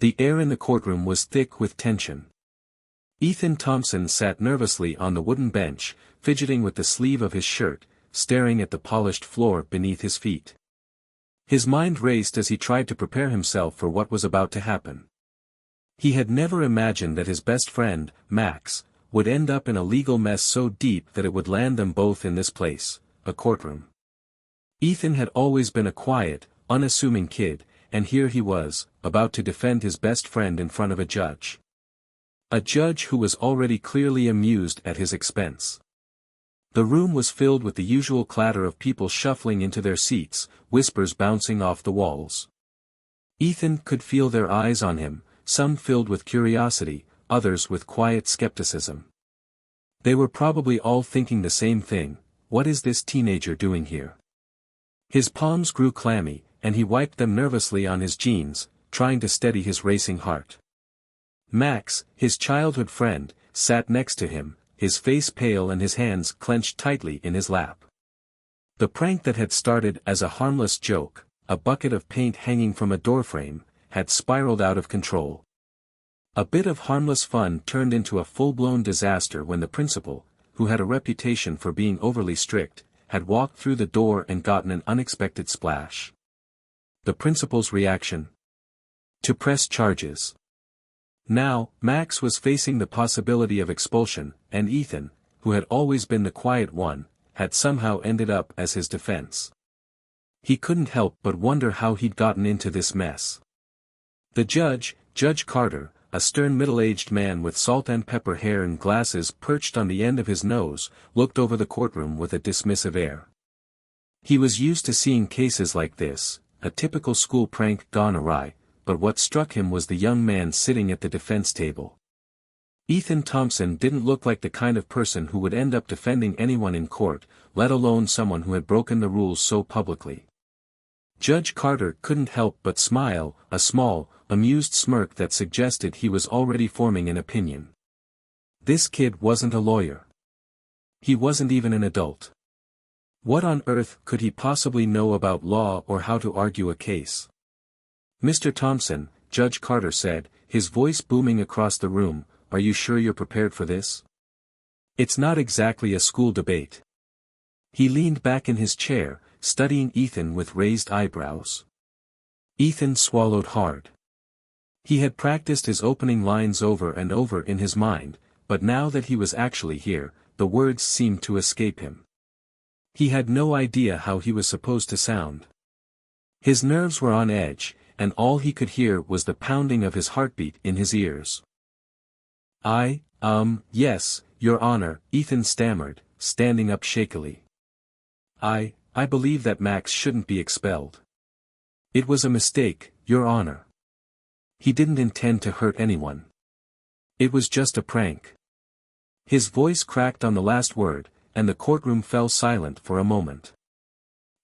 The air in the courtroom was thick with tension. Ethan Thompson sat nervously on the wooden bench, fidgeting with the sleeve of his shirt, staring at the polished floor beneath his feet. His mind raced as he tried to prepare himself for what was about to happen. He had never imagined that his best friend, Max, would end up in a legal mess so deep that it would land them both in this place, a courtroom. Ethan had always been a quiet, unassuming kid, and here he was, about to defend his best friend in front of a judge. A judge who was already clearly amused at his expense. The room was filled with the usual clatter of people shuffling into their seats, whispers bouncing off the walls. Ethan could feel their eyes on him, some filled with curiosity, others with quiet skepticism. They were probably all thinking the same thing: what is this teenager doing here? His palms grew clammy, and he wiped them nervously on his jeans, trying to steady his racing heart. Max, his childhood friend, sat next to him, his face pale and his hands clenched tightly in his lap. The prank that had started as a harmless joke, a bucket of paint hanging from a doorframe, had spiraled out of control. A bit of harmless fun turned into a full-blown disaster when the principal, who had a reputation for being overly strict, had walked through the door and gotten an unexpected splash. The principal's reaction? To press charges. Now, Max was facing the possibility of expulsion, and Ethan, who had always been the quiet one, had somehow ended up as his defense. He couldn't help but wonder how he'd gotten into this mess. The judge, Judge Carter, a stern middle-aged man with salt and pepper hair and glasses perched on the end of his nose, looked over the courtroom with a dismissive air. He was used to seeing cases like this, a typical school prank gone awry, but what struck him was the young man sitting at the defense table. Ethan Thompson didn't look like the kind of person who would end up defending anyone in court, let alone someone who had broken the rules so publicly. Judge Carter couldn't help but smile, a small, amused smirk that suggested he was already forming an opinion. This kid wasn't a lawyer. He wasn't even an adult. What on earth could he possibly know about law or how to argue a case? Mr. Thompson, Judge Carter said, his voice booming across the room, are you sure you're prepared for this? It's not exactly a school debate. He leaned back in his chair, studying Ethan with raised eyebrows. Ethan swallowed hard. He had practiced his opening lines over and over in his mind, but now that he was actually here, the words seemed to escape him. He had no idea how he was supposed to sound. His nerves were on edge, and all he could hear was the pounding of his heartbeat in his ears. Yes, Your Honor, Ethan stammered, standing up shakily. I believe that Max shouldn't be expelled. It was a mistake, Your Honor. He didn't intend to hurt anyone. It was just a prank. His voice cracked on the last word, and the courtroom fell silent for a moment.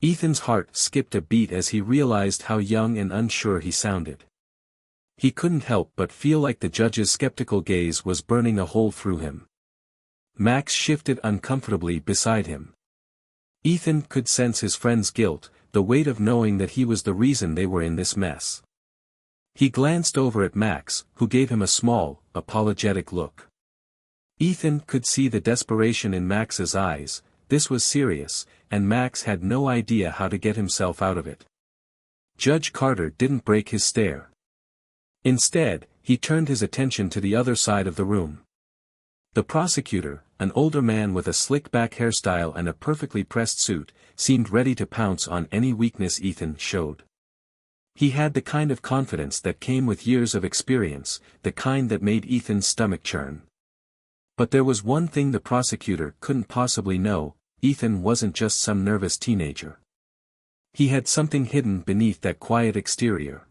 Ethan's heart skipped a beat as he realized how young and unsure he sounded. He couldn't help but feel like the judge's skeptical gaze was burning a hole through him. Max shifted uncomfortably beside him. Ethan could sense his friend's guilt, the weight of knowing that he was the reason they were in this mess. He glanced over at Max, who gave him a small, apologetic look. Ethan could see the desperation in Max's eyes. This was serious, and Max had no idea how to get himself out of it. Judge Carter didn't break his stare. Instead, he turned his attention to the other side of the room. The prosecutor, an older man with a slick-back hairstyle and a perfectly pressed suit, seemed ready to pounce on any weakness Ethan showed. He had the kind of confidence that came with years of experience, the kind that made Ethan's stomach churn. But there was one thing the prosecutor couldn't possibly know: Ethan wasn't just some nervous teenager. He had something hidden beneath that quiet exterior.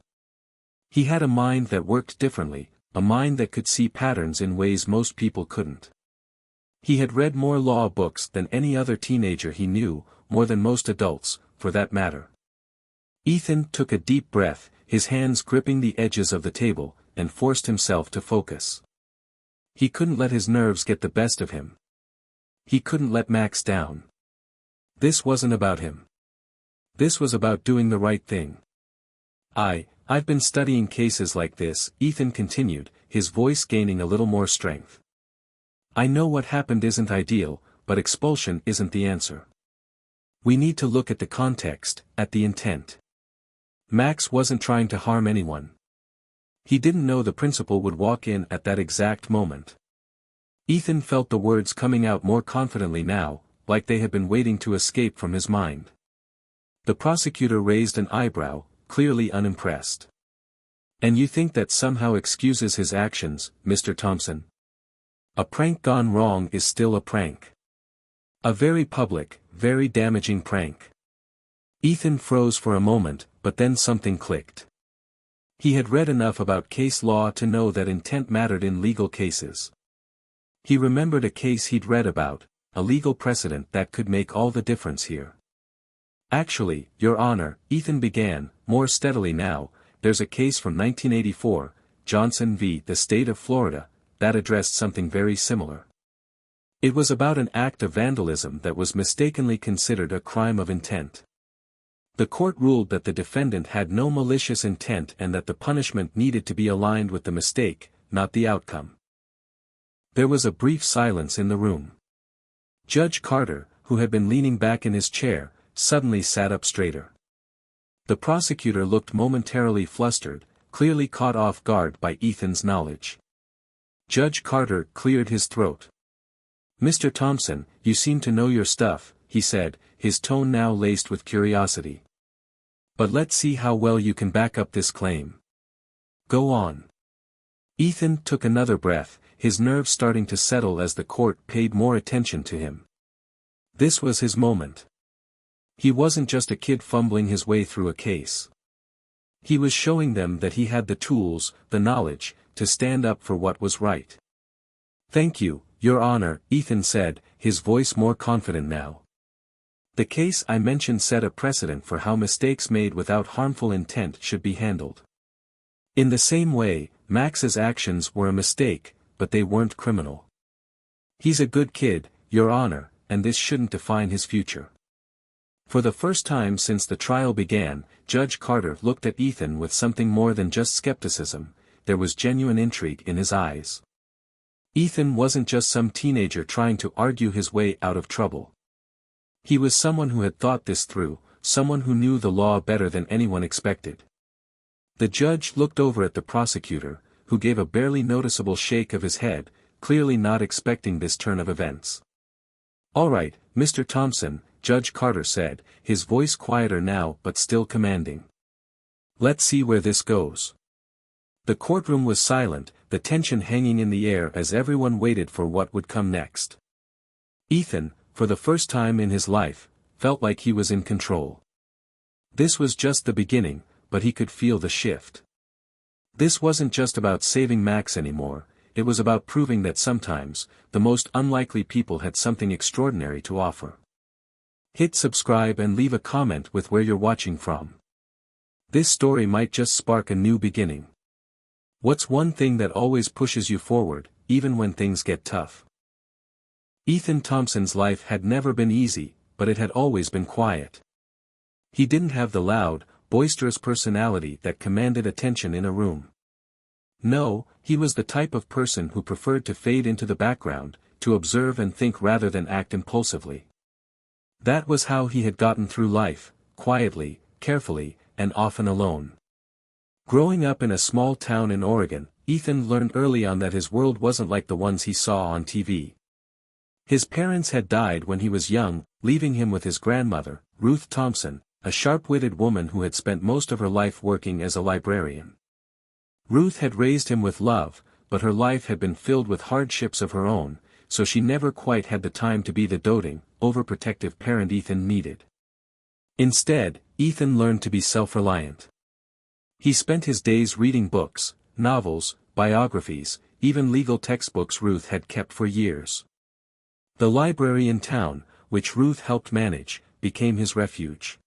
He had a mind that worked differently, a mind that could see patterns in ways most people couldn't. He had read more law books than any other teenager he knew, more than most adults, for that matter. Ethan took a deep breath, his hands gripping the edges of the table, and forced himself to focus. He couldn't let his nerves get the best of him. He couldn't let Max down. This wasn't about him. This was about doing the right thing. I've been studying cases like this, Ethan continued, his voice gaining a little more strength. I know what happened isn't ideal, but expulsion isn't the answer. We need to look at the context, at the intent. Max wasn't trying to harm anyone. He didn't know the principal would walk in at that exact moment. Ethan felt the words coming out more confidently now, like they had been waiting to escape from his mind. The prosecutor raised an eyebrow, clearly unimpressed. And you think that somehow excuses his actions, Mr. Thompson? A prank gone wrong is still a prank. A very public, very damaging prank. Ethan froze for a moment, but then something clicked. He had read enough about case law to know that intent mattered in legal cases. He remembered a case he'd read about, a legal precedent that could make all the difference here. Actually, Your Honor, Ethan began, more steadily now, there's a case from 1984, Johnson v. the State of Florida, that addressed something very similar. It was about an act of vandalism that was mistakenly considered a crime of intent. The court ruled that the defendant had no malicious intent and that the punishment needed to be aligned with the mistake, not the outcome. There was a brief silence in the room. Judge Carter, who had been leaning back in his chair, suddenly sat up straighter. The prosecutor looked momentarily flustered, clearly caught off guard by Ethan's knowledge. Judge Carter cleared his throat. Mr. Thompson, you seem to know your stuff, he said, his tone now laced with curiosity. But let's see how well you can back up this claim. Go on. Ethan took another breath, his nerves starting to settle as the court paid more attention to him. This was his moment. He wasn't just a kid fumbling his way through a case. He was showing them that he had the tools, the knowledge, to stand up for what was right. Thank you, Your Honor, Ethan said, his voice more confident now. The case I mentioned set a precedent for how mistakes made without harmful intent should be handled. In the same way, Max's actions were a mistake, but they weren't criminal. He's a good kid, Your Honor, and this shouldn't define his future. For the first time since the trial began, Judge Carter looked at Ethan with something more than just skepticism, there was genuine intrigue in his eyes. Ethan wasn't just some teenager trying to argue his way out of trouble. He was someone who had thought this through, someone who knew the law better than anyone expected. The judge looked over at the prosecutor, who gave a barely noticeable shake of his head, clearly not expecting this turn of events. All right, Mr. Thompson, Judge Carter said, his voice quieter now but still commanding. Let's see where this goes. The courtroom was silent, the tension hanging in the air as everyone waited for what would come next. Ethan, for the first time in his life, felt like he was in control. This was just the beginning, but he could feel the shift. This wasn't just about saving Max anymore, it was about proving that sometimes, the most unlikely people had something extraordinary to offer. Hit subscribe and leave a comment with where you're watching from. This story might just spark a new beginning. What's one thing that always pushes you forward, even when things get tough? Ethan Thompson's life had never been easy, but it had always been quiet. He didn't have the loud, boisterous personality that commanded attention in a room. No, he was the type of person who preferred to fade into the background, to observe and think rather than act impulsively. That was how he had gotten through life, quietly, carefully, and often alone. Growing up in a small town in Oregon, Ethan learned early on that his world wasn't like the ones he saw on TV. His parents had died when he was young, leaving him with his grandmother, Ruth Thompson, a sharp-witted woman who had spent most of her life working as a librarian. Ruth had raised him with love, but her life had been filled with hardships of her own, so she never quite had the time to be the doting, overprotective parent Ethan needed. Instead, Ethan learned to be self-reliant. He spent his days reading books, novels, biographies, even legal textbooks Ruth had kept for years. The library in town, which Ruth helped manage, became his refuge.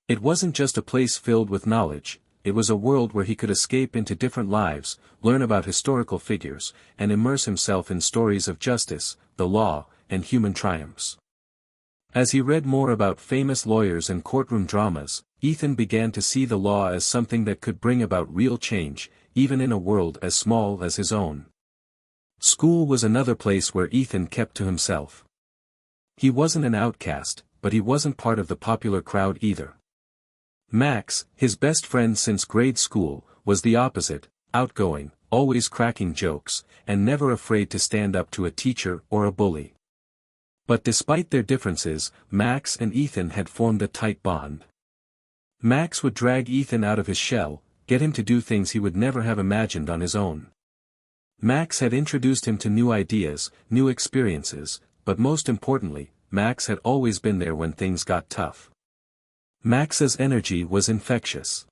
It wasn't just a place filled with knowledge, it was a world where he could escape into different lives, learn about historical figures, and immerse himself in stories of justice, the law, and human triumphs. As he read more about famous lawyers and courtroom dramas, Ethan began to see the law as something that could bring about real change, even in a world as small as his own. School was another place where Ethan kept to himself. He wasn't an outcast, but he wasn't part of the popular crowd either. Max, his best friend since grade school, was the opposite, outgoing, always cracking jokes, and never afraid to stand up to a teacher or a bully. But despite their differences, Max and Ethan had formed a tight bond. Max would drag Ethan out of his shell, get him to do things he would never have imagined on his own. Max had introduced him to new ideas, new experiences, but most importantly, Max had always been there when things got tough. Max's energy was infectious.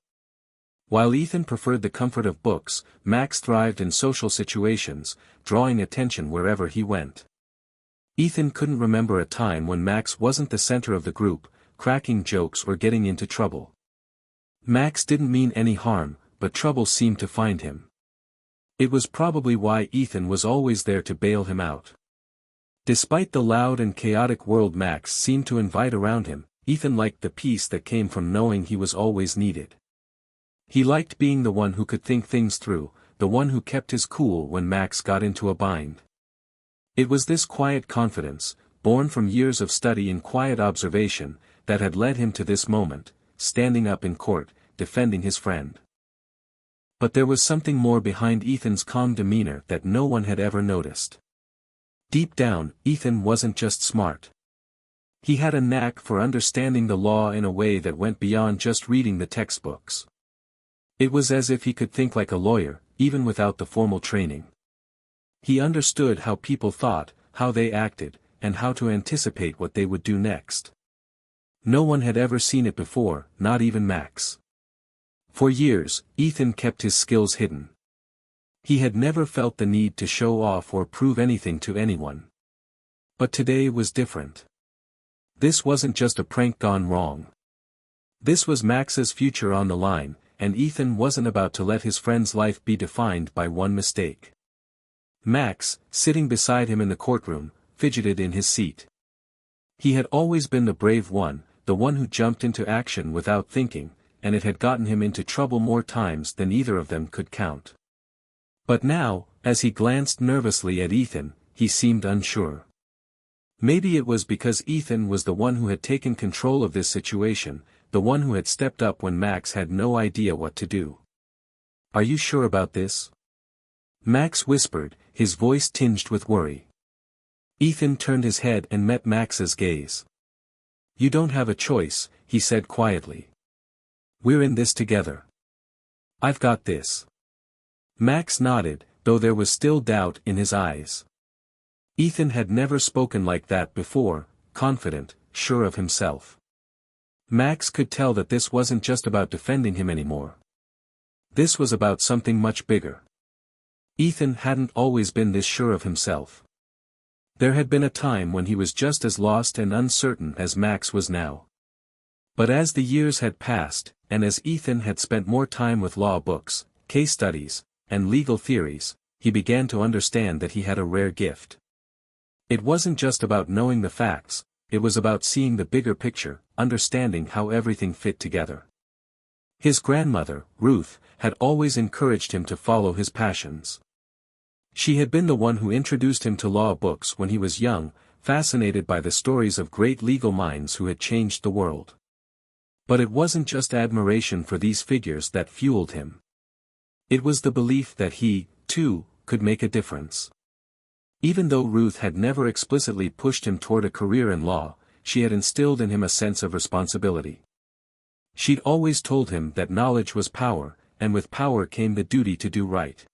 While Ethan preferred the comfort of books, Max thrived in social situations, drawing attention wherever he went. Ethan couldn't remember a time when Max wasn't the center of the group, cracking jokes or getting into trouble. Max didn't mean any harm, but trouble seemed to find him. It was probably why Ethan was always there to bail him out. Despite the loud and chaotic world Max seemed to invite around him, Ethan liked the peace that came from knowing he was always needed. He liked being the one who could think things through, the one who kept his cool when Max got into a bind. It was this quiet confidence, born from years of study and quiet observation, that had led him to this moment, standing up in court, defending his friend. But there was something more behind Ethan's calm demeanor that no one had ever noticed. Deep down, Ethan wasn't just smart. He had a knack for understanding the law in a way that went beyond just reading the textbooks. It was as if he could think like a lawyer, even without the formal training. He understood how people thought, how they acted, and how to anticipate what they would do next. No one had ever seen it before, not even Max. For years, Ethan kept his skills hidden. He had never felt the need to show off or prove anything to anyone. But today was different. This wasn't just a prank gone wrong. This was Max's future on the line, and Ethan wasn't about to let his friend's life be defined by one mistake. Max, sitting beside him in the courtroom, fidgeted in his seat. He had always been the brave one, the one who jumped into action without thinking, and it had gotten him into trouble more times than either of them could count. But now, as he glanced nervously at Ethan, he seemed unsure. Maybe it was because Ethan was the one who had taken control of this situation, the one who had stepped up when Max had no idea what to do. "Are you sure about this?" Max whispered, his voice tinged with worry. Ethan turned his head and met Max's gaze. "You don't have a choice," he said quietly. "We're in this together. I've got this." Max nodded, though there was still doubt in his eyes. Ethan had never spoken like that before, confident, sure of himself. Max could tell that this wasn't just about defending him anymore. This was about something much bigger. Ethan hadn't always been this sure of himself. There had been a time when he was just as lost and uncertain as Max was now. But as the years had passed, and as Ethan had spent more time with law books, case studies, and legal theories, he began to understand that he had a rare gift. It wasn't just about knowing the facts, it was about seeing the bigger picture, understanding how everything fit together. His grandmother, Ruth, had always encouraged him to follow his passions. She had been the one who introduced him to law books when he was young, fascinated by the stories of great legal minds who had changed the world. But it wasn't just admiration for these figures that fueled him. It was the belief that he, too, could make a difference. Even though Ruth had never explicitly pushed him toward a career in law, she had instilled in him a sense of responsibility. She'd always told him that knowledge was power, and with power came the duty to do right.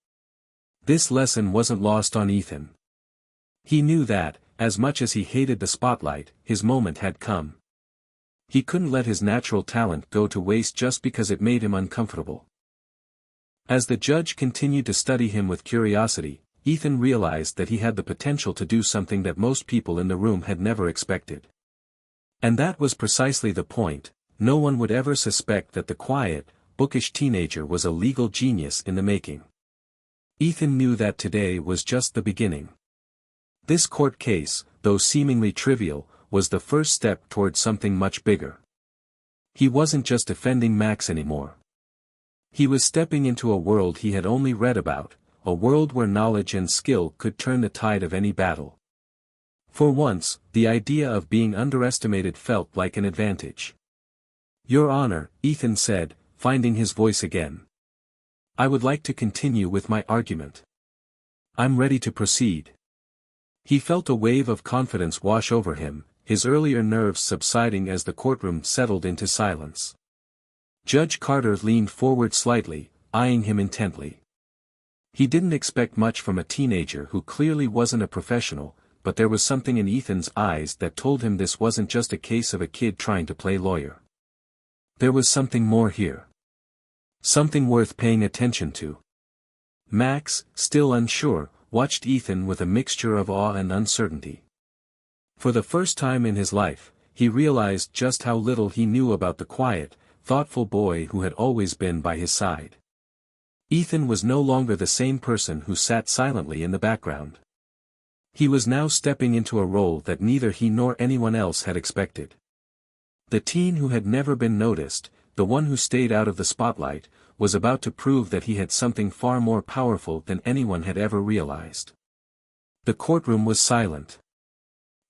This lesson wasn't lost on Ethan. He knew that, as much as he hated the spotlight, his moment had come. He couldn't let his natural talent go to waste just because it made him uncomfortable. As the judge continued to study him with curiosity, Ethan realized that he had the potential to do something that most people in the room had never expected. And that was precisely the point. No one would ever suspect that the quiet, bookish teenager was a legal genius in the making. Ethan knew that today was just the beginning. This court case, though seemingly trivial, was the first step toward something much bigger. He wasn't just defending Max anymore. He was stepping into a world he had only read about, a world where knowledge and skill could turn the tide of any battle. For once, the idea of being underestimated felt like an advantage. "Your Honor," Ethan said, finding his voice again. "I would like to continue with my argument. I'm ready to proceed." He felt a wave of confidence wash over him, his earlier nerves subsiding as the courtroom settled into silence. Judge Carter leaned forward slightly, eyeing him intently. He didn't expect much from a teenager who clearly wasn't a professional, but there was something in Ethan's eyes that told him this wasn't just a case of a kid trying to play lawyer. There was something more here. Something worth paying attention to. Max, still unsure, watched Ethan with a mixture of awe and uncertainty. For the first time in his life, he realized just how little he knew about the quiet, thoughtful boy who had always been by his side. Ethan was no longer the same person who sat silently in the background. He was now stepping into a role that neither he nor anyone else had expected. The teen who had never been noticed, the one who stayed out of the spotlight, was about to prove that he had something far more powerful than anyone had ever realized. The courtroom was silent.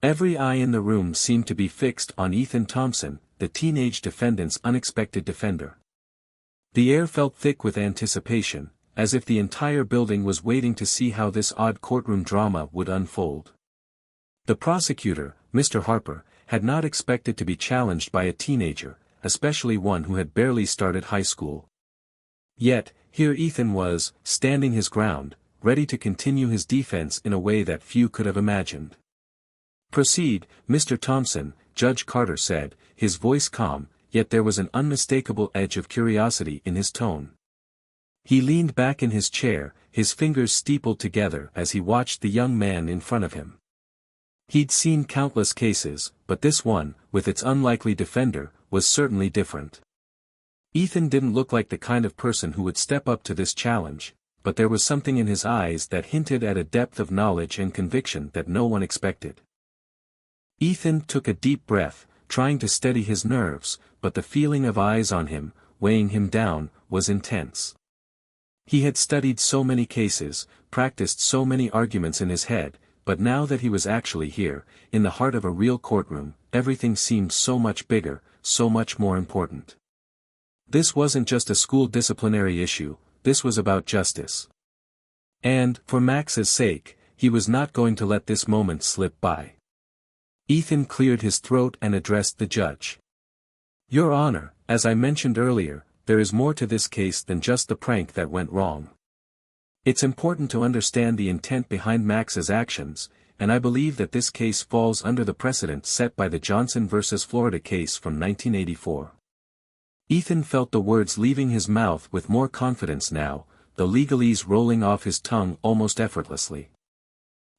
Every eye in the room seemed to be fixed on Ethan Thompson, the teenage defendant's unexpected defender. The air felt thick with anticipation, as if the entire building was waiting to see how this odd courtroom drama would unfold. The prosecutor, Mr. Harper, had not expected to be challenged by a teenager, especially one who had barely started high school. Yet, here Ethan was, standing his ground, ready to continue his defense in a way that few could have imagined. "Proceed, Mr. Thompson," Judge Carter said, his voice calm, yet there was an unmistakable edge of curiosity in his tone. He leaned back in his chair, his fingers steepled together as he watched the young man in front of him. He'd seen countless cases, but this one, with its unlikely defender, was certainly different. Ethan didn't look like the kind of person who would step up to this challenge, but there was something in his eyes that hinted at a depth of knowledge and conviction that no one expected. Ethan took a deep breath, trying to steady his nerves, but the feeling of eyes on him, weighing him down, was intense. He had studied so many cases, practiced so many arguments in his head, but now that he was actually here, in the heart of a real courtroom, everything seemed so much bigger, so much more important. This wasn't just a school disciplinary issue, this was about justice. And, for Max's sake, he was not going to let this moment slip by. Ethan cleared his throat and addressed the judge. "Your Honor, as I mentioned earlier, there is more to this case than just the prank that went wrong. It's important to understand the intent behind Max's actions, and I believe that this case falls under the precedent set by the Johnson v. Florida case from 1984. Ethan felt the words leaving his mouth with more confidence now, the legalese rolling off his tongue almost effortlessly.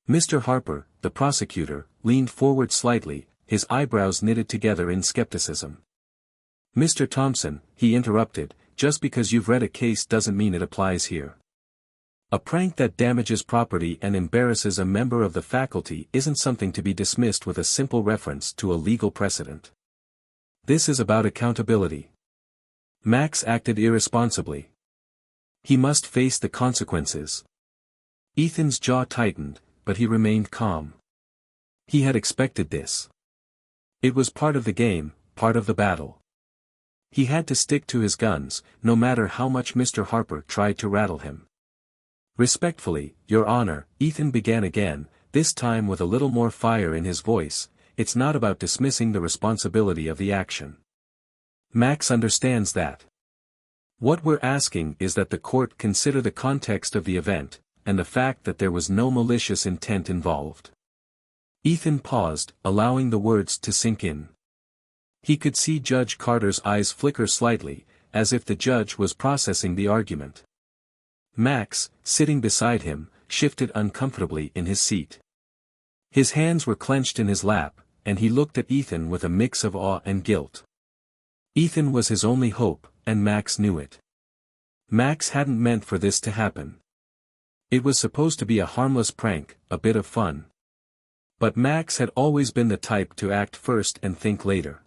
Mr. Harper, the prosecutor, leaned forward slightly, his eyebrows knitted together in skepticism. "Mr. Thompson," he interrupted, "just because you've read a case doesn't mean it applies here. A prank that damages property and embarrasses a member of the faculty isn't something to be dismissed with a simple reference to a legal precedent. This is about accountability. Max acted irresponsibly. He must face the consequences." Ethan's jaw tightened, but he remained calm. He had expected this. It was part of the game, part of the battle. He had to stick to his guns, no matter how much Mr. Harper tried to rattle him. "Respectfully, Your Honor," Ethan began again, this time with a little more fire in his voice, "it's not about dismissing the responsibility of the action. Max understands that. What we're asking is that the court consider the context of the event, and the fact that there was no malicious intent involved." Ethan paused, allowing the words to sink in. He could see Judge Carter's eyes flicker slightly, as if the judge was processing the argument. Max, sitting beside him, shifted uncomfortably in his seat. His hands were clenched in his lap, and he looked at Ethan with a mix of awe and guilt. Ethan was his only hope, and Max knew it. Max hadn't meant for this to happen. It was supposed to be a harmless prank, a bit of fun. But Max had always been the type to act first and think later.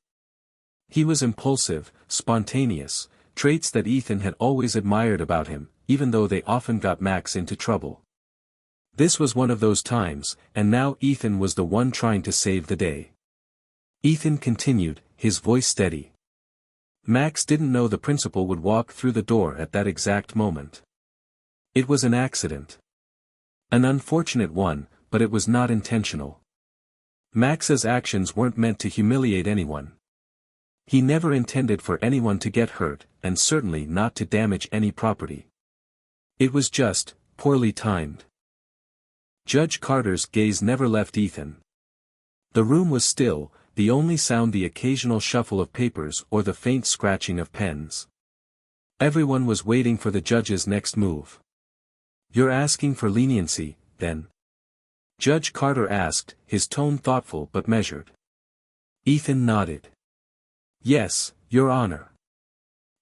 He was impulsive, spontaneous, traits that Ethan had always admired about him, even though they often got Max into trouble. This was one of those times, and now Ethan was the one trying to save the day. Ethan continued, his voice steady. Max didn't know the principal would walk through the door at that exact moment. It was an accident. An unfortunate one, but it was not intentional. Max's actions weren't meant to humiliate anyone. He never intended for anyone to get hurt, and certainly not to damage any property. It was just, poorly timed. Judge Carter's gaze never left Ethan. The room was still, the only sound the occasional shuffle of papers or the faint scratching of pens. Everyone was waiting for the judge's next move. "You're asking for leniency, then?" Judge Carter asked, his tone thoughtful but measured. Ethan nodded. "Yes, Your Honor.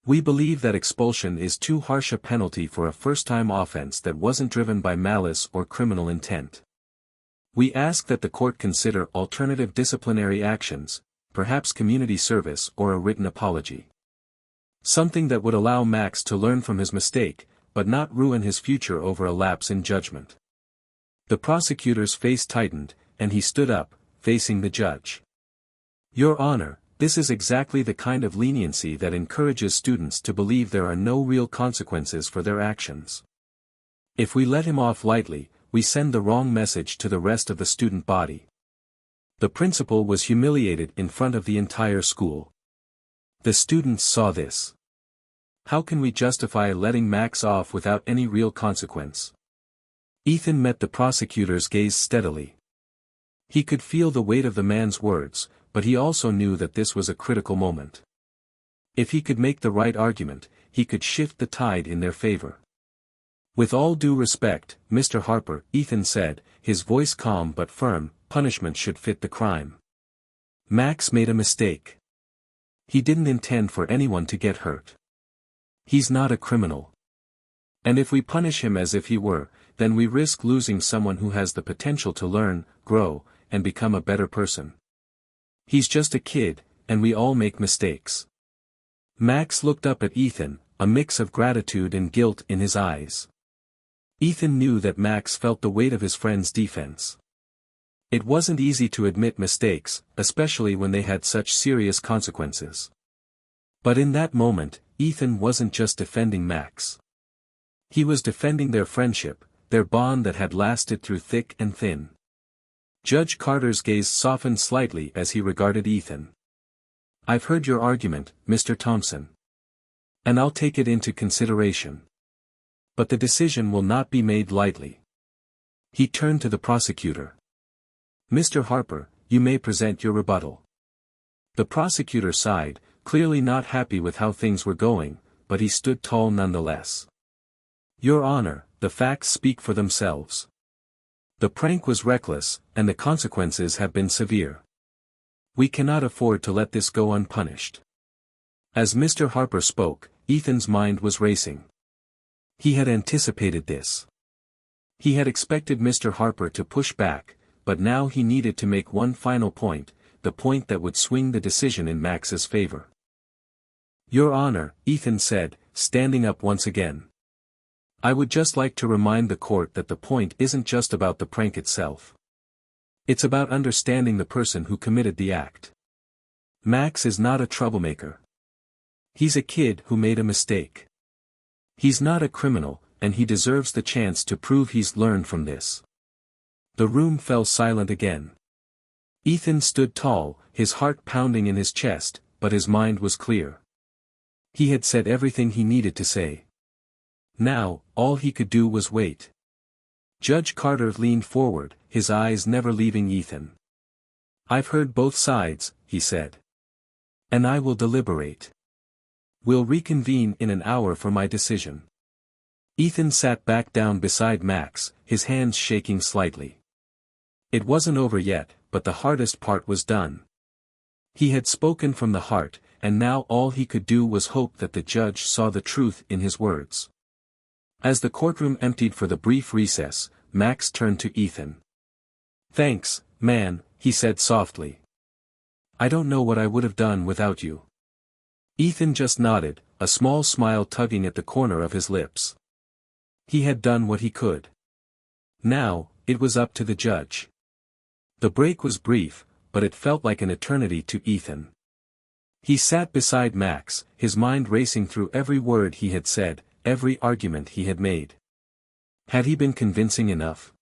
We believe that expulsion is too harsh a penalty for a first-time offense that wasn't driven by malice or criminal intent. We ask that the court consider alternative disciplinary actions, perhaps community service or a written apology. Something that would allow Max to learn from his mistake, but not ruin his future over a lapse in judgment." The prosecutor's face tightened, and he stood up, facing the judge. "Your Honor, this is exactly the kind of leniency that encourages students to believe there are no real consequences for their actions. If we let him off lightly, we send the wrong message to the rest of the student body." The principal was humiliated in front of the entire school. The students saw this. How can we justify letting Max off without any real consequence? Ethan met the prosecutor's gaze steadily. He could feel the weight of the man's words, but he also knew that this was a critical moment. If he could make the right argument, he could shift the tide in their favor. "With all due respect, Mr. Harper," Ethan said, his voice calm but firm, "punishment should fit the crime. Max made a mistake. He didn't intend for anyone to get hurt. He's not a criminal. And if we punish him as if he were, then we risk losing someone who has the potential to learn, grow, and become a better person. He's just a kid, and we all make mistakes." Max looked up at Ethan, a mix of gratitude and guilt in his eyes. Ethan knew that Max felt the weight of his friend's defense. It wasn't easy to admit mistakes, especially when they had such serious consequences. But in that moment, Ethan wasn't just defending Max. He was defending their friendship, their bond that had lasted through thick and thin. Judge Carter's gaze softened slightly as he regarded Ethan. "I've heard your argument, Mr. Thompson. And I'll take it into consideration. But the decision will not be made lightly." He turned to the prosecutor. "Mr. Harper, you may present your rebuttal." The prosecutor sighed, clearly not happy with how things were going, but he stood tall nonetheless. "Your Honor, the facts speak for themselves. The prank was reckless, and the consequences have been severe. We cannot afford to let this go unpunished." As Mr. Harper spoke, Ethan's mind was racing. He had anticipated this. He had expected Mr. Harper to push back, but now he needed to make one final point, the point that would swing the decision in Max's favor. "Your Honor," Ethan said, standing up once again. "I would just like to remind the court that the point isn't just about the prank itself. It's about understanding the person who committed the act. Max is not a troublemaker. He's a kid who made a mistake. He's not a criminal, and he deserves the chance to prove he's learned from this." The room fell silent again. Ethan stood tall, his heart pounding in his chest, but his mind was clear. He had said everything he needed to say. Now, all he could do was wait. Judge Carter leaned forward, his eyes never leaving Ethan. "I've heard both sides," he said. "And I will deliberate. We'll reconvene in an hour for my decision." Ethan sat back down beside Max, his hands shaking slightly. It wasn't over yet, but the hardest part was done. He had spoken from the heart, and now all he could do was hope that the judge saw the truth in his words. As the courtroom emptied for the brief recess, Max turned to Ethan. "Thanks, Man, he said softly. I don't know what I would have done without you. Ethan just nodded, a small smile tugging at the corner of his lips. He had done what he could. Now, it was up to the judge. The break was brief, but it felt like an eternity to Ethan. He sat beside Max, his mind racing through every word he had said, every argument he had made. Had he been convincing enough?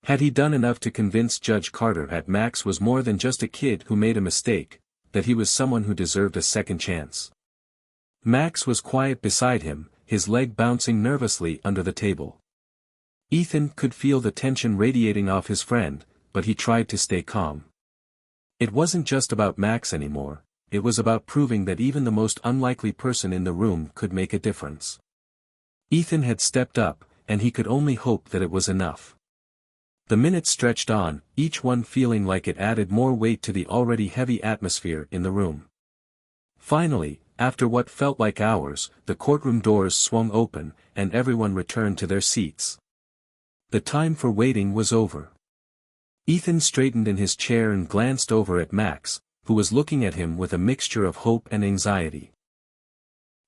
Had he done enough to convince Judge Carter that Max was more than just a kid who made a mistake, that he was someone who deserved a second chance? Max was quiet beside him, his leg bouncing nervously under the table. Ethan could feel the tension radiating off his friend, but he tried to stay calm. It wasn't just about Max anymore, it was about proving that even the most unlikely person in the room could make a difference. Ethan had stepped up, and he could only hope that it was enough. The minutes stretched on, each one feeling like it added more weight to the already heavy atmosphere in the room. Finally, after what felt like hours, the courtroom doors swung open, and everyone returned to their seats. The time for waiting was over. Ethan straightened in his chair and glanced over at Max, who was looking at him with a mixture of hope and anxiety.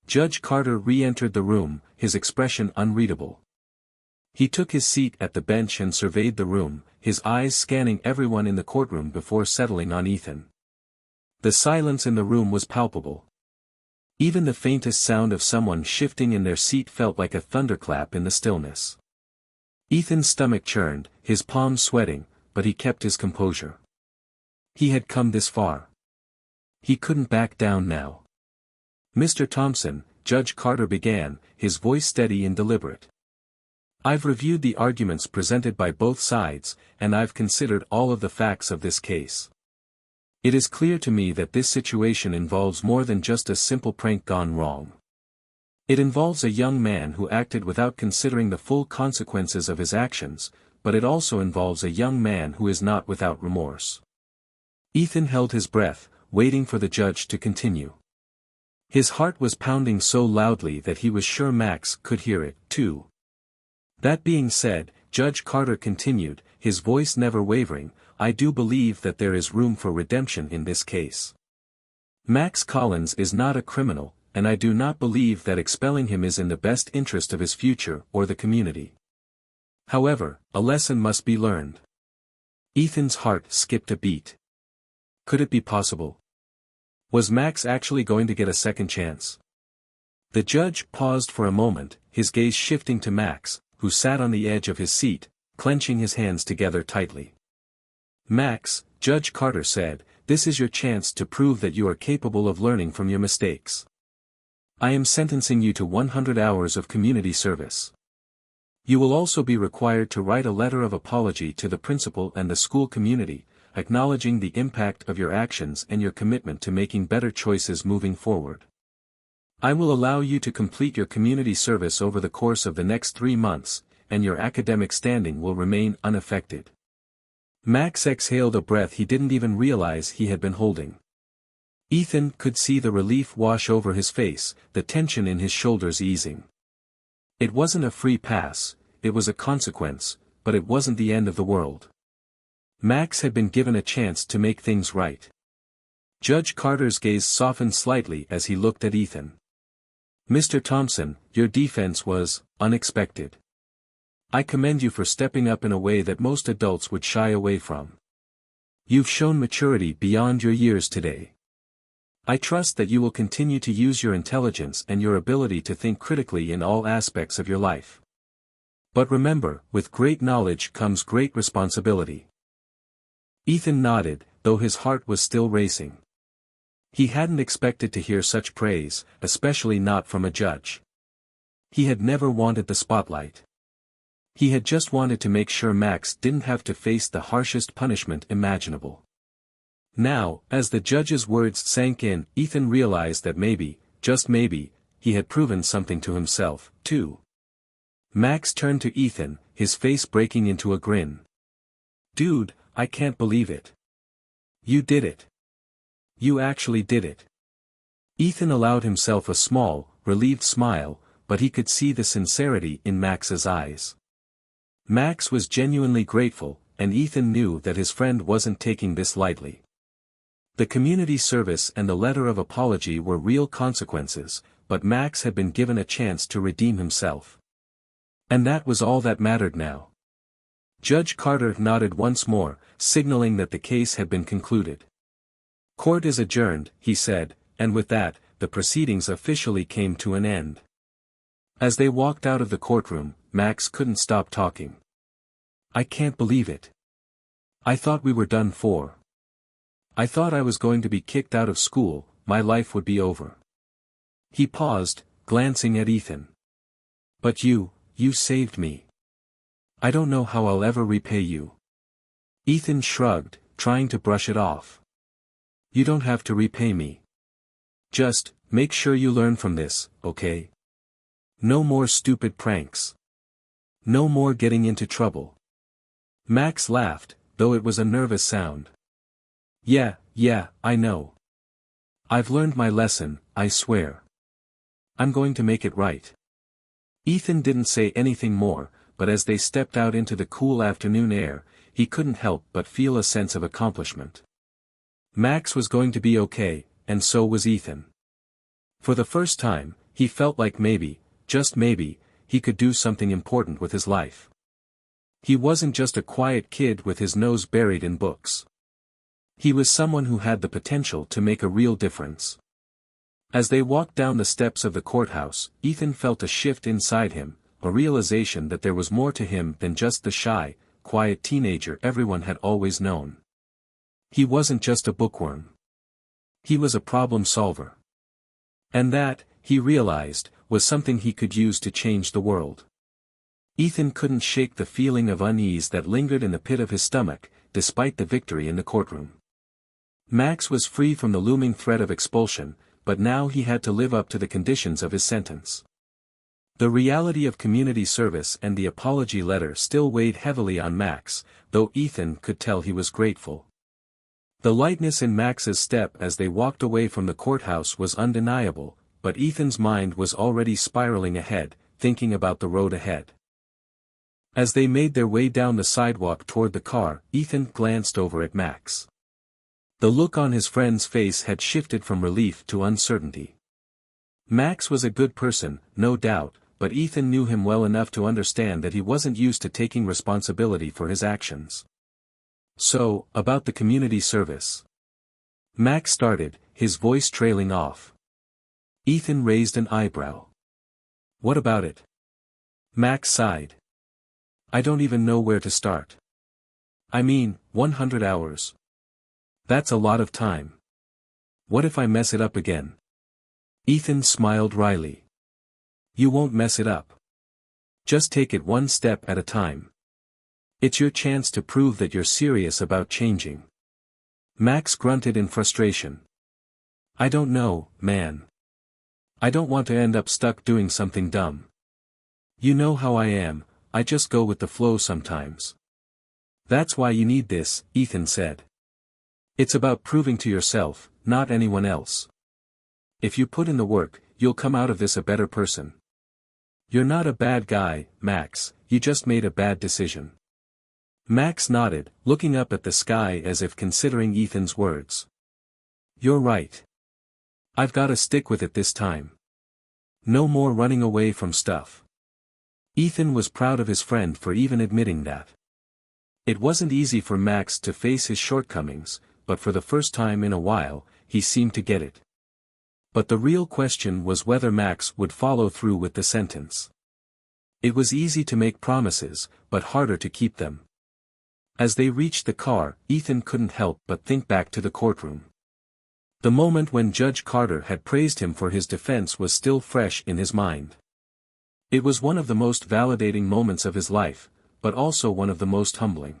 Judge Carter re-entered the room, his expression unreadable. He took his seat at the bench and surveyed the room, his eyes scanning everyone in the courtroom before settling on Ethan. The silence in the room was palpable. Even the faintest sound of someone shifting in their seat felt like a thunderclap in the stillness. Ethan's stomach churned, his palms sweating, but he kept his composure. He had come this far. He couldn't back down now. Mr. Thompson, Judge Carter began, his voice steady and deliberate. I've reviewed the arguments presented by both sides, and I've considered all of the facts of this case. It is clear to me that this situation involves more than just a simple prank gone wrong. It involves a young man who acted without considering the full consequences of his actions, but it also involves a young man who is not without remorse. Ethan held his breath, waiting for the judge to continue. His heart was pounding so loudly that he was sure Max could hear it, too. That being said, Judge Carter continued, his voice never wavering, I do believe that there is room for redemption in this case. Max Collins is not a criminal, and I do not believe that expelling him is in the best interest of his future or the community. However, a lesson must be learned. Ethan's heart skipped a beat. Could it be possible? Was Max actually going to get a second chance? The judge paused for a moment, his gaze shifting to Max, who sat on the edge of his seat, clenching his hands together tightly. Max, Judge Carter said, this is your chance to prove that you are capable of learning from your mistakes. I am sentencing you to 100 hours of community service. You will also be required to write a letter of apology to the principal and the school community, acknowledging the impact of your actions and your commitment to making better choices moving forward. I will allow you to complete your community service over the course of the next 3 months, and your academic standing will remain unaffected. Max exhaled a breath he didn't even realize he had been holding. Ethan could see the relief wash over his face, the tension in his shoulders easing. It wasn't a free pass, it was a consequence, but it wasn't the end of the world. Max had been given a chance to make things right. Judge Carter's gaze softened slightly as he looked at Ethan. Mr. Thompson, your defense was unexpected. I commend you for stepping up in a way that most adults would shy away from. You've shown maturity beyond your years today. I trust that you will continue to use your intelligence and your ability to think critically in all aspects of your life. But remember, with great knowledge comes great responsibility. Ethan nodded, though his heart was still racing. He hadn't expected to hear such praise, especially not from a judge. He had never wanted the spotlight. He had just wanted to make sure Max didn't have to face the harshest punishment imaginable. Now, as the judge's words sank in, Ethan realized that maybe, just maybe, he had proven something to himself, too. Max turned to Ethan, his face breaking into a grin. Dude, I can't believe it. You did it. You actually did it. Ethan allowed himself a small, relieved smile, but he could see the sincerity in Max's eyes. Max was genuinely grateful, and Ethan knew that his friend wasn't taking this lightly. The community service and the letter of apology were real consequences, but Max had been given a chance to redeem himself. And that was all that mattered now. Judge Carter nodded once more, signaling that the case had been concluded. "Court is adjourned," he said, and with that, the proceedings officially came to an end. As they walked out of the courtroom, Max couldn't stop talking. "I can't believe it. I thought we were done for. I thought I was going to be kicked out of school, my life would be over." He paused, glancing at Ethan. "But you saved me. I don't know how I'll ever repay you." Ethan shrugged, trying to brush it off. "You don't have to repay me. Just, make sure you learn from this, okay? No more stupid pranks. No more getting into trouble." Max laughed, though it was a nervous sound. Yeah, I know. I've learned my lesson, I swear. I'm going to make it right." Ethan didn't say anything more, but as they stepped out into the cool afternoon air, he couldn't help but feel a sense of accomplishment. Max was going to be okay, and so was Ethan. For the first time, he felt like maybe, just maybe, he could do something important with his life. He wasn't just a quiet kid with his nose buried in books. He was someone who had the potential to make a real difference. As they walked down the steps of the courthouse, Ethan felt a shift inside him, a realization that there was more to him than just the shy, quiet teenager everyone had always known. He wasn't just a bookworm. He was a problem solver. And that, he realized, was something he could use to change the world. Ethan couldn't shake the feeling of unease that lingered in the pit of his stomach, despite the victory in the courtroom. Max was free from the looming threat of expulsion, but now he had to live up to the conditions of his sentence. The reality of community service and the apology letter still weighed heavily on Max, though Ethan could tell he was grateful. The lightness in Max's step as they walked away from the courthouse was undeniable, but Ethan's mind was already spiraling ahead, thinking about the road ahead. As they made their way down the sidewalk toward the car, Ethan glanced over at Max. The look on his friend's face had shifted from relief to uncertainty. Max was a good person, no doubt, but Ethan knew him well enough to understand that he wasn't used to taking responsibility for his actions. "So, about the community service." Max started, his voice trailing off. Ethan raised an eyebrow. "What about it?" Max sighed. "I don't even know where to start. I mean, 100 hours. That's a lot of time. What if I mess it up again?" Ethan smiled wryly. "You won't mess it up. Just take it one step at a time. It's your chance to prove that you're serious about changing." Max grunted in frustration. "I don't know, man. I don't want to end up stuck doing something dumb. You know how I am, I just go with the flow sometimes." "That's why you need this," Ethan said. "It's about proving to yourself, not anyone else. If you put in the work, you'll come out of this a better person. You're not a bad guy, Max, you just made a bad decision." Max nodded, looking up at the sky as if considering Ethan's words. "You're right. I've gotta stick with it this time. No more running away from stuff." Ethan was proud of his friend for even admitting that. It wasn't easy for Max to face his shortcomings, but for the first time in a while, he seemed to get it. But the real question was whether Max would follow through with the sentence. It was easy to make promises, but harder to keep them. As they reached the car, Ethan couldn't help but think back to the courtroom. The moment when Judge Carter had praised him for his defense was still fresh in his mind. It was one of the most validating moments of his life, but also one of the most humbling.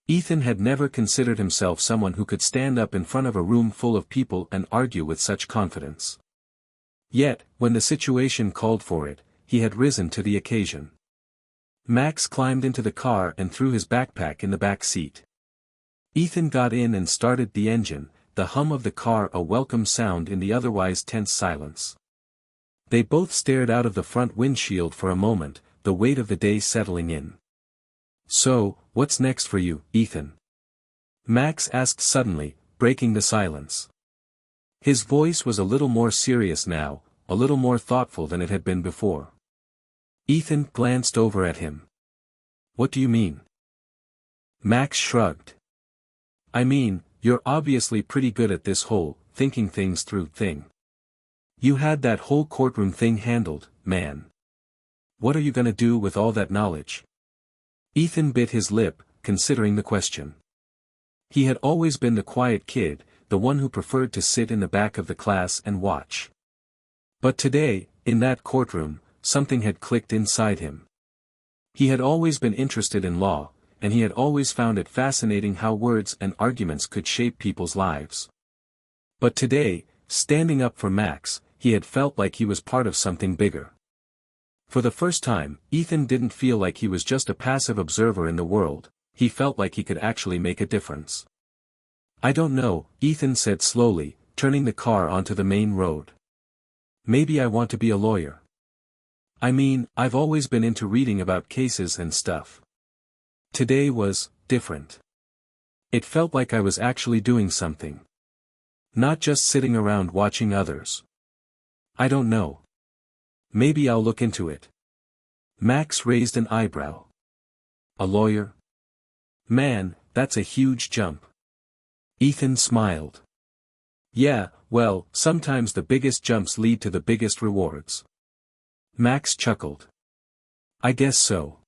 Ethan had never considered himself someone who could stand up in front of a room full of people and argue with such confidence. Yet, when the situation called for it, he had risen to the occasion. Max climbed into the car and threw his backpack in the back seat. Ethan got in and started the engine, the hum of the car a welcome sound in the otherwise tense silence. They both stared out of the front windshield for a moment, the weight of the day settling in. So, what's next for you, Ethan? Max asked suddenly, breaking the silence. His voice was a little more serious now, a little more thoughtful than it had been before. Ethan glanced over at him. What do you mean? Max shrugged. I mean, you're obviously pretty good at this whole, thinking things through thing. You had that whole courtroom thing handled, man. What are you gonna do with all that knowledge? Ethan bit his lip, considering the question. He had always been the quiet kid, the one who preferred to sit in the back of the class and watch. But today, in that courtroom, something had clicked inside him. He had always been interested in law, and he had always found it fascinating how words and arguments could shape people's lives. But today, standing up for Max, he had felt like he was part of something bigger. For the first time, Ethan didn't feel like he was just a passive observer in the world, he felt like he could actually make a difference. I don't know, Ethan said slowly, turning the car onto the main road. Maybe I want to be a lawyer. I mean, I've always been into reading about cases and stuff. Today was different. It felt like I was actually doing something. Not just sitting around watching others. I don't know. Maybe I'll look into it. Max raised an eyebrow. A lawyer? Man, that's a huge jump. Ethan smiled. Yeah, well, sometimes the biggest jumps lead to the biggest rewards. Max chuckled. I guess so.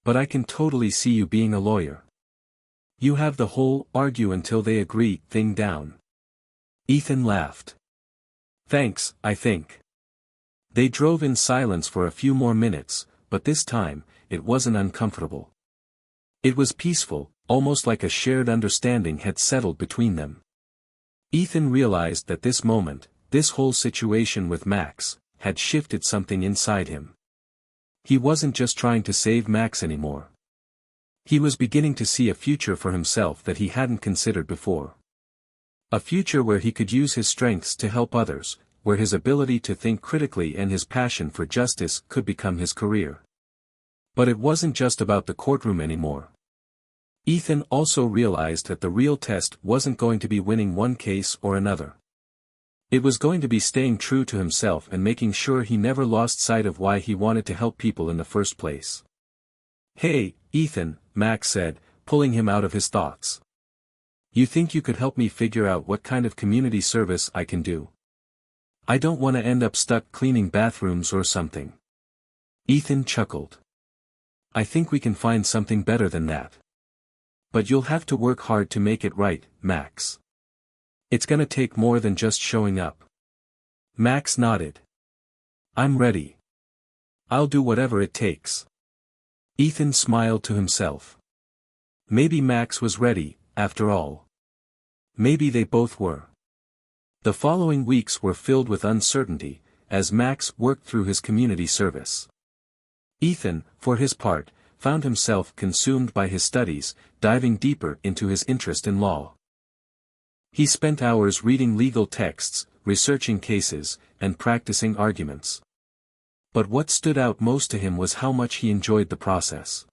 But I can totally see you being a lawyer. You have the whole argue until they agree thing down. Ethan laughed. Thanks, I think. They drove in silence for a few more minutes, but this time, it wasn't uncomfortable. It was peaceful, almost like a shared understanding had settled between them. Ethan realized that this moment, this whole situation with Max, had shifted something inside him. He wasn't just trying to save Max anymore. He was beginning to see a future for himself that he hadn't considered before. A future where he could use his strengths to help others, where his ability to think critically and his passion for justice could become his career. But it wasn't just about the courtroom anymore. Ethan also realized that the real test wasn't going to be winning one case or another. It was going to be staying true to himself and making sure he never lost sight of why he wanted to help people in the first place. Hey, Ethan, Max said, pulling him out of his thoughts. You think you could help me figure out what kind of community service I can do? I don't want to end up stuck cleaning bathrooms or something. Ethan chuckled. I think we can find something better than that. But you'll have to work hard to make it right, Max. It's gonna take more than just showing up. Max nodded. I'm ready. I'll do whatever it takes. Ethan smiled to himself. Maybe Max was ready, after all. Maybe they both were. The following weeks were filled with uncertainty, as Max worked through his community service. Ethan, for his part, found himself consumed by his studies, diving deeper into his interest in law. He spent hours reading legal texts, researching cases, and practicing arguments. But what stood out most to him was how much he enjoyed the process.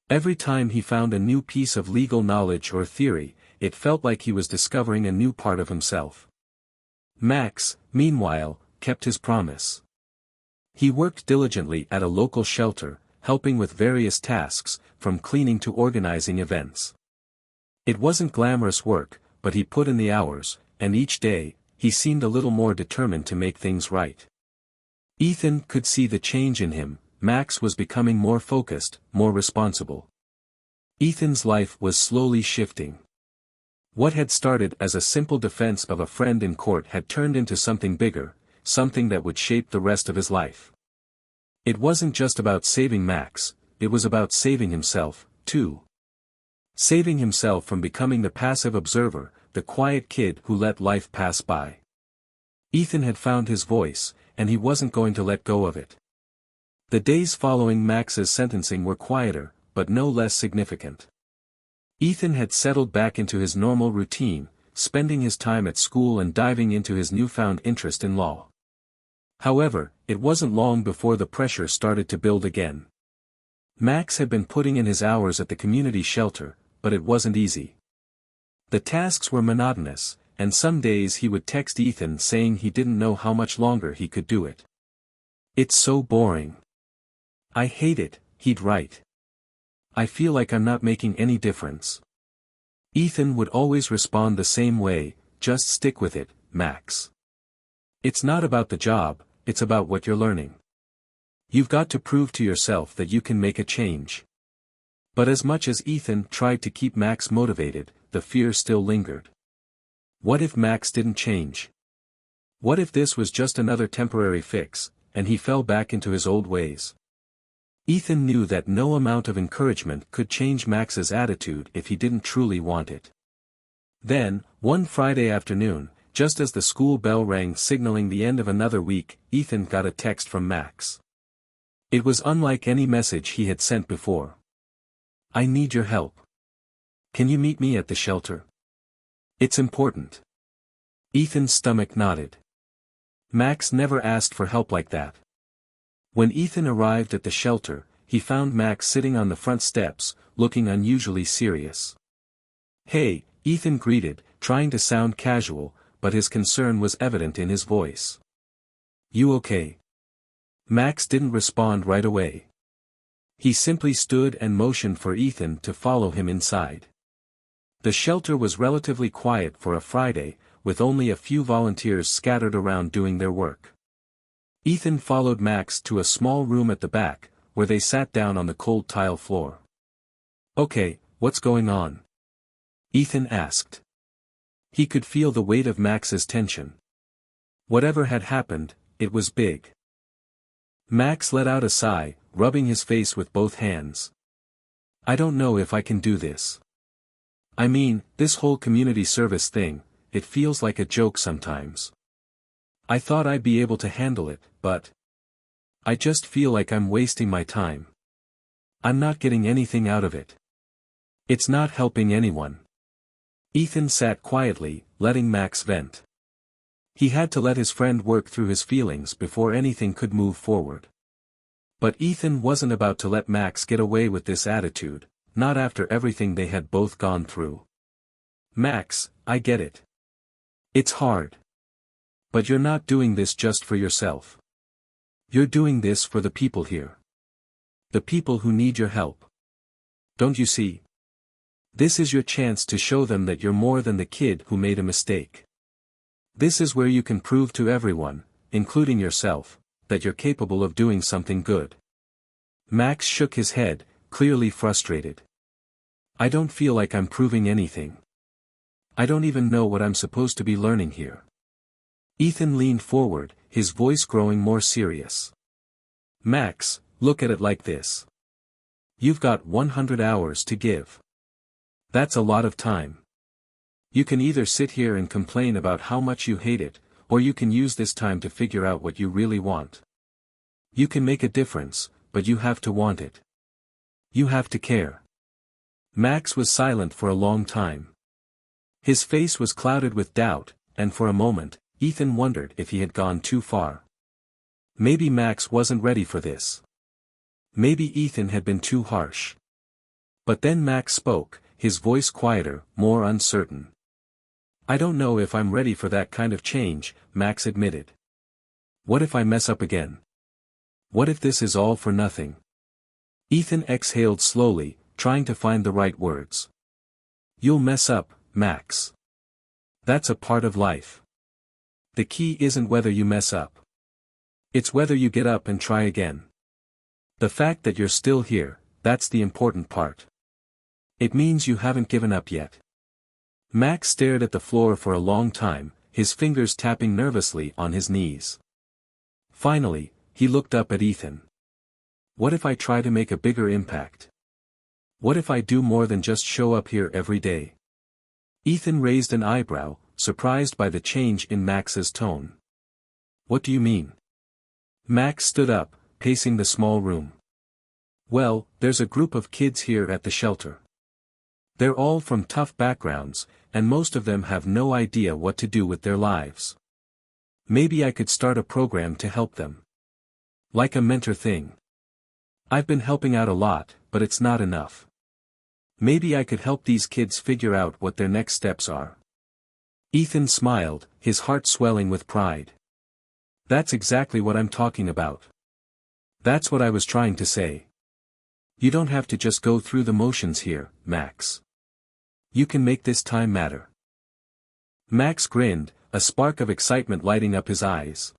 Every time he found a new piece of legal knowledge or theory, it felt like he was discovering a new part of himself. Max, meanwhile, kept his promise. He worked diligently at a local shelter, helping with various tasks, from cleaning to organizing events. It wasn't glamorous work, but he put in the hours, and each day, he seemed a little more determined to make things right. Ethan could see the change in him. Max was becoming more focused, more responsible. Ethan's life was slowly shifting. What had started as a simple defense of a friend in court had turned into something bigger, something that would shape the rest of his life. It wasn't just about saving Max, it was about saving himself, too. Saving himself from becoming the passive observer, the quiet kid who let life pass by. Ethan had found his voice, and he wasn't going to let go of it. The days following Max's sentencing were quieter, but no less significant. Ethan had settled back into his normal routine, spending his time at school and diving into his newfound interest in law. However, it wasn't long before the pressure started to build again. Max had been putting in his hours at the community shelter, but it wasn't easy. The tasks were monotonous, and some days he would text Ethan saying he didn't know how much longer he could do it. "It's so boring. I hate it," he'd write. "I feel like I'm not making any difference." Ethan would always respond the same way, "Just stick with it, Max. It's not about the job, it's about what you're learning. You've got to prove to yourself that you can make a change." But as much as Ethan tried to keep Max motivated, the fear still lingered. What if Max didn't change? What if this was just another temporary fix, and he fell back into his old ways? Ethan knew that no amount of encouragement could change Max's attitude if he didn't truly want it. Then, one Friday afternoon, just as the school bell rang signaling the end of another week, Ethan got a text from Max. It was unlike any message he had sent before. "I need your help. Can you meet me at the shelter? It's important." Ethan's stomach knotted. Max never asked for help like that. When Ethan arrived at the shelter, he found Max sitting on the front steps, looking unusually serious. "Hey," Ethan greeted, trying to sound casual, but his concern was evident in his voice. "You okay?" Max didn't respond right away. He simply stood and motioned for Ethan to follow him inside. The shelter was relatively quiet for a Friday, with only a few volunteers scattered around doing their work. Ethan followed Max to a small room at the back, where they sat down on the cold tile floor. "Okay, what's going on?" Ethan asked. He could feel the weight of Max's tension. Whatever had happened, it was big. Max let out a sigh, rubbing his face with both hands. "I don't know if I can do this. I mean, this whole community service thing, it feels like a joke sometimes. I thought I'd be able to handle it, but I just feel like I'm wasting my time. I'm not getting anything out of it. It's not helping anyone." Ethan sat quietly, letting Max vent. He had to let his friend work through his feelings before anything could move forward. But Ethan wasn't about to let Max get away with this attitude, not after everything they had both gone through. "Max, I get it. It's hard. But you're not doing this just for yourself. You're doing this for the people here. The people who need your help. Don't you see? This is your chance to show them that you're more than the kid who made a mistake. This is where you can prove to everyone, including yourself, that you're capable of doing something good." Max shook his head, clearly frustrated. "I don't feel like I'm proving anything. I don't even know what I'm supposed to be learning here." Ethan leaned forward, his voice growing more serious. "Max, look at it like this. You've got 100 hours to give. That's a lot of time. You can either sit here and complain about how much you hate it, or you can use this time to figure out what you really want. You can make a difference, but you have to want it. You have to care." Max was silent for a long time. His face was clouded with doubt, and for a moment, Ethan wondered if he had gone too far. Maybe Max wasn't ready for this. Maybe Ethan had been too harsh. But then Max spoke, his voice quieter, more uncertain. "I don't know if I'm ready for that kind of change," Max admitted. "What if I mess up again? What if this is all for nothing?" Ethan exhaled slowly, trying to find the right words. "You'll mess up, Max. That's a part of life. The key isn't whether you mess up. It's whether you get up and try again. The fact that you're still here, that's the important part. It means you haven't given up yet." Max stared at the floor for a long time, his fingers tapping nervously on his knees. Finally, he looked up at Ethan. "What if I try to make a bigger impact? What if I do more than just show up here every day?" Ethan raised an eyebrow, surprised by the change in Max's tone. "What do you mean?" Max stood up, pacing the small room. "Well, there's a group of kids here at the shelter. They're all from tough backgrounds, and most of them have no idea what to do with their lives. Maybe I could start a program to help them. Like a mentor thing. I've been helping out a lot, but it's not enough. Maybe I could help these kids figure out what their next steps are. Ethan smiled, his heart swelling with pride. That's exactly what I'm talking about. That's what I was trying to say. You don't have to just go through the motions here, Max. You can make this time matter. Max grinned, a spark of excitement lighting up his eyes.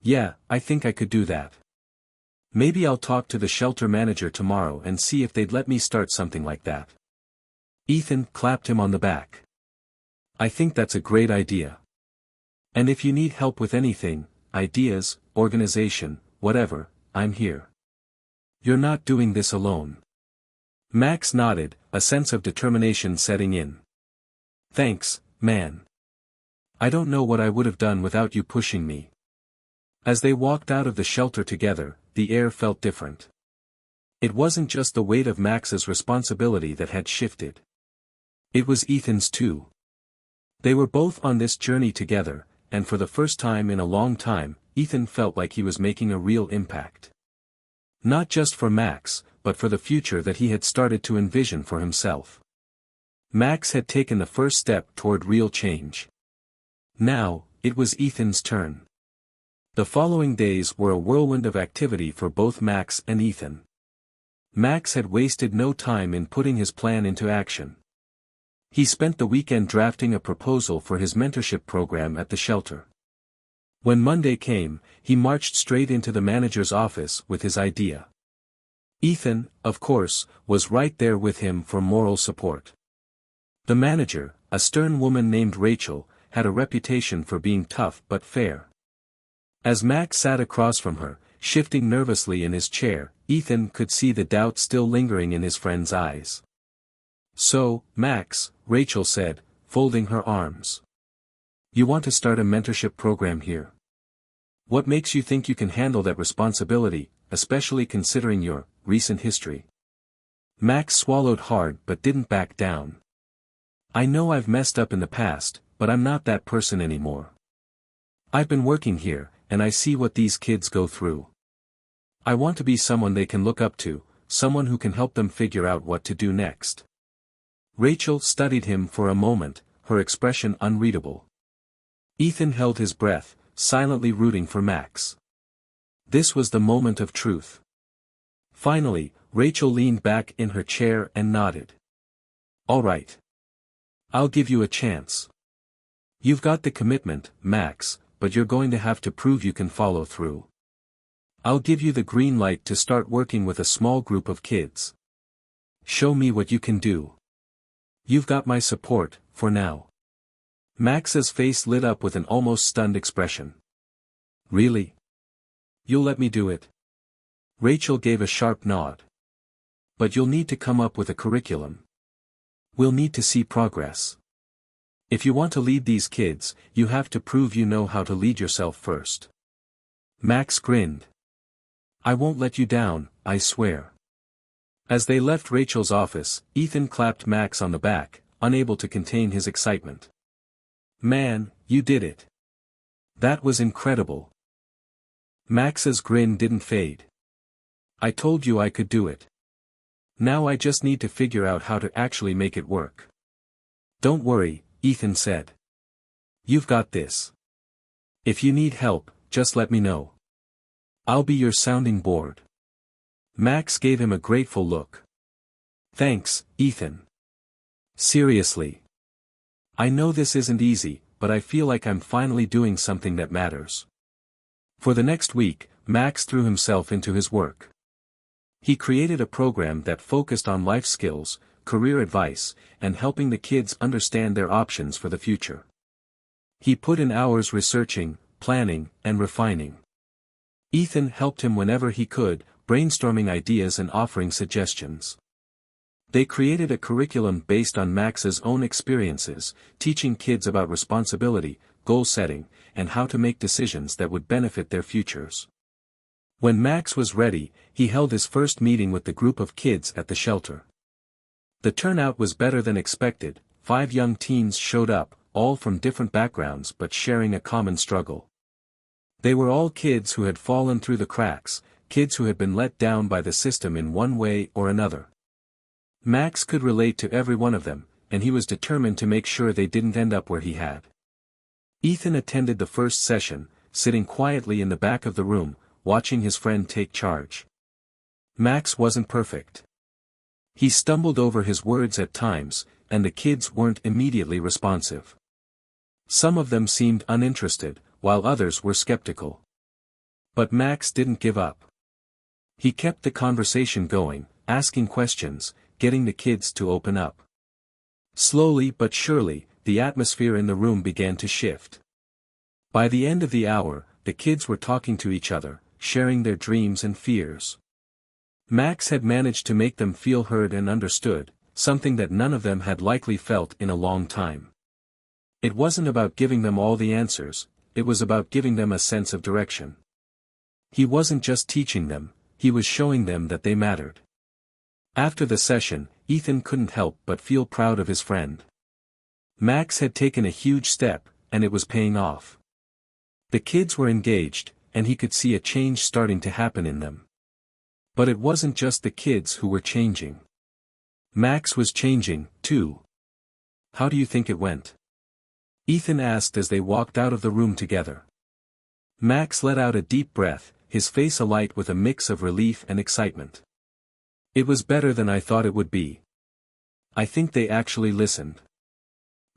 Yeah, I think I could do that. Maybe I'll talk to the shelter manager tomorrow and see if they'd let me start something like that. Ethan clapped him on the back. I think that's a great idea. And if you need help with anything, ideas, organization, whatever, I'm here. You're not doing this alone. Max nodded, a sense of determination setting in. Thanks, man. I don't know what I would have done without you pushing me. As they walked out of the shelter together, the air felt different. It wasn't just the weight of Max's responsibility that had shifted. It was Ethan's too. They were both on this journey together, and for the first time in a long time, Ethan felt like he was making a real impact. Not just for Max, but for the future that he had started to envision for himself. Max had taken the first step toward real change. Now, it was Ethan's turn. The following days were a whirlwind of activity for both Max and Ethan. Max had wasted no time in putting his plan into action. He spent the weekend drafting a proposal for his mentorship program at the shelter. When Monday came, he marched straight into the manager's office with his idea. Ethan, of course, was right there with him for moral support. The manager, a stern woman named Rachel, had a reputation for being tough but fair. As Max sat across from her, shifting nervously in his chair, Ethan could see the doubt still lingering in his friend's eyes. So, Max, Rachel said, folding her arms. You want to start a mentorship program here? What makes you think you can handle that responsibility, especially considering your recent history? Max swallowed hard but didn't back down. I know I've messed up in the past, but I'm not that person anymore. I've been working here, and I see what these kids go through. I want to be someone they can look up to, someone who can help them figure out what to do next. Rachel studied him for a moment, her expression unreadable. Ethan held his breath, silently rooting for Max. This was the moment of truth. Finally, Rachel leaned back in her chair and nodded. All right. I'll give you a chance. You've got the commitment, Max, but you're going to have to prove you can follow through. I'll give you the green light to start working with a small group of kids. Show me what you can do. You've got my support, for now. Max's face lit up with an almost stunned expression. Really? You'll let me do it? Rachel gave a sharp nod. But you'll need to come up with a curriculum. We'll need to see progress. If you want to lead these kids, you have to prove you know how to lead yourself first. Max grinned. I won't let you down, I swear. As they left Rachel's office, Ethan clapped Max on the back, unable to contain his excitement. Man, you did it. That was incredible. Max's grin didn't fade. I told you I could do it. Now I just need to figure out how to actually make it work. Don't worry, Ethan said. You've got this. If you need help, just let me know. I'll be your sounding board. Max gave him a grateful look. Thanks, Ethan. Seriously. I know this isn't easy, but I feel like I'm finally doing something that matters. For the next week, Max threw himself into his work. He created a program that focused on life skills, career advice, and helping the kids understand their options for the future. He put in hours researching, planning, and refining. Ethan helped him whenever he could, brainstorming ideas and offering suggestions. They created a curriculum based on Max's own experiences, teaching kids about responsibility, goal setting, and how to make decisions that would benefit their futures. When Max was ready, he held his first meeting with the group of kids at the shelter. The turnout was better than expected. 5 young teens showed up, all from different backgrounds but sharing a common struggle. They were all kids who had fallen through the cracks, kids who had been let down by the system in one way or another. Max could relate to every one of them, and he was determined to make sure they didn't end up where he had. Ethan attended the first session, sitting quietly in the back of the room, watching his friend take charge. Max wasn't perfect. He stumbled over his words at times, and the kids weren't immediately responsive. Some of them seemed uninterested, while others were skeptical. But Max didn't give up. He kept the conversation going, asking questions, getting the kids to open up. Slowly but surely, the atmosphere in the room began to shift. By the end of the hour, the kids were talking to each other, sharing their dreams and fears. Max had managed to make them feel heard and understood, something that none of them had likely felt in a long time. It wasn't about giving them all the answers, it was about giving them a sense of direction. He wasn't just teaching them, he was showing them that they mattered. After the session, Ethan couldn't help but feel proud of his friend. Max had taken a huge step, and it was paying off. The kids were engaged, and he could see a change starting to happen in them. But it wasn't just the kids who were changing. Max was changing, too. How do you think it went? Ethan asked as they walked out of the room together. Max let out a deep breath, his face alight with a mix of relief and excitement. It was better than I thought it would be. I think they actually listened.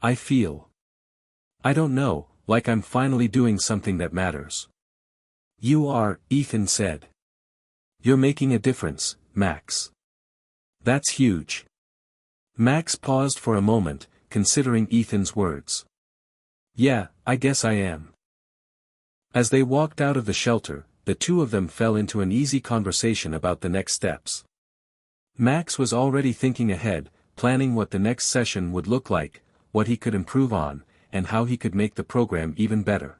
I feel. I don't know, like I'm finally doing something that matters. You are, Ethan said. You're making a difference, Max. That's huge. Max paused for a moment, considering Ethan's words. Yeah, I guess I am. As they walked out of the shelter, the two of them fell into an easy conversation about the next steps. Max was already thinking ahead, planning what the next session would look like, what he could improve on, and how he could make the program even better.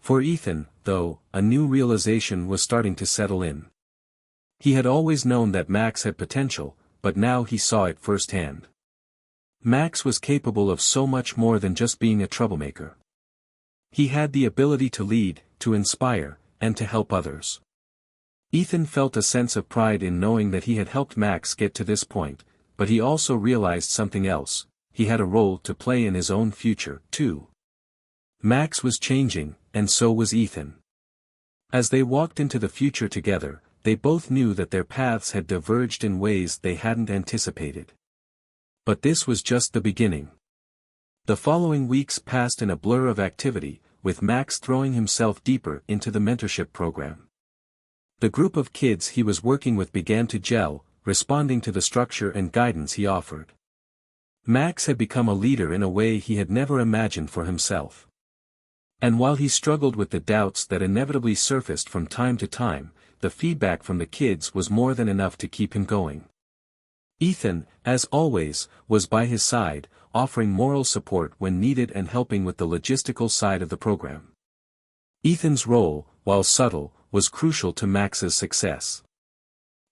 For Ethan, though, a new realization was starting to settle in. He had always known that Max had potential, but now he saw it firsthand. Max was capable of so much more than just being a troublemaker. He had the ability to lead, to inspire, and to help others. Ethan felt a sense of pride in knowing that he had helped Max get to this point, but he also realized something else: he had a role to play in his own future, too. Max was changing, and so was Ethan. As they walked into the future together, they both knew that their paths had diverged in ways they hadn't anticipated. But this was just the beginning. The following weeks passed in a blur of activity, with Max throwing himself deeper into the mentorship program. The group of kids he was working with began to gel, responding to the structure and guidance he offered. Max had become a leader in a way he had never imagined for himself. And while he struggled with the doubts that inevitably surfaced from time to time, the feedback from the kids was more than enough to keep him going. Ethan, as always, was by his side, offering moral support when needed and helping with the logistical side of the program. Ethan's role, while subtle, was crucial to Max's success.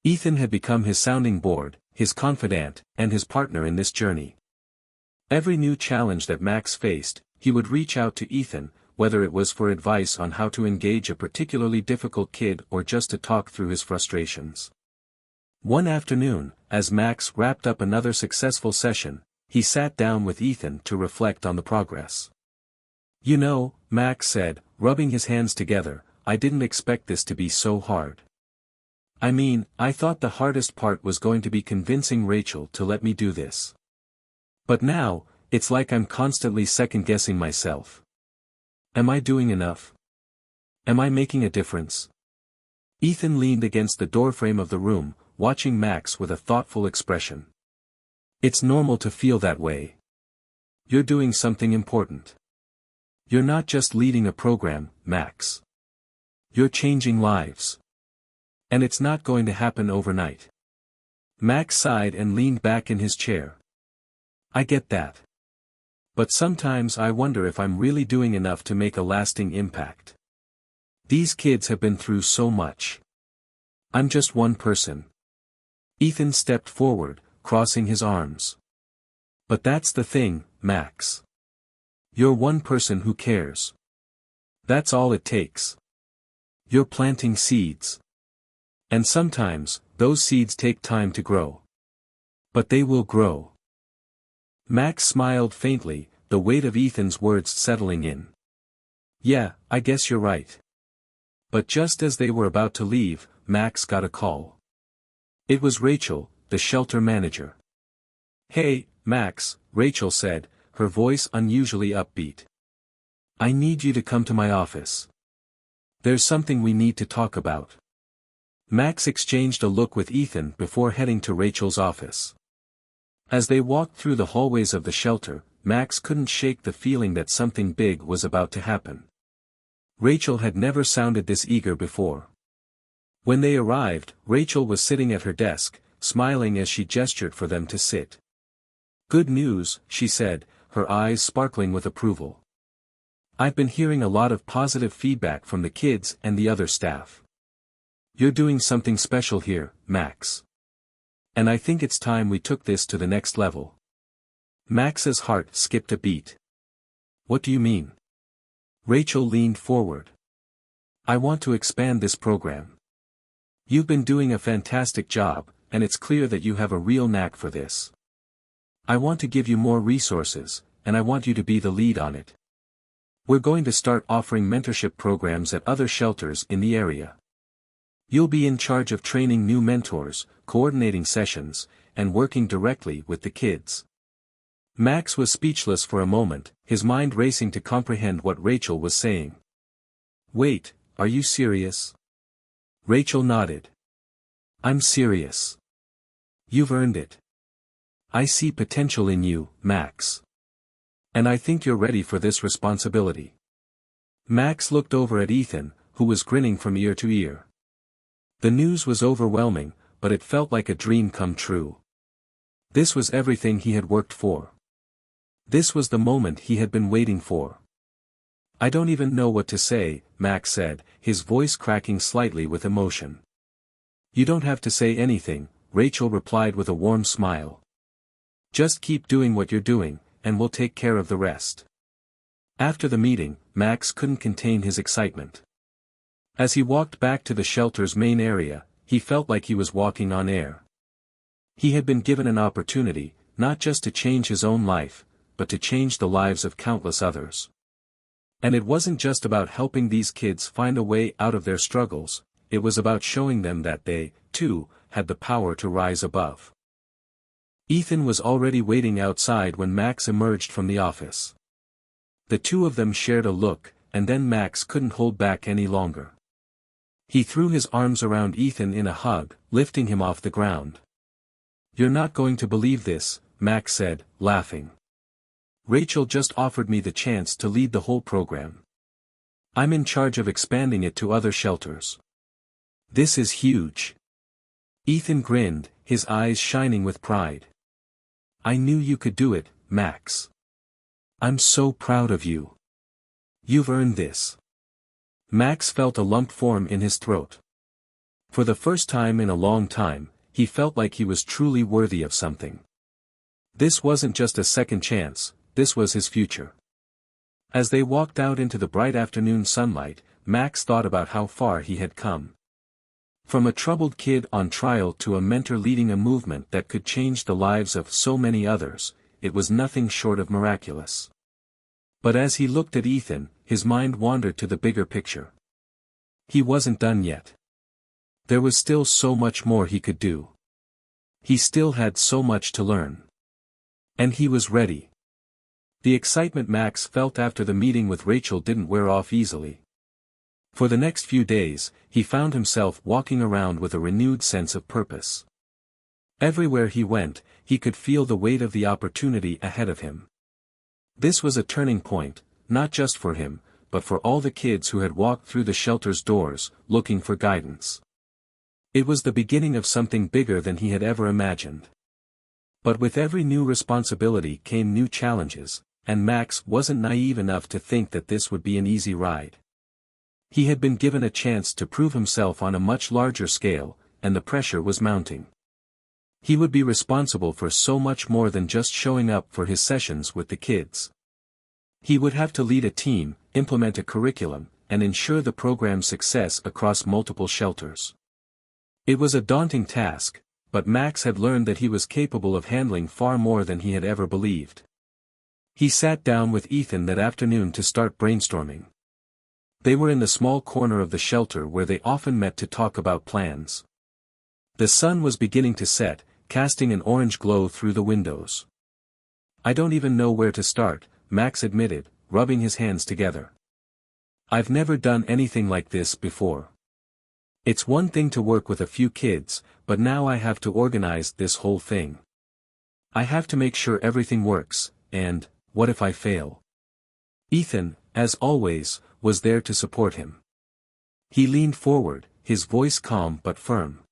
Ethan had become his sounding board, his confidant, and his partner in this journey. Every new challenge that Max faced, he would reach out to Ethan, whether it was for advice on how to engage a particularly difficult kid or just to talk through his frustrations. One afternoon, as Max wrapped up another successful session, he sat down with Ethan to reflect on the progress. You know, Max said, rubbing his hands together, I didn't expect this to be so hard. I mean, I thought the hardest part was going to be convincing Rachel to let me do this. But now, it's like I'm constantly second-guessing myself. Am I doing enough? Am I making a difference? Ethan leaned against the doorframe of the room, watching Max with a thoughtful expression. It's normal to feel that way. You're doing something important. You're not just leading a program, Max. You're changing lives. And it's not going to happen overnight. Max sighed and leaned back in his chair. I get that. But sometimes I wonder if I'm really doing enough to make a lasting impact. These kids have been through so much. I'm just one person. Ethan stepped forward, crossing his arms. But that's the thing, Max. You're one person who cares. That's all it takes. You're planting seeds. And sometimes, those seeds take time to grow. But they will grow. Max smiled faintly, the weight of Ethan's words settling in. Yeah, I guess you're right. But just as they were about to leave, Max got a call. It was Rachel, the shelter manager. Hey, Max, Rachel said, her voice unusually upbeat. I need you to come to my office. There's something we need to talk about. Max exchanged a look with Ethan before heading to Rachel's office. As they walked through the hallways of the shelter, Max couldn't shake the feeling that something big was about to happen. Rachel had never sounded this eager before. When they arrived, Rachel was sitting at her desk, smiling as she gestured for them to sit. Good news, she said, her eyes sparkling with approval. I've been hearing a lot of positive feedback from the kids and the other staff. You're doing something special here, Max. And I think it's time we took this to the next level. Max's heart skipped a beat. What do you mean? Rachel leaned forward. I want to expand this program. You've been doing a fantastic job, and it's clear that you have a real knack for this. I want to give you more resources, and I want you to be the lead on it. We're going to start offering mentorship programs at other shelters in the area. You'll be in charge of training new mentors, coordinating sessions, and working directly with the kids. Max was speechless for a moment, his mind racing to comprehend what Rachel was saying. Wait, are you serious? Rachel nodded. I'm serious. You've earned it. I see potential in you, Max. And I think you're ready for this responsibility. Max looked over at Ethan, who was grinning from ear to ear. The news was overwhelming, but it felt like a dream come true. This was everything he had worked for. This was the moment he had been waiting for. I don't even know what to say, Max said, his voice cracking slightly with emotion. You don't have to say anything, Rachel replied with a warm smile. Just keep doing what you're doing, and we'll take care of the rest. After the meeting, Max couldn't contain his excitement. As he walked back to the shelter's main area, he felt like he was walking on air. He had been given an opportunity, not just to change his own life, but to change the lives of countless others. And it wasn't just about helping these kids find a way out of their struggles, it was about showing them that they, too, had the power to rise above. Ethan was already waiting outside when Max emerged from the office. The two of them shared a look, and then Max couldn't hold back any longer. He threw his arms around Ethan in a hug, lifting him off the ground. You're not going to believe this, Max said, laughing. Rachel just offered me the chance to lead the whole program. I'm in charge of expanding it to other shelters. This is huge. Ethan grinned, his eyes shining with pride. I knew you could do it, Max. I'm so proud of you. You've earned this. Max felt a lump form in his throat. For the first time in a long time, he felt like he was truly worthy of something. This wasn't just a second chance, this was his future. As they walked out into the bright afternoon sunlight, Max thought about how far he had come. From a troubled kid on trial to a mentor leading a movement that could change the lives of so many others, it was nothing short of miraculous. But as he looked at Ethan, his mind wandered to the bigger picture. He wasn't done yet. There was still so much more he could do. He still had so much to learn. And he was ready. The excitement Max felt after the meeting with Rachel didn't wear off easily. For the next few days, he found himself walking around with a renewed sense of purpose. Everywhere he went, he could feel the weight of the opportunity ahead of him. This was a turning point, not just for him, but for all the kids who had walked through the shelter's doors, looking for guidance. It was the beginning of something bigger than he had ever imagined. But with every new responsibility came new challenges, and Max wasn't naive enough to think that this would be an easy ride. He had been given a chance to prove himself on a much larger scale, and the pressure was mounting. He would be responsible for so much more than just showing up for his sessions with the kids. He would have to lead a team, implement a curriculum, and ensure the program's success across multiple shelters. It was a daunting task, but Max had learned that he was capable of handling far more than he had ever believed. He sat down with Ethan that afternoon to start brainstorming. They were in the small corner of the shelter where they often met to talk about plans. The sun was beginning to set, casting an orange glow through the windows. "I don't even know where to start," Max admitted, rubbing his hands together. "I've never done anything like this before. It's one thing to work with a few kids, but now I have to organize this whole thing. I have to make sure everything works, and, what if I fail?" Ethan, as always, was there to support him. He leaned forward, his voice calm but firm.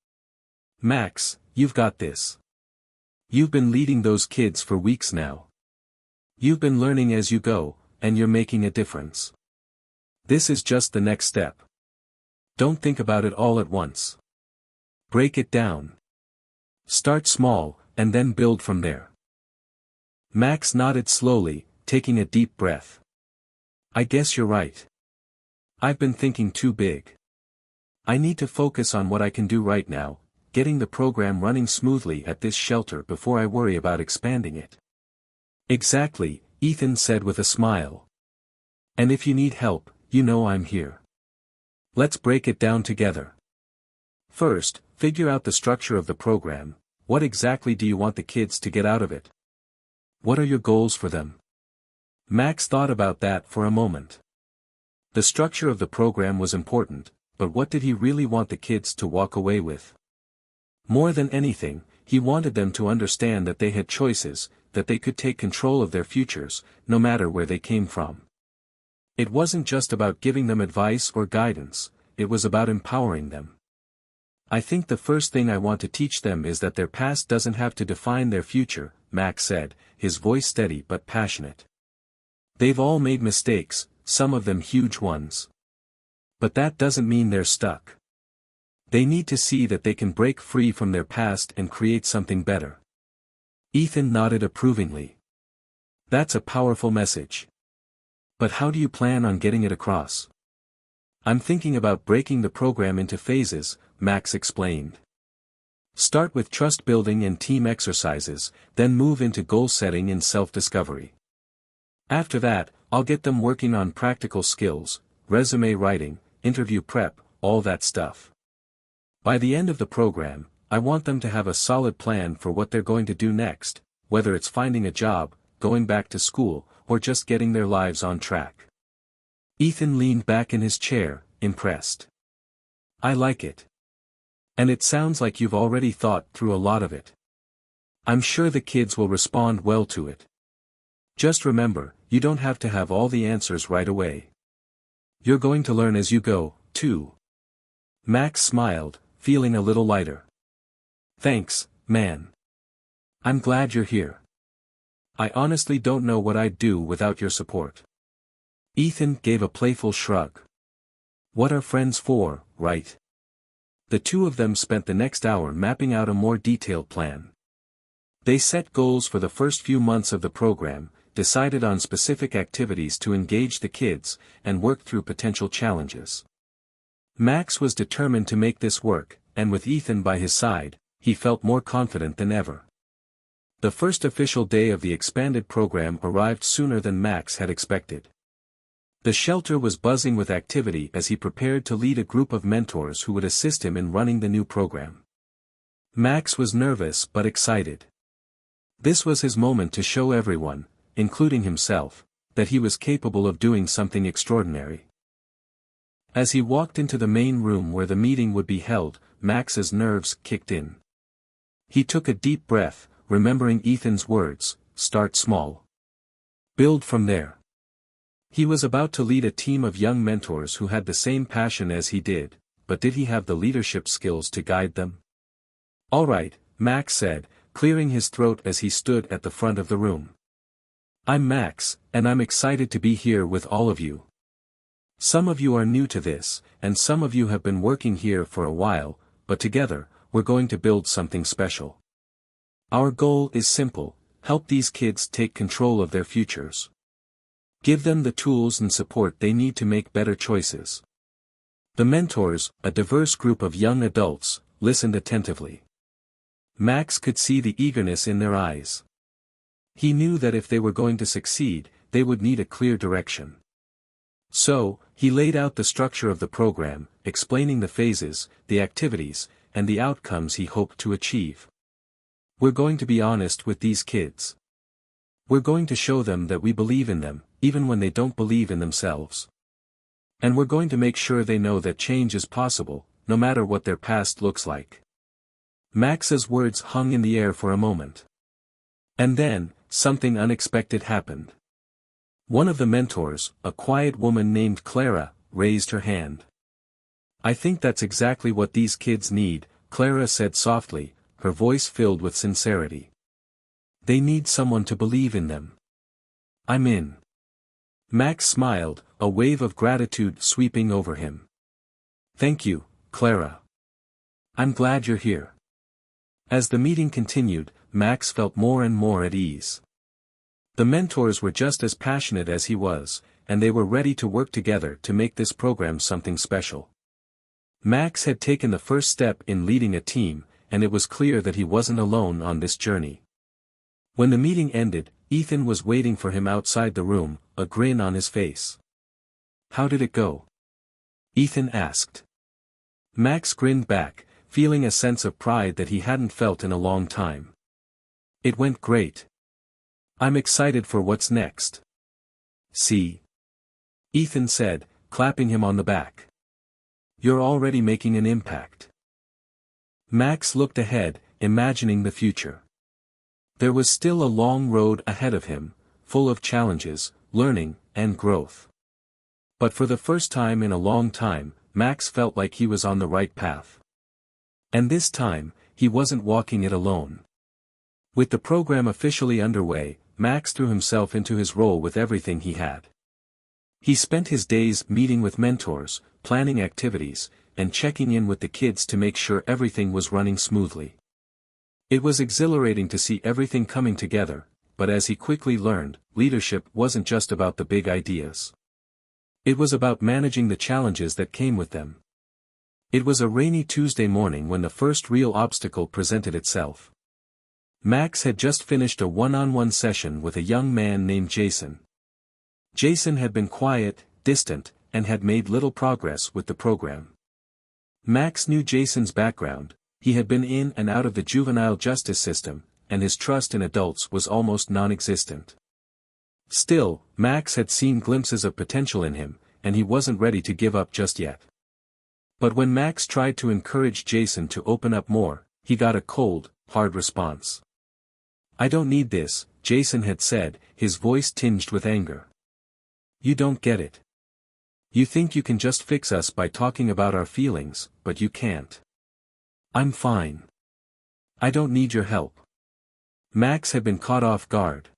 "Max, you've got this. You've been leading those kids for weeks now. You've been learning as you go, and you're making a difference. This is just the next step. Don't think about it all at once. Break it down. Start small, and then build from there." Max nodded slowly, taking a deep breath. "I guess you're right. I've been thinking too big. I need to focus on what I can do right now, getting the program running smoothly at this shelter before I worry about expanding it." "Exactly," Ethan said with a smile. "And if you need help, you know I'm here. Let's break it down together. First, figure out the structure of the program. What exactly do you want the kids to get out of it? What are your goals for them?" Max thought about that for a moment. The structure of the program was important, but what did he really want the kids to walk away with? More than anything, he wanted them to understand that they had choices, that they could take control of their futures, no matter where they came from. It wasn't just about giving them advice or guidance, it was about empowering them. "I think the first thing I want to teach them is that their past doesn't have to define their future," Max said, his voice steady but passionate. "They've all made mistakes, some of them huge ones. But that doesn't mean they're stuck. They need to see that they can break free from their past and create something better." Ethan nodded approvingly. "That's a powerful message. But how do you plan on getting it across?" "I'm thinking about breaking the program into phases," Max explained. "Start with trust building and team exercises, then move into goal setting and self-discovery. After that, I'll get them working on practical skills, resume writing, interview prep, all that stuff. By the end of the program, I want them to have a solid plan for what they're going to do next, whether it's finding a job, going back to school, or just getting their lives on track." Ethan leaned back in his chair, impressed. "I like it. And it sounds like you've already thought through a lot of it. I'm sure the kids will respond well to it. Just remember, you don't have to have all the answers right away. You're going to learn as you go, too." Max smiled, feeling a little lighter. "Thanks, man. I'm glad you're here. I honestly don't know what I'd do without your support." Ethan gave a playful shrug. "What are friends for, right?" The two of them spent the next hour mapping out a more detailed plan. They set goals for the first few months of the program, decided on specific activities to engage the kids, and worked through potential challenges. Max was determined to make this work, and with Ethan by his side, he felt more confident than ever. The first official day of the expanded program arrived sooner than Max had expected. The shelter was buzzing with activity as he prepared to lead a group of mentors who would assist him in running the new program. Max was nervous but excited. This was his moment to show everyone, including himself, that he was capable of doing something extraordinary. As he walked into the main room where the meeting would be held, Max's nerves kicked in. He took a deep breath, remembering Ethan's words, "Start small. Build from there." He was about to lead a team of young mentors who had the same passion as he did, but did he have the leadership skills to guide them? "All right," Max said, clearing his throat as he stood at the front of the room. "I'm Max, and I'm excited to be here with all of you. Some of you are new to this, and some of you have been working here for a while, but together, we're going to build something special. Our goal is simple: help these kids take control of their futures. Give them the tools and support they need to make better choices." The mentors, a diverse group of young adults, listened attentively. Max could see the eagerness in their eyes. He knew that if they were going to succeed, they would need a clear direction. So, he laid out the structure of the program, explaining the phases, the activities, and the outcomes he hoped to achieve. We're going to be honest with these kids. We're going to show them that we believe in them, even when they don't believe in themselves. And we're going to make sure they know that change is possible, no matter what their past looks like. Max's words hung in the air for a moment. And then, something unexpected happened. One of the mentors, a quiet woman named Clara, raised her hand. "I think that's exactly what these kids need," Clara said softly, her voice filled with sincerity. "They need someone to believe in them. I'm in." Max smiled, a wave of gratitude sweeping over him. "Thank you, Clara. I'm glad you're here." As the meeting continued, Max felt more and more at ease. The mentors were just as passionate as he was, and they were ready to work together to make this program something special. Max had taken the first step in leading a team, and it was clear that he wasn't alone on this journey. When the meeting ended, Ethan was waiting for him outside the room, a grin on his face. "How did it go?" Ethan asked. Max grinned back, feeling a sense of pride that he hadn't felt in a long time. "It went great. I'm excited for what's next." "See?" Ethan said, clapping him on the back. "You're already making an impact." Max looked ahead, imagining the future. There was still a long road ahead of him, full of challenges, learning, and growth. But for the first time in a long time, Max felt like he was on the right path. And this time, he wasn't walking it alone. With the program officially underway, Max threw himself into his role with everything he had. He spent his days meeting with mentors, planning activities, and checking in with the kids to make sure everything was running smoothly. It was exhilarating to see everything coming together, but as he quickly learned, leadership wasn't just about the big ideas. It was about managing the challenges that came with them. It was a rainy Tuesday morning when the first real obstacle presented itself. Max had just finished a one-on-one session with a young man named Jason. Jason had been quiet, distant, and had made little progress with the program. Max knew Jason's background. He had been in and out of the juvenile justice system, and his trust in adults was almost non-existent. Still, Max had seen glimpses of potential in him, and he wasn't ready to give up just yet. But when Max tried to encourage Jason to open up more, he got a cold, hard response. "I don't need this," Jason had said, his voice tinged with anger. "You don't get it. You think you can just fix us by talking about our feelings, but you can't. I'm fine. I don't need your help." Max had been caught off guard.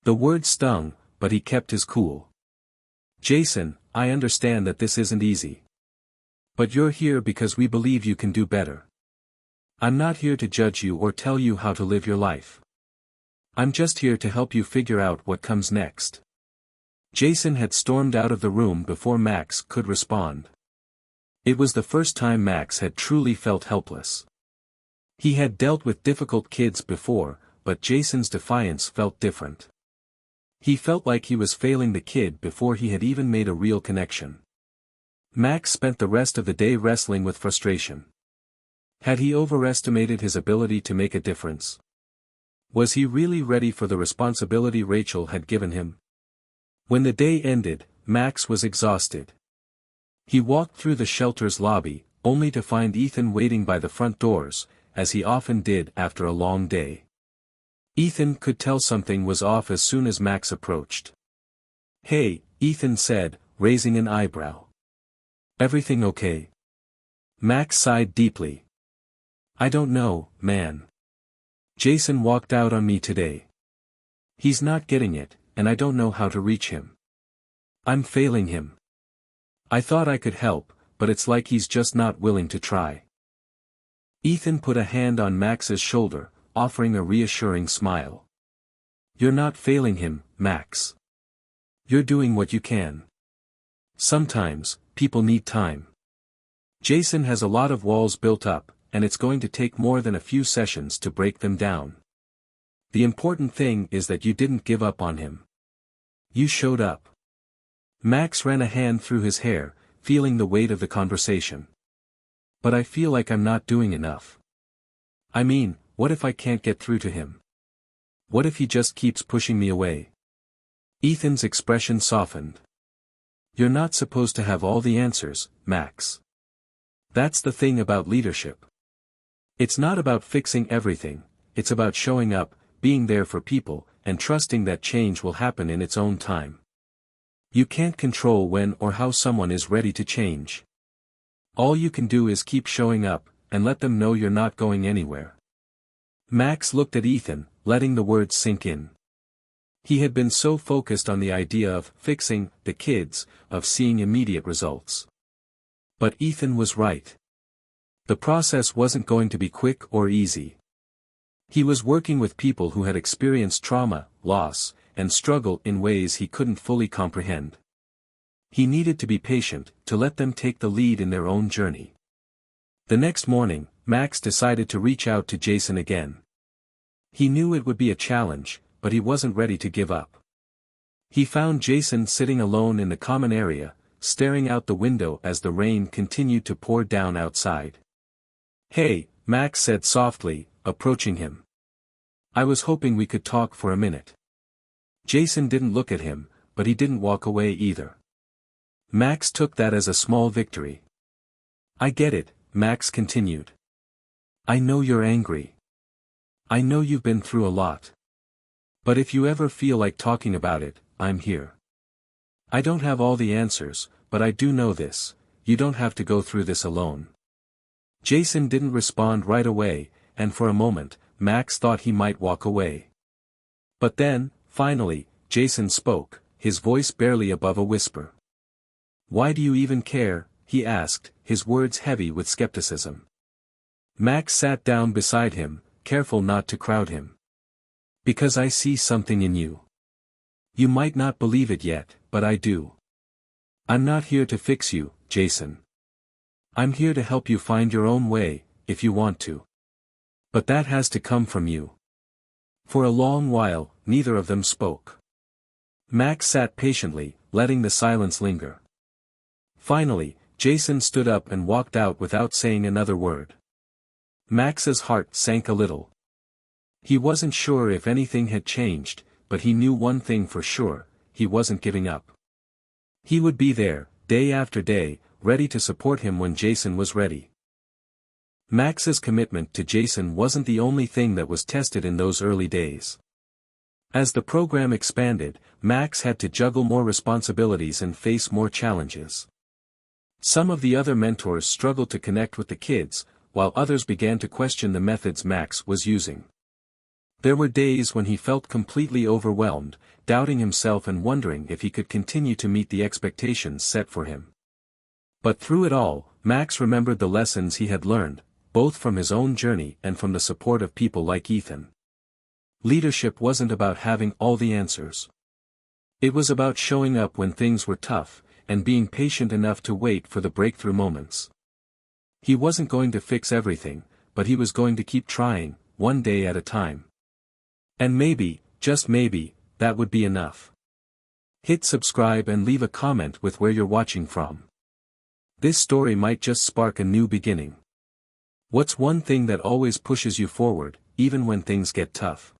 The word stung, but he kept his cool. "Jason, I understand that this isn't easy. But you're here because we believe you can do better. I'm not here to judge you or tell you how to live your life. I'm just here to help you figure out what comes next." Jason had stormed out of the room before Max could respond. It was the first time Max had truly felt helpless. He had dealt with difficult kids before, but Jason's defiance felt different. He felt like he was failing the kid before he had even made a real connection. Max spent the rest of the day wrestling with frustration. Had he overestimated his ability to make a difference? Was he really ready for the responsibility Rachel had given him? When the day ended, Max was exhausted. He walked through the shelter's lobby, only to find Ethan waiting by the front doors, as he often did after a long day. Ethan could tell something was off as soon as Max approached. "Hey," Ethan said, raising an eyebrow. "Everything okay?" Max sighed deeply. "I don't know, man. Jason walked out on me today. He's not getting it, and I don't know how to reach him. I'm failing him. I thought I could help, but it's like he's just not willing to try." Ethan put a hand on Max's shoulder, offering a reassuring smile. "You're not failing him, Max. You're doing what you can. Sometimes, people need time. Jason has a lot of walls built up, and it's going to take more than a few sessions to break them down. The important thing is that you didn't give up on him. You showed up. Max ran a hand through his hair, feeling the weight of the conversation. But I feel like I'm not doing enough. I mean, what if I can't get through to him? What if he just keeps pushing me away? Ethan's expression softened. You're not supposed to have all the answers, Max. That's the thing about leadership. It's not about fixing everything, it's about showing up, being there for people, and trusting that change will happen in its own time. You can't control when or how someone is ready to change. All you can do is keep showing up, and let them know you're not going anywhere. Max looked at Ethan, letting the words sink in. He had been so focused on the idea of fixing the kids, of seeing immediate results. But Ethan was right. The process wasn't going to be quick or easy. He was working with people who had experienced trauma, loss, and struggle in ways he couldn't fully comprehend. He needed to be patient, to let them take the lead in their own journey. The next morning, Max decided to reach out to Jason again. He knew it would be a challenge, but he wasn't ready to give up. He found Jason sitting alone in the common area, staring out the window as the rain continued to pour down outside. "Hey," Max said softly, approaching him. "I was hoping we could talk for a minute." Jason didn't look at him, but he didn't walk away either. Max took that as a small victory. "I get it," Max continued. "I know you're angry. I know you've been through a lot. But if you ever feel like talking about it, I'm here. I don't have all the answers, but I do know this: you don't have to go through this alone." Jason didn't respond right away, and for a moment, Max thought he might walk away. But then, finally, Jason spoke, his voice barely above a whisper. "Why do you even care?" he asked, his words heavy with skepticism. Max sat down beside him, careful not to crowd him. "Because I see something in you. You might not believe it yet, but I do. I'm not here to fix you, Jason. I'm here to help you find your own way, if you want to. But that has to come from you." For a long while, neither of them spoke. Max sat patiently, letting the silence linger. Finally, Jason stood up and walked out without saying another word. Max's heart sank a little. He wasn't sure if anything had changed, but he knew one thing for sure: he wasn't giving up. He would be there, day after day, ready to support him when Jason was ready. Max's commitment to Jason wasn't the only thing that was tested in those early days. As the program expanded, Max had to juggle more responsibilities and face more challenges. Some of the other mentors struggled to connect with the kids, while others began to question the methods Max was using. There were days when he felt completely overwhelmed, doubting himself and wondering if he could continue to meet the expectations set for him. But through it all, Max remembered the lessons he had learned, both from his own journey and from the support of people like Ethan. Leadership wasn't about having all the answers. It was about showing up when things were tough, and being patient enough to wait for the breakthrough moments. He wasn't going to fix everything, but he was going to keep trying, one day at a time. And maybe, just maybe, that would be enough. Hit subscribe and leave a comment with where you're watching from. This story might just spark a new beginning. What's one thing that always pushes you forward, even when things get tough?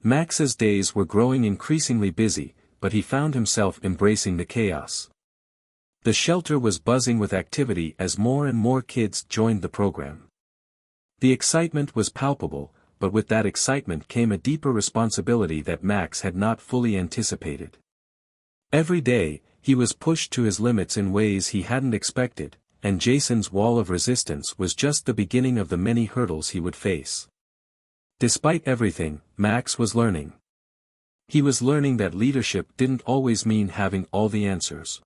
Max's days were growing increasingly busy, but he found himself embracing the chaos. The shelter was buzzing with activity as more and more kids joined the program. The excitement was palpable, but with that excitement came a deeper responsibility that Max had not fully anticipated. Every day, he was pushed to his limits in ways he hadn't expected, and Jason's wall of resistance was just the beginning of the many hurdles he would face. Despite everything, Max was learning. He was learning that leadership didn't always mean having all the answers.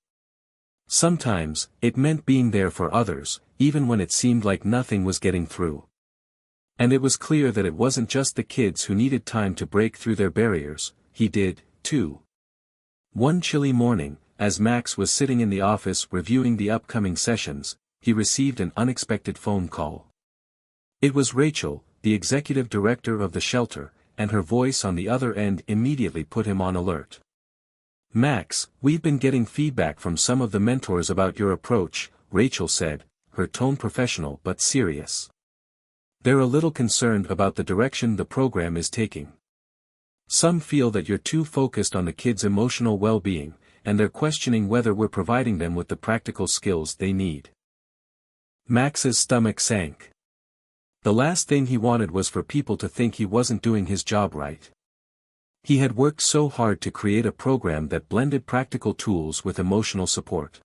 Sometimes, it meant being there for others, even when it seemed like nothing was getting through. And it was clear that it wasn't just the kids who needed time to break through their barriers, he did, too. One chilly morning, as Max was sitting in the office reviewing the upcoming sessions, he received an unexpected phone call. It was Rachel, the executive director of the shelter, and her voice on the other end immediately put him on alert. "Max, we've been getting feedback from some of the mentors about your approach," Rachel said, her tone professional but serious. "They're a little concerned about the direction the program is taking. Some feel that you're too focused on the kids' emotional well-being, and they're questioning whether we're providing them with the practical skills they need." Max's stomach sank. The last thing he wanted was for people to think he wasn't doing his job right. He had worked so hard to create a program that blended practical tools with emotional support.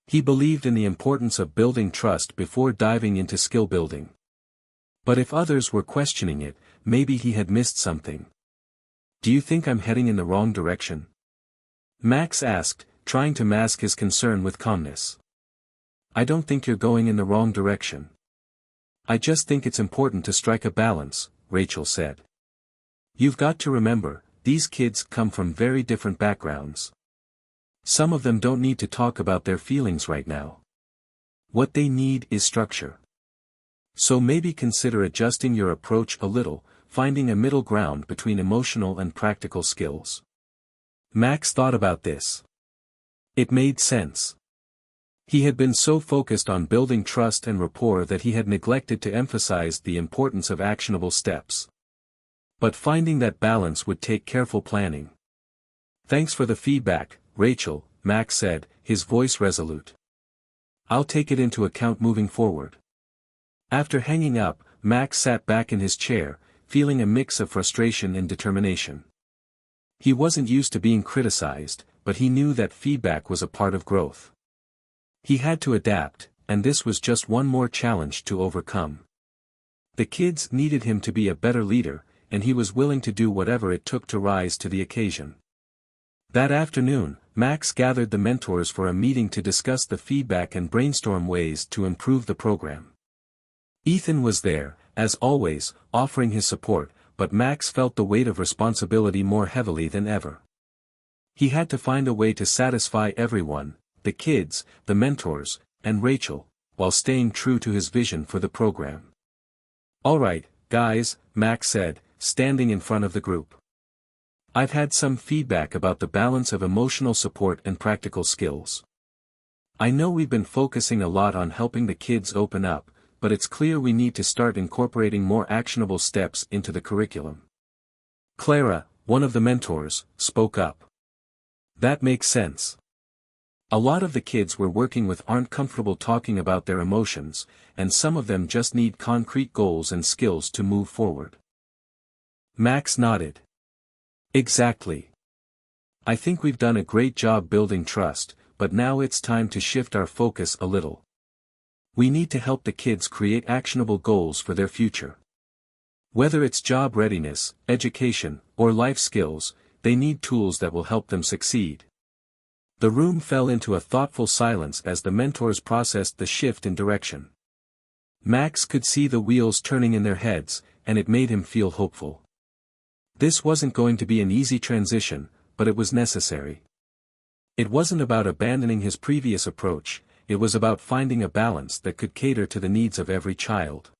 He believed in the importance of building trust before diving into skill building. But if others were questioning it, maybe he had missed something. "Do you think I'm heading in the wrong direction?" Max asked, trying to mask his concern with calmness. "I don't think you're going in the wrong direction. I just think it's important to strike a balance," Rachel said. "You've got to remember, these kids come from very different backgrounds. Some of them don't need to talk about their feelings right now. What they need is structure. So maybe consider adjusting your approach a little, finding a middle ground between emotional and practical skills." Max thought about this. It made sense. He had been so focused on building trust and rapport that he had neglected to emphasize the importance of actionable steps. But finding that balance would take careful planning. "Thanks for the feedback, Rachel," Max said, his voice resolute. "I'll take it into account moving forward." After hanging up, Max sat back in his chair, feeling a mix of frustration and determination. He wasn't used to being criticized, but he knew that feedback was a part of growth. He had to adapt, and this was just one more challenge to overcome. The kids needed him to be a better leader, and he was willing to do whatever it took to rise to the occasion. That afternoon, Max gathered the mentors for a meeting to discuss the feedback and brainstorm ways to improve the program. Ethan was there, as always, offering his support, but Max felt the weight of responsibility more heavily than ever. He had to find a way to satisfy everyone, the kids, the mentors, and Rachel, while staying true to his vision for the program. "All right, guys," Max said, standing in front of the group. "I've had some feedback about the balance of emotional support and practical skills. I know we've been focusing a lot on helping the kids open up, but it's clear we need to start incorporating more actionable steps into the curriculum." Clara, one of the mentors, spoke up. "That makes sense. A lot of the kids we're working with aren't comfortable talking about their emotions, and some of them just need concrete goals and skills to move forward." Max nodded. "Exactly. I think we've done a great job building trust, but now it's time to shift our focus a little. We need to help the kids create actionable goals for their future. Whether it's job readiness, education, or life skills, they need tools that will help them succeed." The room fell into a thoughtful silence as the mentors processed the shift in direction. Max could see the wheels turning in their heads, and it made him feel hopeful. This wasn't going to be an easy transition, but it was necessary. It wasn't about abandoning his previous approach, it was about finding a balance that could cater to the needs of every child.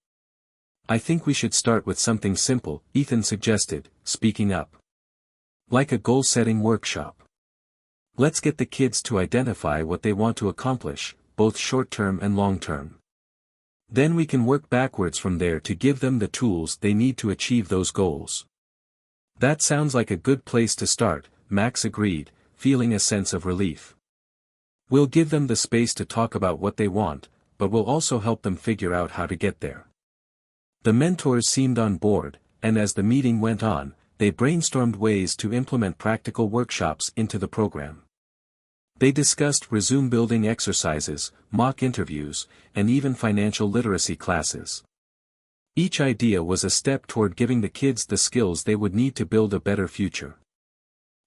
"I think we should start with something simple," Ethan suggested, speaking up. "Like a goal-setting workshop. Let's get the kids to identify what they want to accomplish, both short-term and long-term. Then we can work backwards from there to give them the tools they need to achieve those goals." "That sounds like a good place to start," Max agreed, feeling a sense of relief. "We'll give them the space to talk about what they want, but we'll also help them figure out how to get there." The mentors seemed on board, and as the meeting went on, they brainstormed ways to implement practical workshops into the program. They discussed resume building exercises, mock interviews, and even financial literacy classes. Each idea was a step toward giving the kids the skills they would need to build a better future.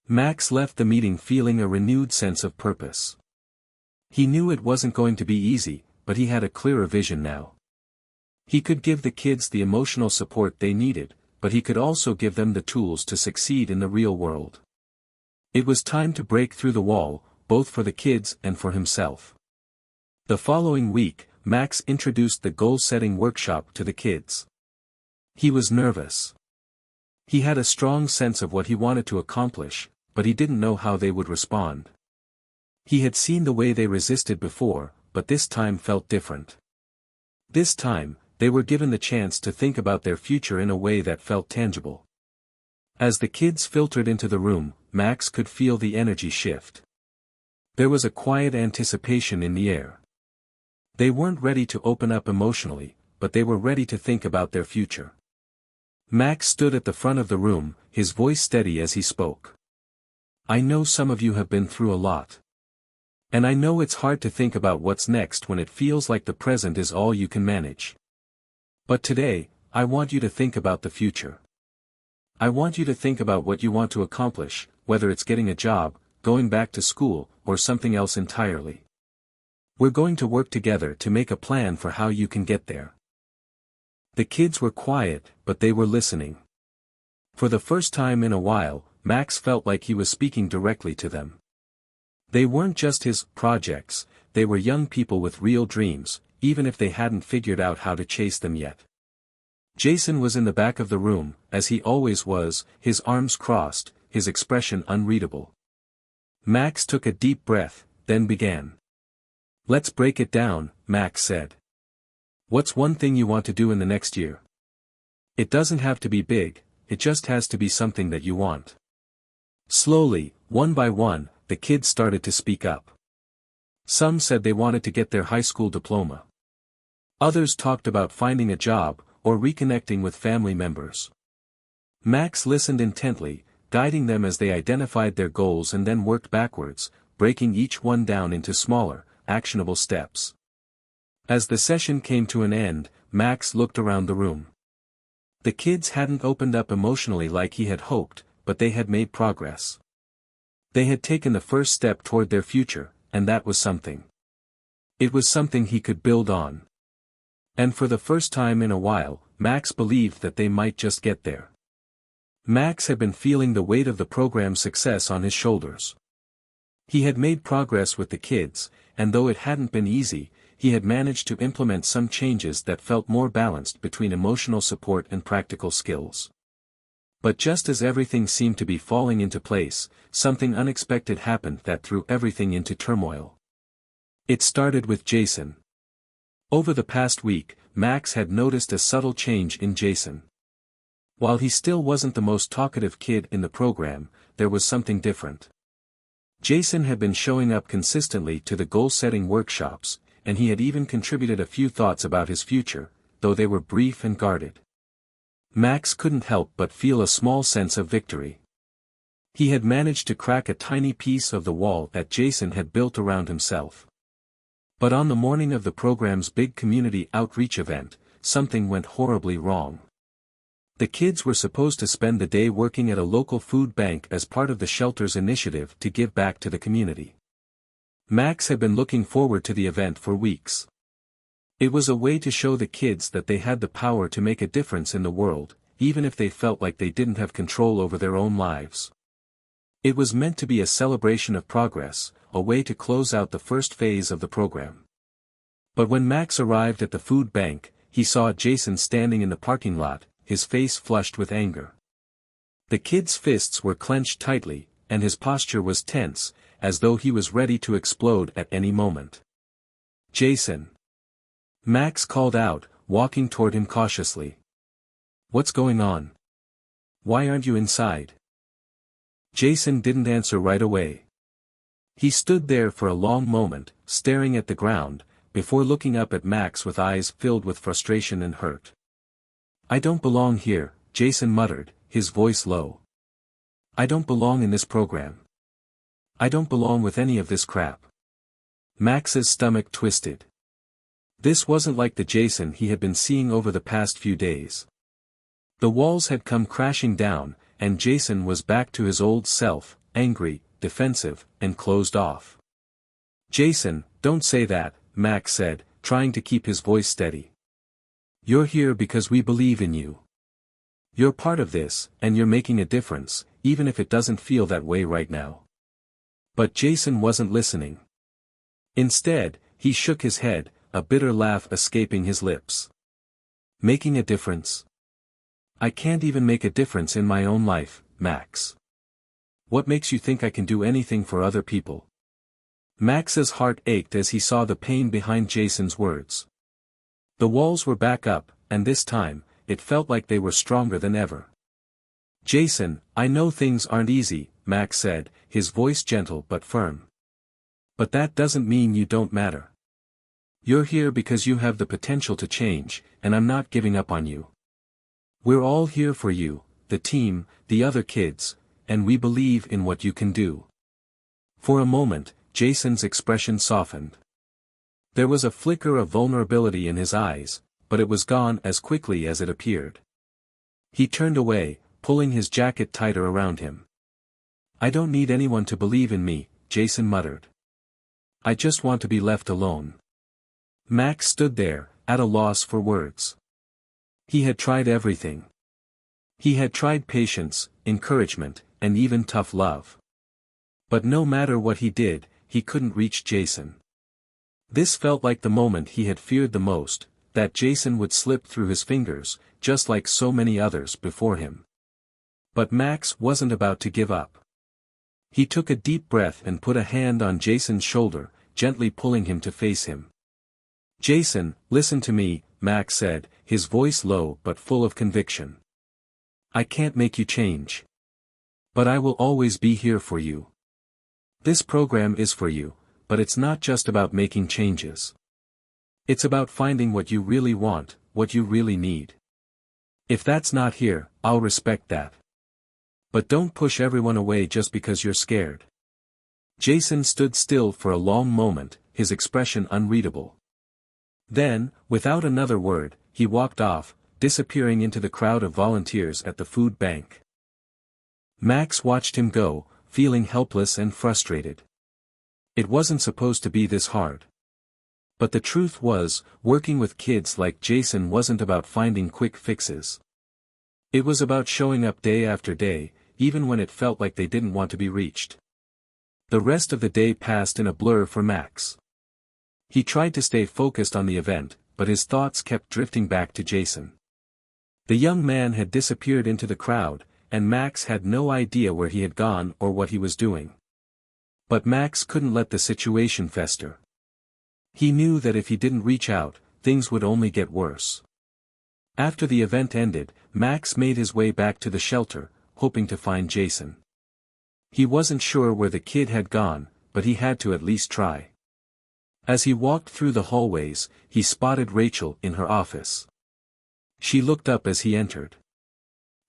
Max left the meeting feeling a renewed sense of purpose. He knew it wasn't going to be easy, but he had a clearer vision now. He could give the kids the emotional support they needed, but he could also give them the tools to succeed in the real world. It was time to break through the wall, both for the kids and for himself. The following week, Max introduced the goal-setting workshop to the kids. He was nervous. He had a strong sense of what he wanted to accomplish, but he didn't know how they would respond. He had seen the way they resisted before, but this time felt different. This time, they were given the chance to think about their future in a way that felt tangible. As the kids filtered into the room, Max could feel the energy shift. There was a quiet anticipation in the air. They weren't ready to open up emotionally, but they were ready to think about their future. Max stood at the front of the room, his voice steady as he spoke. I know some of you have been through a lot. And I know it's hard to think about what's next when it feels like the present is all you can manage. But today, I want you to think about the future. I want you to think about what you want to accomplish, whether it's getting a job, going back to school, or something else entirely. We're going to work together to make a plan for how you can get there. The kids were quiet, but they were listening. For the first time in a while, Max felt like he was speaking directly to them. They weren't just his projects, they were young people with real dreams, even if they hadn't figured out how to chase them yet. Jason was in the back of the room, as he always was, his arms crossed, his expression unreadable. Max took a deep breath, then began. Let's break it down, Max said. What's one thing you want to do in the next year? It doesn't have to be big, it just has to be something that you want. Slowly, one by one, the kids started to speak up. Some said they wanted to get their high school diploma. Others talked about finding a job, or reconnecting with family members. Max listened intently, guiding them as they identified their goals and then worked backwards, breaking each one down into smaller, actionable steps. As the session came to an end, Max looked around the room. The kids hadn't opened up emotionally like he had hoped, but they had made progress. They had taken the first step toward their future, and that was something. It was something he could build on. And for the first time in a while, Max believed that they might just get there. Max had been feeling the weight of the program's success on his shoulders. He had made progress with the kids, and though it hadn't been easy, he had managed to implement some changes that felt more balanced between emotional support and practical skills. But just as everything seemed to be falling into place, something unexpected happened that threw everything into turmoil. It started with Jason. Over the past week, Max had noticed a subtle change in Jason. While he still wasn't the most talkative kid in the program, there was something different. Jason had been showing up consistently to the goal-setting workshops, and he had even contributed a few thoughts about his future, though they were brief and guarded. Max couldn't help but feel a small sense of victory. He had managed to crack a tiny piece of the wall that Jason had built around himself. But on the morning of the program's big community outreach event, something went horribly wrong. The kids were supposed to spend the day working at a local food bank as part of the shelter's initiative to give back to the community. Max had been looking forward to the event for weeks. It was a way to show the kids that they had the power to make a difference in the world, even if they felt like they didn't have control over their own lives. It was meant to be a celebration of progress, a way to close out the first phase of the program. But when Max arrived at the food bank, he saw Jason standing in the parking lot, his face flushed with anger. The kid's fists were clenched tightly, and his posture was tense, as though he was ready to explode at any moment. Jason. Max called out, walking toward him cautiously. What's going on? Why aren't you inside? Jason didn't answer right away. He stood there for a long moment, staring at the ground, before looking up at Max with eyes filled with frustration and hurt. I don't belong here, Jason muttered, his voice low. I don't belong in this program. I don't belong with any of this crap. Max's stomach twisted. This wasn't like the Jason he had been seeing over the past few days. The walls had come crashing down, and Jason was back to his old self, angry, defensive, and closed off. Jason, don't say that, Max said, trying to keep his voice steady. You're here because we believe in you. You're part of this, and you're making a difference, even if it doesn't feel that way right now. But Jason wasn't listening. Instead, he shook his head, a bitter laugh escaping his lips. Making a difference? I can't even make a difference in my own life, Max. What makes you think I can do anything for other people? Max's heart ached as he saw the pain behind Jason's words. The walls were back up, and this time, it felt like they were stronger than ever. Jason, I know things aren't easy, Max said, his voice gentle but firm. But that doesn't mean you don't matter. You're here because you have the potential to change, and I'm not giving up on you. We're all here for you, the team, the other kids, and we believe in what you can do. For a moment, Jason's expression softened. There was a flicker of vulnerability in his eyes, but it was gone as quickly as it appeared. He turned away, pulling his jacket tighter around him. I don't need anyone to believe in me, Jason muttered. I just want to be left alone. Max stood there, at a loss for words. He had tried everything. He had tried patience, encouragement, and even tough love. But no matter what he did, he couldn't reach Jason. This felt like the moment he had feared the most, that Jason would slip through his fingers, just like so many others before him. But Max wasn't about to give up. He took a deep breath and put a hand on Jason's shoulder, gently pulling him to face him. Jason, listen to me, Max said, his voice low but full of conviction. I can't make you change. But I will always be here for you. This program is for you, but it's not just about making changes. It's about finding what you really want, what you really need. If that's not here, I'll respect that. But don't push everyone away just because you're scared. Jason stood still for a long moment, his expression unreadable. Then, without another word, he walked off, disappearing into the crowd of volunteers at the food bank. Max watched him go, feeling helpless and frustrated. It wasn't supposed to be this hard. But the truth was, working with kids like Jason wasn't about finding quick fixes. It was about showing up day after day, even when it felt like they didn't want to be reached. The rest of the day passed in a blur for Max. He tried to stay focused on the event, but his thoughts kept drifting back to Jason. The young man had disappeared into the crowd, and Max had no idea where he had gone or what he was doing. But Max couldn't let the situation fester. He knew that if he didn't reach out, things would only get worse. After the event ended, Max made his way back to the shelter, hoping to find Jason. He wasn't sure where the kid had gone, but he had to at least try. As he walked through the hallways, he spotted Rachel in her office. She looked up as he entered.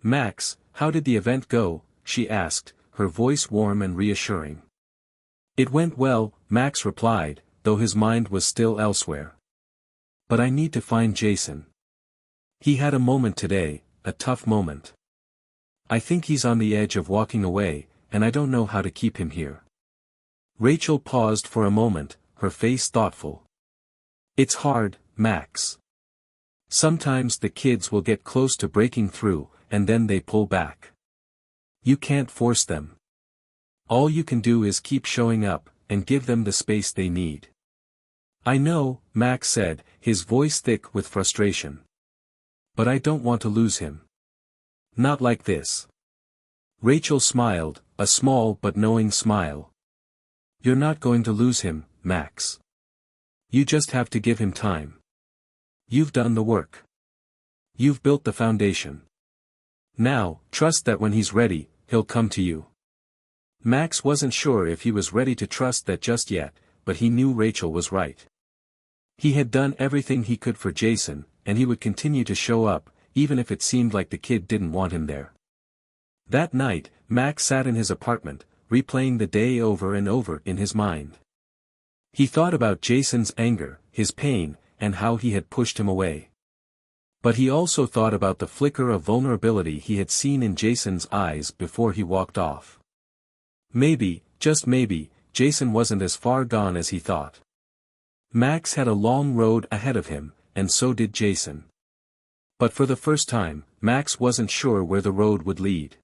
Max, how did the event go? She asked, her voice warm and reassuring. It went well, Max replied, though his mind was still elsewhere. But I need to find Jason. He had a moment today, a tough moment. I think he's on the edge of walking away, and I don't know how to keep him here. Rachel paused for a moment, her face thoughtful. It's hard, Max. Sometimes the kids will get close to breaking through, and then they pull back. You can't force them. All you can do is keep showing up, and give them the space they need. I know, Max said, his voice thick with frustration. But I don't want to lose him. Not like this. Rachel smiled, a small but knowing smile. You're not going to lose him, Max. You just have to give him time. You've done the work. You've built the foundation. Now, trust that when he's ready, he'll come to you. Max wasn't sure if he was ready to trust that just yet, but he knew Rachel was right. He had done everything he could for Jason, and he would continue to show up, even if it seemed like the kid didn't want him there. That night, Max sat in his apartment, replaying the day over and over in his mind. He thought about Jason's anger, his pain, and how he had pushed him away. But he also thought about the flicker of vulnerability he had seen in Jason's eyes before he walked off. Maybe, just maybe, Jason wasn't as far gone as he thought. Max had a long road ahead of him, and so did Jason. But for the first time, Max wasn't sure where the road would lead.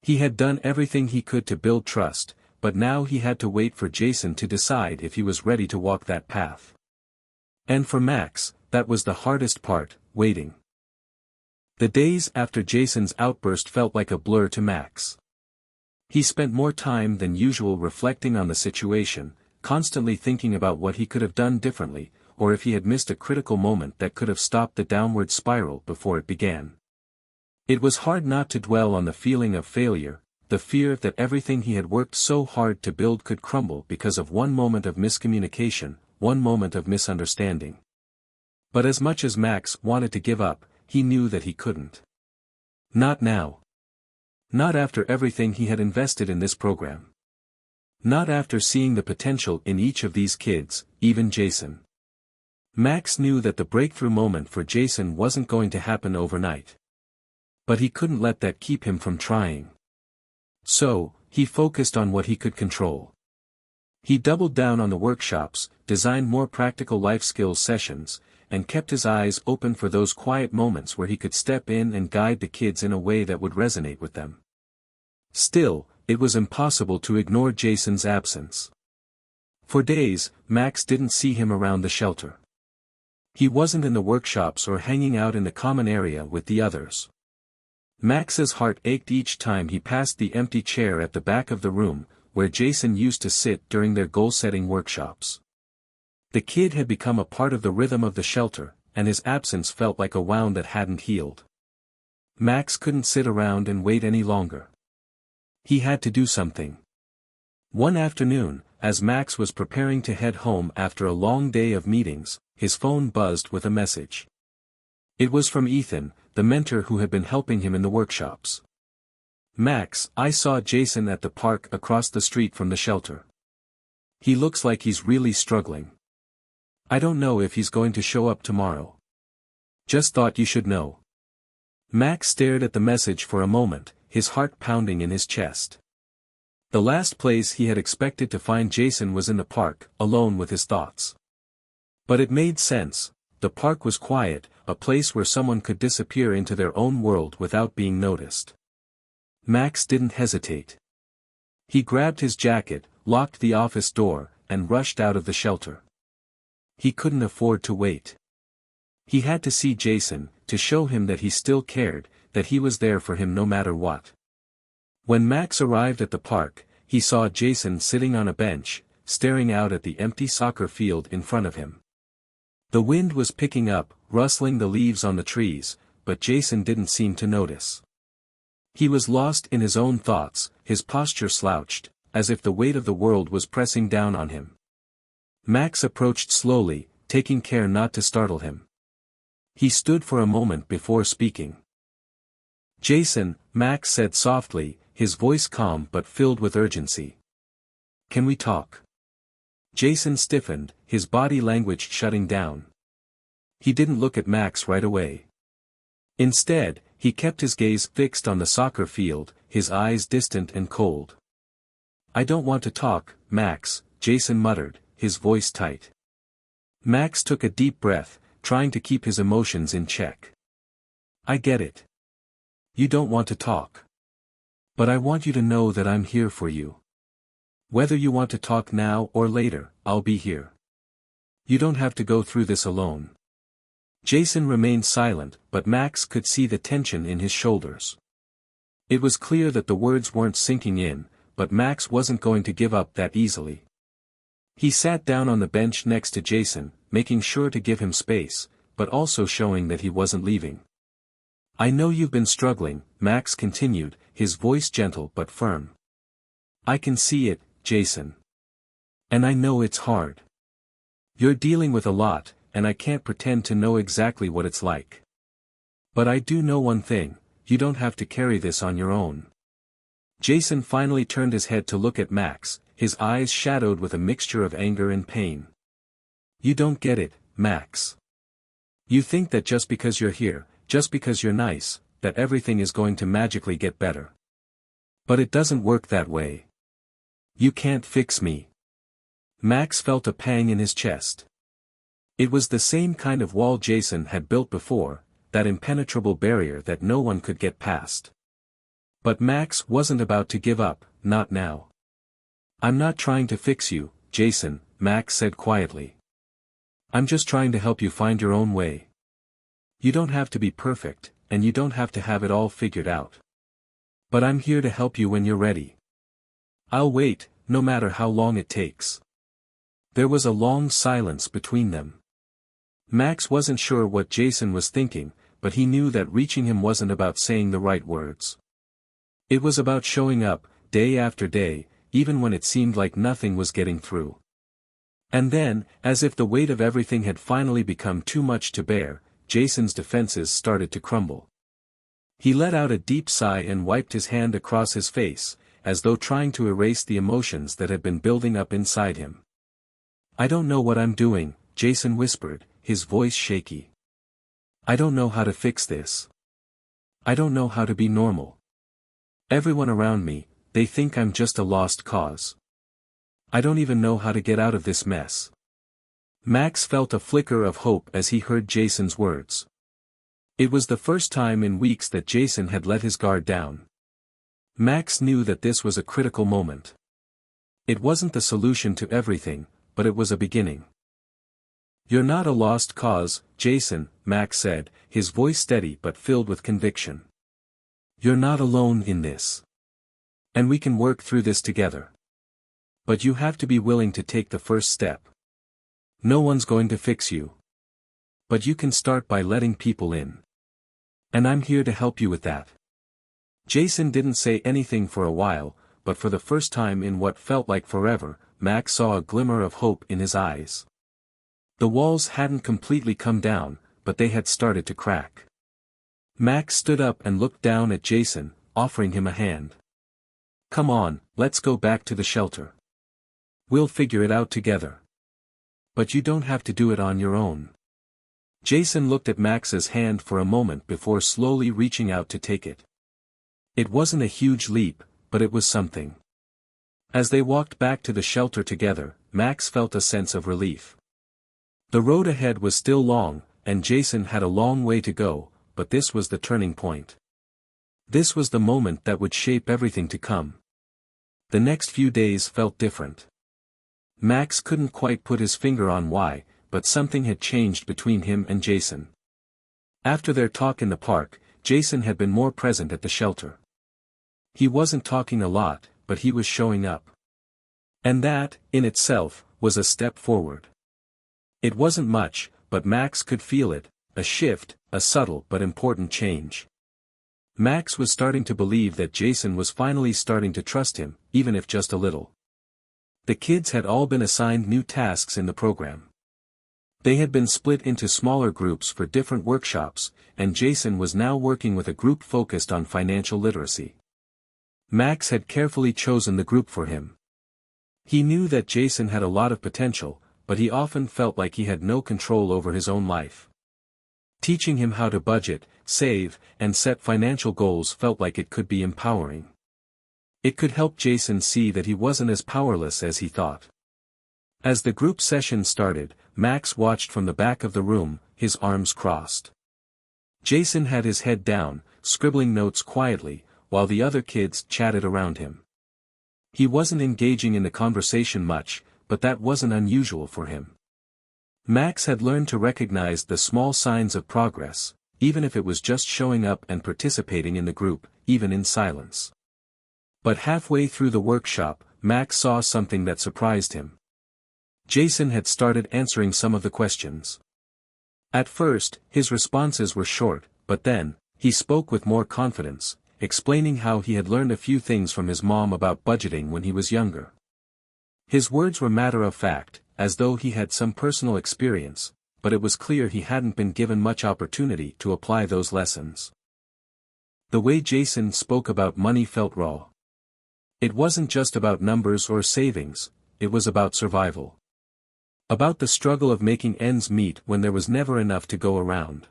He had done everything he could to build trust, but now he had to wait for Jason to decide if he was ready to walk that path. And for Max, that was the hardest part, waiting. The days after Jason's outburst felt like a blur to Max. He spent more time than usual reflecting on the situation, constantly thinking about what he could have done differently, or if he had missed a critical moment that could have stopped the downward spiral before it began. It was hard not to dwell on the feeling of failure, the fear that everything he had worked so hard to build could crumble because of one moment of miscommunication, one moment of misunderstanding. But as much as Max wanted to give up, he knew that he couldn't. Not now. Not after everything he had invested in this program. Not after seeing the potential in each of these kids, even Jason. Max knew that the breakthrough moment for Jason wasn't going to happen overnight. But he couldn't let that keep him from trying. So, he focused on what he could control. He doubled down on the workshops, designed more practical life skills sessions, and kept his eyes open for those quiet moments where he could step in and guide the kids in a way that would resonate with them. Still, it was impossible to ignore Jason's absence. For days, Max didn't see him around the shelter. He wasn't in the workshops or hanging out in the common area with the others. Max's heart ached each time he passed the empty chair at the back of the room, where Jason used to sit during their goal-setting workshops. The kid had become a part of the rhythm of the shelter, and his absence felt like a wound that hadn't healed. Max couldn't sit around and wait any longer. He had to do something. One afternoon, as Max was preparing to head home after a long day of meetings, his phone buzzed with a message. It was from Ethan, the mentor who had been helping him in the workshops. "Max, I saw Jason at the park across the street from the shelter. He looks like he's really struggling. I don't know if he's going to show up tomorrow. Just thought you should know." Max stared at the message for a moment, his heart pounding in his chest. The last place he had expected to find Jason was in the park, alone with his thoughts. But it made sense. The park was quiet, a place where someone could disappear into their own world without being noticed. Max didn't hesitate. He grabbed his jacket, locked the office door, and rushed out of the shelter. He couldn't afford to wait. He had to see Jason, to show him that he still cared, that he was there for him no matter what. When Max arrived at the park, he saw Jason sitting on a bench, staring out at the empty soccer field in front of him. The wind was picking up, rustling the leaves on the trees, but Jason didn't seem to notice. He was lost in his own thoughts, his posture slouched, as if the weight of the world was pressing down on him. Max approached slowly, taking care not to startle him. He stood for a moment before speaking. "Jason," Max said softly, his voice calm but filled with urgency. "Can we talk?" Jason stiffened, his body language shutting down. He didn't look at Max right away. Instead, he kept his gaze fixed on the soccer field, his eyes distant and cold. "I don't want to talk, Max," Jason muttered, his voice tight. Max took a deep breath, trying to keep his emotions in check. "I get it. You don't want to talk. But I want you to know that I'm here for you. Whether you want to talk now or later, I'll be here. You don't have to go through this alone." Jason remained silent, but Max could see the tension in his shoulders. It was clear that the words weren't sinking in, but Max wasn't going to give up that easily. He sat down on the bench next to Jason, making sure to give him space, but also showing that he wasn't leaving. "I know you've been struggling," Max continued, his voice gentle but firm. "I can see it, Jason. And I know it's hard. You're dealing with a lot, and I can't pretend to know exactly what it's like. But I do know one thing, you don't have to carry this on your own." Jason finally turned his head to look at Max, his eyes shadowed with a mixture of anger and pain. "You don't get it, Max. You think that just because you're here, just because you're nice, that everything is going to magically get better. But it doesn't work that way. You can't fix me." Max felt a pang in his chest. It was the same kind of wall Jason had built before, that impenetrable barrier that no one could get past. But Max wasn't about to give up, not now. "I'm not trying to fix you, Jason," Max said quietly. I'm just trying to help you find your own way. You don't have to be perfect, and you don't have to have it all figured out. But I'm here to help you when you're ready. I'll wait, no matter how long it takes." There was a long silence between them. Max wasn't sure what Jason was thinking, but he knew that reaching him wasn't about saying the right words. It was about showing up, day after day, even when it seemed like nothing was getting through. And then, as if the weight of everything had finally become too much to bear, Jason's defenses started to crumble. He let out a deep sigh and wiped his hand across his face, as though trying to erase the emotions that had been building up inside him. "I don't know what I'm doing," Jason whispered, his voice shaky. "I don't know how to fix this. I don't know how to be normal. Everyone around me, they think I'm just a lost cause. I don't even know how to get out of this mess." Max felt a flicker of hope as he heard Jason's words. It was the first time in weeks that Jason had let his guard down. Max knew that this was a critical moment. It wasn't the solution to everything, but it was a beginning. "You're not a lost cause, Jason," Max said, his voice steady but filled with conviction. "You're not alone in this. And we can work through this together. But you have to be willing to take the first step. No one's going to fix you. But you can start by letting people in. And I'm here to help you with that." Jason didn't say anything for a while, but for the first time in what felt like forever, Max saw a glimmer of hope in his eyes. The walls hadn't completely come down, but they had started to crack. Max stood up and looked down at Jason, offering him a hand. "Come on, let's go back to the shelter. We'll figure it out together. But you don't have to do it on your own." Jason looked at Max's hand for a moment before slowly reaching out to take it. It wasn't a huge leap, but it was something. As they walked back to the shelter together, Max felt a sense of relief. The road ahead was still long, and Jason had a long way to go, but this was the turning point. This was the moment that would shape everything to come. The next few days felt different. Max couldn't quite put his finger on why, but something had changed between him and Jason. After their talk in the park, Jason had been more present at the shelter. He wasn't talking a lot, but he was showing up. And that, in itself, was a step forward. It wasn't much, but Max could feel it, a shift, a subtle but important change. Max was starting to believe that Jason was finally starting to trust him, even if just a little. The kids had all been assigned new tasks in the program. They had been split into smaller groups for different workshops, and Jason was now working with a group focused on financial literacy. Max had carefully chosen the group for him. He knew that Jason had a lot of potential, but he often felt like he had no control over his own life. Teaching him how to budget, save, and set financial goals felt like it could be empowering. It could help Jason see that he wasn't as powerless as he thought. As the group session started, Max watched from the back of the room, his arms crossed. Jason had his head down, scribbling notes quietly, while the other kids chatted around him. He wasn't engaging in the conversation much, but that wasn't unusual for him. Max had learned to recognize the small signs of progress, even if it was just showing up and participating in the group, even in silence. But halfway through the workshop, Max saw something that surprised him. Jason had started answering some of the questions. At first, his responses were short, but then, he spoke with more confidence, explaining how he had learned a few things from his mom about budgeting when he was younger. His words were matter-of-fact, as though he had some personal experience, but it was clear he hadn't been given much opportunity to apply those lessons. The way Jason spoke about money felt raw. It wasn't just about numbers or savings, it was about survival. About the struggle of making ends meet when there was never enough to go around.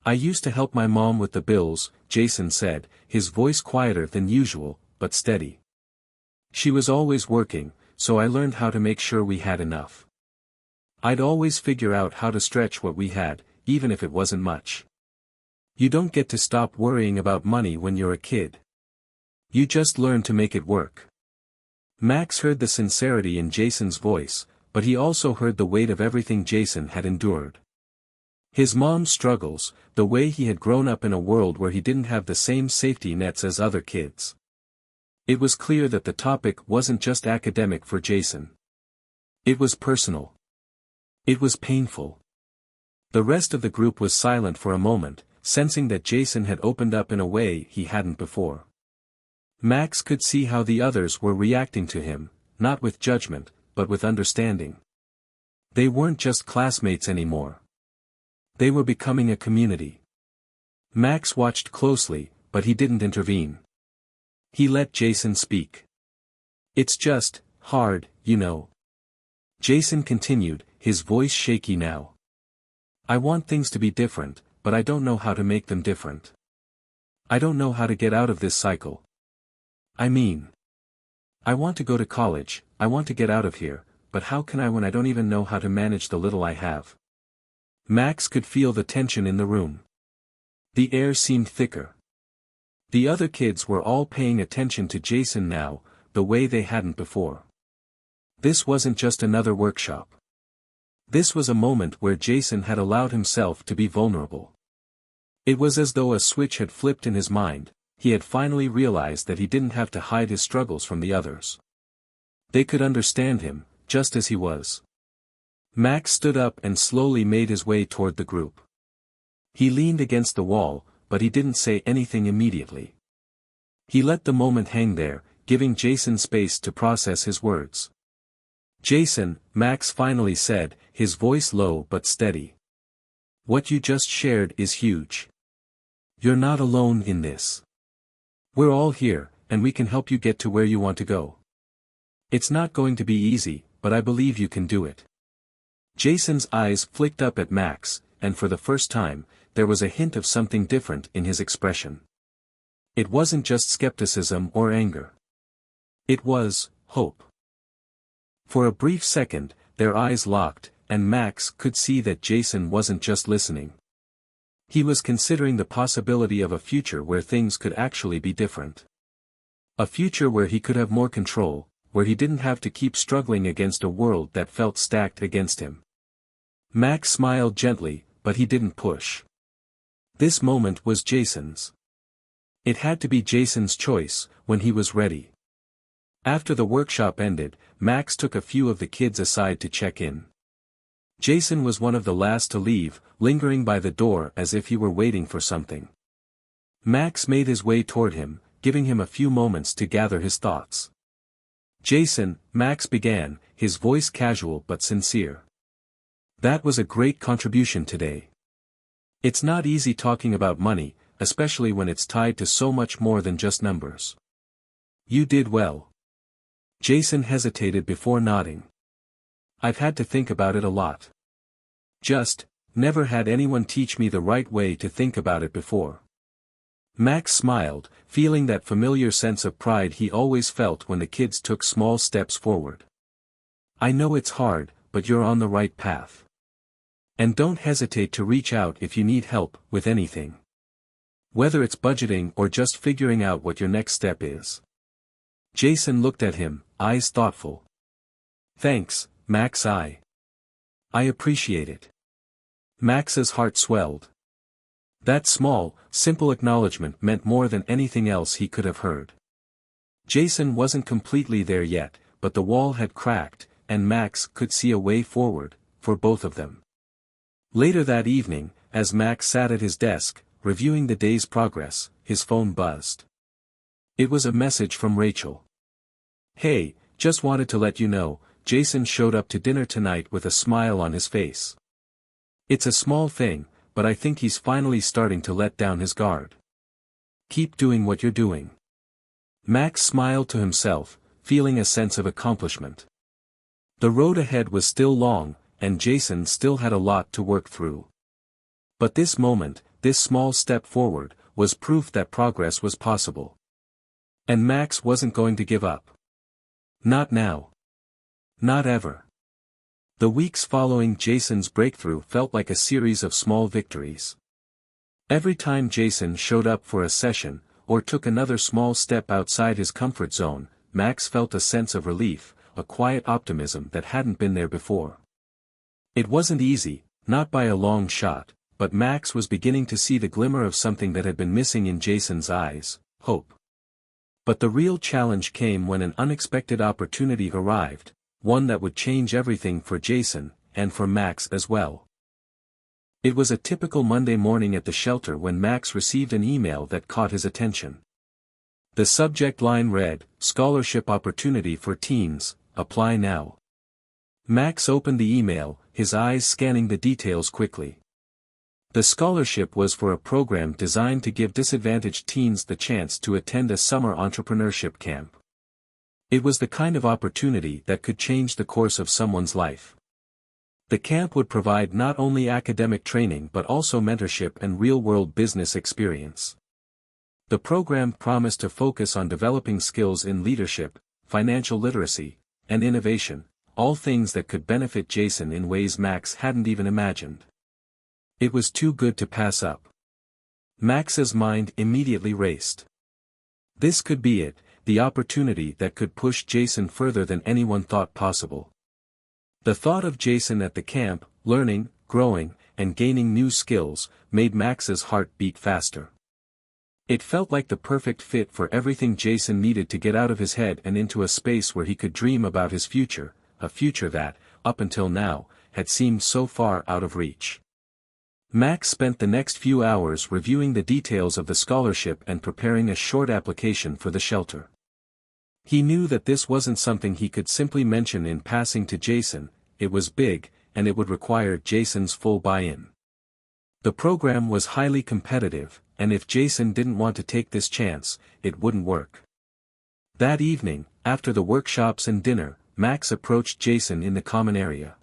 "I used to help my mom with the bills," Jason said, his voice quieter than usual, but steady. "She was always working, so I learned how to make sure we had enough. I'd always figure out how to stretch what we had, even if it wasn't much. You don't get to stop worrying about money when you're a kid. You just learn to make it work." Max heard the sincerity in Jason's voice, but he also heard the weight of everything Jason had endured. His mom's struggles, the way he had grown up in a world where he didn't have the same safety nets as other kids. It was clear that the topic wasn't just academic for Jason. It was personal. It was painful. The rest of the group was silent for a moment, sensing that Jason had opened up in a way he hadn't before. Max could see how the others were reacting to him, not with judgment, but with understanding. They weren't just classmates anymore. They were becoming a community. Max watched closely, but he didn't intervene. He let Jason speak. "It's just hard, you know." Jason continued, his voice shaky now. "I want things to be different, but I don't know how to make them different. I don't know how to get out of this cycle. I mean, I want to go to college, I want to get out of here, but how can I when I don't even know how to manage the little I have?" Max could feel the tension in the room. The air seemed thicker. The other kids were all paying attention to Jason now, the way they hadn't before. This wasn't just another workshop. This was a moment where Jason had allowed himself to be vulnerable. It was as though a switch had flipped in his mind. He had finally realized that he didn't have to hide his struggles from the others. They could understand him, just as he was. Max stood up and slowly made his way toward the group. He leaned against the wall, but he didn't say anything immediately. He let the moment hang there, giving Jason space to process his words. "Jason," Max finally said, his voice low but steady. "What you just shared is huge. You're not alone in this. We're all here, and we can help you get to where you want to go. It's not going to be easy, but I believe you can do it." Jason's eyes flicked up at Max, and for the first time, there was a hint of something different in his expression. It wasn't just skepticism or anger. It was hope. For a brief second, their eyes locked, and Max could see that Jason wasn't just listening. He was considering the possibility of a future where things could actually be different. A future where he could have more control, where he didn't have to keep struggling against a world that felt stacked against him. Max smiled gently, but he didn't push. This moment was Jason's. It had to be Jason's choice, when he was ready. After the workshop ended, Max took a few of the kids aside to check in. Jason was one of the last to leave, lingering by the door as if he were waiting for something. Max made his way toward him, giving him a few moments to gather his thoughts. "Jason," Max began, his voice casual but sincere. "That was a great contribution today. It's not easy talking about money, especially when it's tied to so much more than just numbers. You did well." Jason hesitated before nodding. "I've had to think about it a lot. Never had anyone teach me the right way to think about it before." Max smiled, feeling that familiar sense of pride he always felt when the kids took small steps forward. "I know it's hard, but you're on the right path. And don't hesitate to reach out if you need help with anything. Whether it's budgeting or just figuring out what your next step is." Jason looked at him, eyes thoughtful. "Thanks, Max. I appreciate it." Max's heart swelled. That small, simple acknowledgement meant more than anything else he could have heard. Jason wasn't completely there yet, but the wall had cracked, and Max could see a way forward, for both of them. Later that evening, as Max sat at his desk, reviewing the day's progress, his phone buzzed. It was a message from Rachel. "Hey, just wanted to let you know, Jason showed up to dinner tonight with a smile on his face. It's a small thing, but I think he's finally starting to let down his guard. Keep doing what you're doing." Max smiled to himself, feeling a sense of accomplishment. The road ahead was still long, and Jason still had a lot to work through. But this moment, this small step forward, was proof that progress was possible. And Max wasn't going to give up. Not now. Not ever. The weeks following Jason's breakthrough felt like a series of small victories. Every time Jason showed up for a session, or took another small step outside his comfort zone, Max felt a sense of relief, a quiet optimism that hadn't been there before. It wasn't easy, not by a long shot, but Max was beginning to see the glimmer of something that had been missing in Jason's eyes: hope. But the real challenge came when an unexpected opportunity arrived, one that would change everything for Jason, and for Max as well. It was a typical Monday morning at the shelter when Max received an email that caught his attention. The subject line read, "Scholarship opportunity for teens, apply now." Max opened the email, his eyes scanning the details quickly. The scholarship was for a program designed to give disadvantaged teens the chance to attend a summer entrepreneurship camp. It was the kind of opportunity that could change the course of someone's life. The camp would provide not only academic training but also mentorship and real-world business experience. The program promised to focus on developing skills in leadership, financial literacy, and innovation, all things that could benefit Jason in ways Max hadn't even imagined. It was too good to pass up. Max's mind immediately raced. This could be it, the opportunity that could push Jason further than anyone thought possible. The thought of Jason at the camp, learning, growing, and gaining new skills, made Max's heart beat faster. It felt like the perfect fit for everything Jason needed to get out of his head and into a space where he could dream about his future, a future that, up until now, had seemed so far out of reach. Max spent the next few hours reviewing the details of the scholarship and preparing a short application for the shelter. He knew that this wasn't something he could simply mention in passing to Jason. It was big, and it would require Jason's full buy-in. The program was highly competitive, and if Jason didn't want to take this chance, it wouldn't work. That evening, after the workshops and dinner, Max approached Jason in the common area.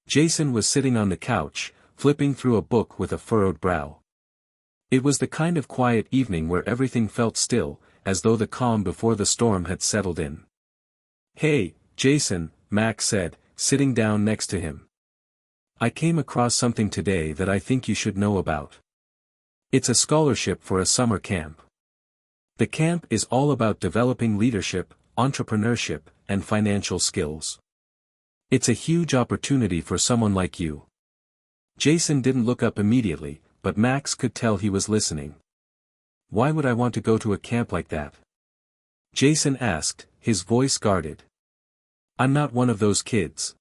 Jason was sitting on the couch, flipping through a book with a furrowed brow. It was the kind of quiet evening where everything felt still, as though the calm before the storm had settled in. "Hey, Jason," Max said, sitting down next to him. "I came across something today that I think you should know about. It's a scholarship for a summer camp. The camp is all about developing leadership, entrepreneurship, and financial skills. It's a huge opportunity for someone like you." Jason didn't look up immediately, but Max could tell he was listening. "Why would I want to go to a camp like that?" Jason asked, his voice guarded. "I'm not one of those kids.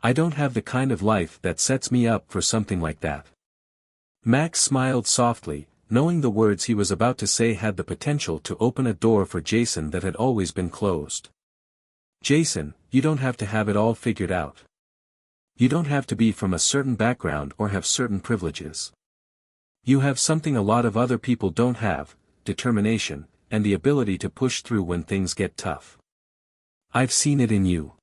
I don't have the kind of life that sets me up for something like that." Max smiled softly, knowing the words he was about to say had the potential to open a door for Jason that had always been closed. "Jason, you don't have to have it all figured out. You don't have to be from a certain background or have certain privileges. You have something a lot of other people don't have: determination, and the ability to push through when things get tough. I've seen it in you."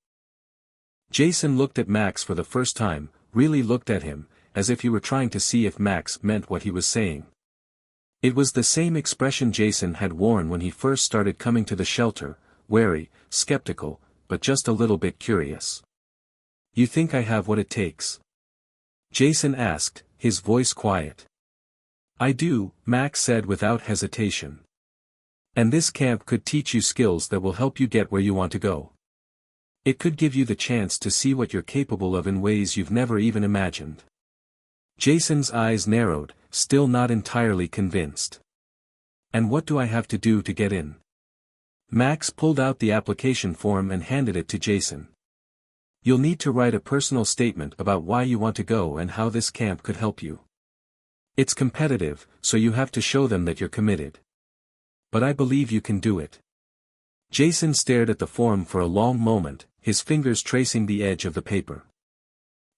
Jason looked at Max for the first time, really looked at him, as if he were trying to see if Max meant what he was saying. It was the same expression Jason had worn when he first started coming to the shelter, wary, skeptical, but just a little bit curious. "You think I have what it takes?" Jason asked, his voice quiet. "I do," Max said without hesitation. "And this camp could teach you skills that will help you get where you want to go. It could give you the chance to see what you're capable of in ways you've never even imagined." Jason's eyes narrowed, still not entirely convinced. "And what do I have to do to get in?" Max pulled out the application form and handed it to Jason. "You'll need to write a personal statement about why you want to go and how this camp could help you. It's competitive, so you have to show them that you're committed. But I believe you can do it." Jason stared at the form for a long moment, his fingers tracing the edge of the paper.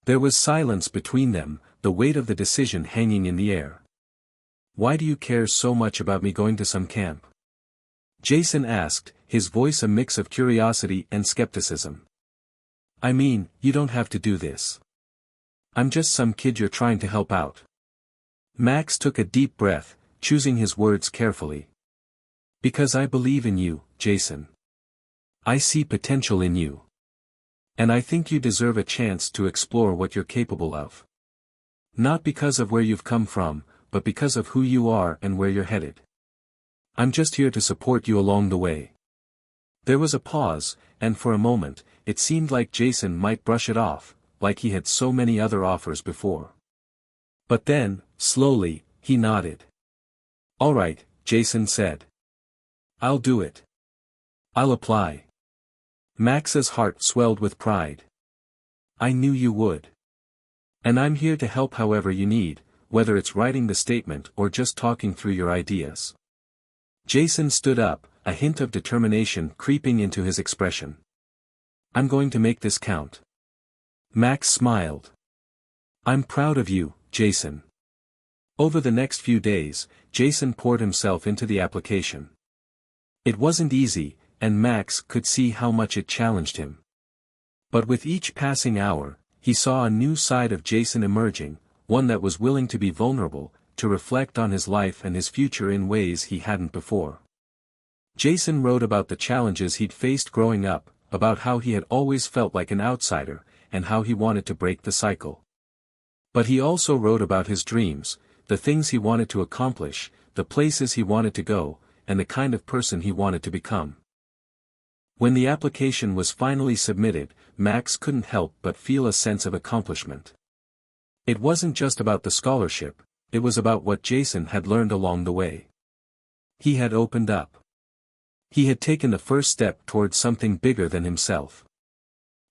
There was silence between them, the weight of the decision hanging in the air. "Why do you care so much about me going to some camp?" Jason asked, his voice a mix of curiosity and skepticism. "I mean, you don't have to do this. I'm just some kid you're trying to help out." Max took a deep breath, choosing his words carefully. "Because I believe in you, Jason. I see potential in you. And I think you deserve a chance to explore what you're capable of. Not because of where you've come from, but because of who you are and where you're headed. I'm just here to support you along the way." There was a pause, and for a moment, it seemed like Jason might brush it off, like he had so many other offers before. But then, slowly, he nodded. "All right," Jason said. "I'll do it. I'll apply." Max's heart swelled with pride. "I knew you would. And I'm here to help however you need, whether it's writing the statement or just talking through your ideas." Jason stood up, a hint of determination creeping into his expression. "I'm going to make this count." Max smiled. "I'm proud of you, Jason." Over the next few days, Jason poured himself into the application. It wasn't easy, and Max could see how much it challenged him. But with each passing hour, he saw a new side of Jason emerging, one that was willing to be vulnerable, to reflect on his life and his future in ways he hadn't before. Jason wrote about the challenges he'd faced growing up, about how he had always felt like an outsider, and how he wanted to break the cycle. But he also wrote about his dreams, the things he wanted to accomplish, the places he wanted to go, and the kind of person he wanted to become. When the application was finally submitted, Max couldn't help but feel a sense of accomplishment. It wasn't just about the scholarship, it was about what Jason had learned along the way. He had opened up. He had taken the first step towards something bigger than himself.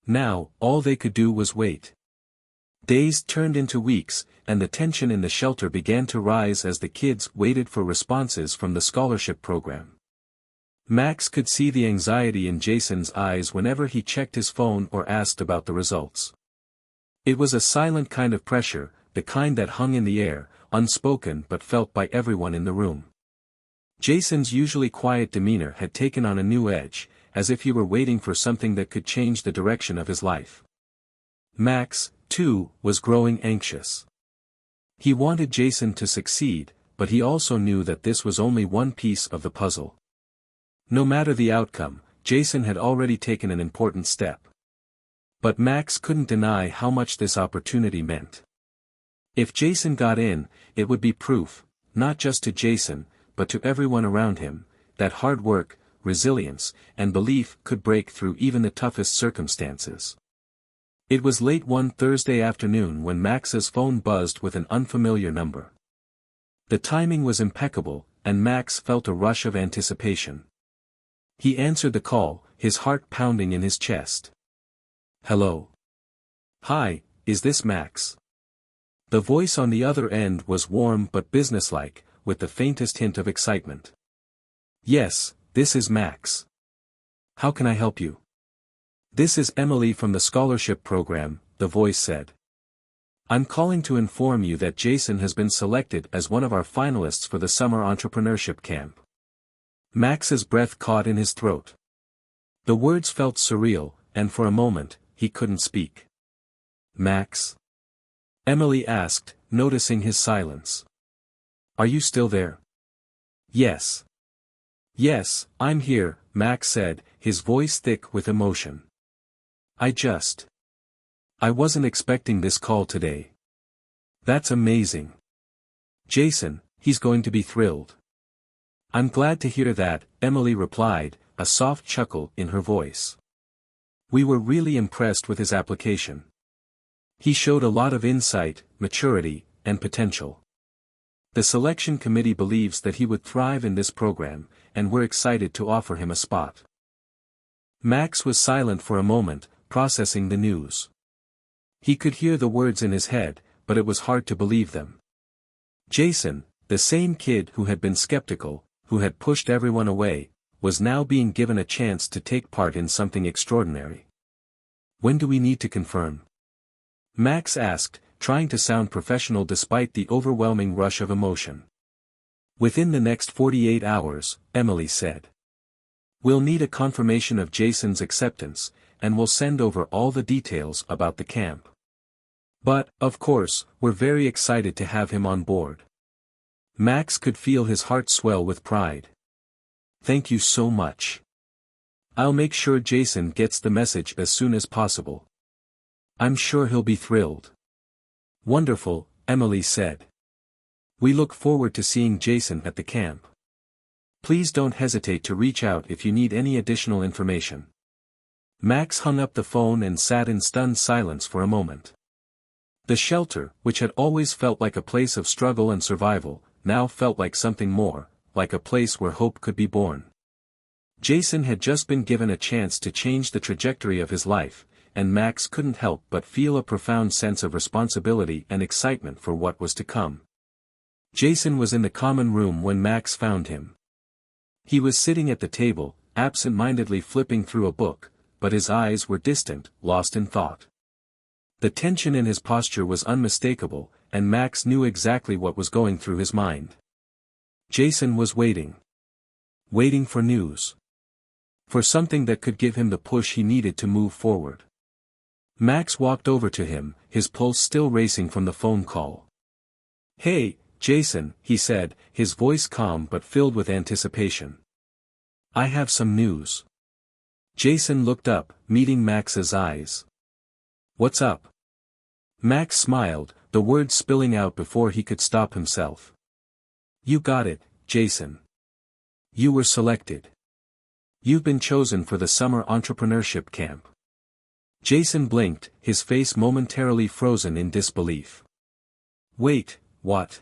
Now, all they could do was wait. Days turned into weeks, and the tension in the shelter began to rise as the kids waited for responses from the scholarship program. Max could see the anxiety in Jason's eyes whenever he checked his phone or asked about the results. It was a silent kind of pressure, the kind that hung in the air, unspoken but felt by everyone in the room. Jason's usually quiet demeanor had taken on a new edge, as if he were waiting for something that could change the direction of his life. Max, too, was growing anxious. He wanted Jason to succeed, but he also knew that this was only one piece of the puzzle. No matter the outcome, Jason had already taken an important step. But Max couldn't deny how much this opportunity meant. If Jason got in, it would be proof, not just to Jason, but to everyone around him, that hard work, resilience, and belief could break through even the toughest circumstances. It was late one Thursday afternoon when Max's phone buzzed with an unfamiliar number. The timing was impeccable, and Max felt a rush of anticipation. He answered the call, his heart pounding in his chest. "Hello. Hi, is this Max?" The voice on the other end was warm but businesslike, with the faintest hint of excitement. "Yes, this is Max. How can I help you?" "This is Emily from the scholarship program," the voice said. "I'm calling to inform you that Jason has been selected as one of our finalists for the summer entrepreneurship camp." Max's breath caught in his throat. The words felt surreal, and for a moment, he couldn't speak. "Max?" Emily asked, noticing his silence. "Are you still there?" "Yes. Yes, I'm here," Max said, his voice thick with emotion. I wasn't expecting this call today." "That's amazing. Jason, he's going to be thrilled." "I'm glad to hear that," Emily replied, a soft chuckle in her voice. "We were really impressed with his application. He showed a lot of insight, maturity, and potential. The selection committee believes that he would thrive in this program, and we're excited to offer him a spot." Max was silent for a moment, processing the news. He could hear the words in his head, but it was hard to believe them. Jason, the same kid who had been skeptical, who had pushed everyone away, was now being given a chance to take part in something extraordinary. "When do we need to confirm?" Max asked, trying to sound professional despite the overwhelming rush of emotion. "Within the next 48 hours, Emily said. We'll need a confirmation of Jason's acceptance, and we'll send over all the details about the camp. But, of course, we're very excited to have him on board." Max could feel his heart swell with pride. "Thank you so much. I'll make sure Jason gets the message as soon as possible. I'm sure he'll be thrilled." "Wonderful," Emily said. "We look forward to seeing Jason at the camp." Please don't hesitate to reach out if you need any additional information. Max hung up the phone and sat in stunned silence for a moment. The shelter, which had always felt like a place of struggle and survival, now felt like something more, like a place where hope could be born. Jason had just been given a chance to change the trajectory of his life, and Max couldn't help but feel a profound sense of responsibility and excitement for what was to come. Jason was in the common room when Max found him. He was sitting at the table, absent-mindedly flipping through a book, but his eyes were distant, lost in thought. The tension in his posture was unmistakable, and Max knew exactly what was going through his mind. Jason was waiting. Waiting for news. For something that could give him the push he needed to move forward. Max walked over to him, his pulse still racing from the phone call. "Hey, Jason," he said, his voice calm but filled with anticipation. "I have some news." Jason looked up, meeting Max's eyes. "What's up?" Max smiled, the words spilling out before he could stop himself. "You got it, Jason. You were selected. You've been chosen for the summer entrepreneurship camp." Jason blinked, his face momentarily frozen in disbelief. "Wait, what?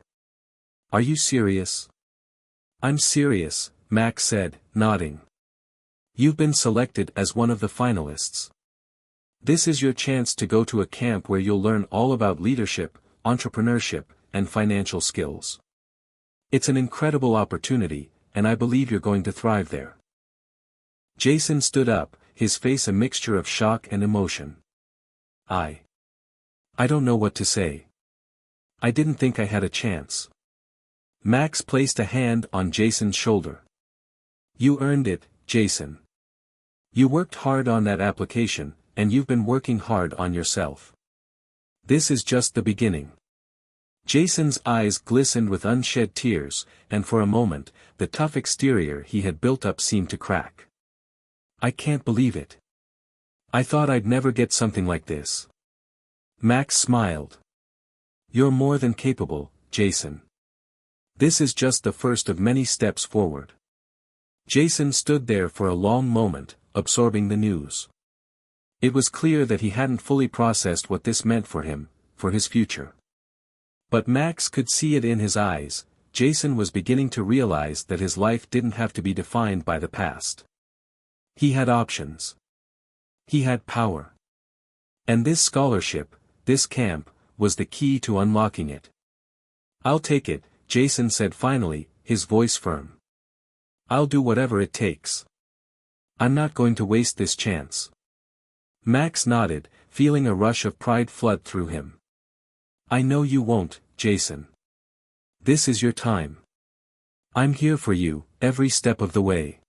Are you serious?" "I'm serious," Max said, nodding. "You've been selected as one of the finalists. This is your chance to go to a camp where you'll learn all about leadership, entrepreneurship, and financial skills. It's an incredible opportunity, and I believe you're going to thrive there." Jason stood up, his face a mixture of shock and emotion. I don't know what to say. I didn't think I had a chance." Max placed a hand on Jason's shoulder. "You earned it, Jason. You worked hard on that application, and you've been working hard on yourself. This is just the beginning." Jason's eyes glistened with unshed tears, and for a moment, the tough exterior he had built up seemed to crack. "I can't believe it. I thought I'd never get something like this." Max smiled. "You're more than capable, Jason. This is just the first of many steps forward." Jason stood there for a long moment, absorbing the news. It was clear that he hadn't fully processed what this meant for him, for his future. But Max could see it in his eyes. Jason was beginning to realize that his life didn't have to be defined by the past. He had options. He had power. And this scholarship, this camp, was the key to unlocking it. "I'll take it," Jason said finally, his voice firm. "I'll do whatever it takes. I'm not going to waste this chance." Max nodded, feeling a rush of pride flood through him. "I know you won't, Jason. This is your time. I'm here for you, every step of the way."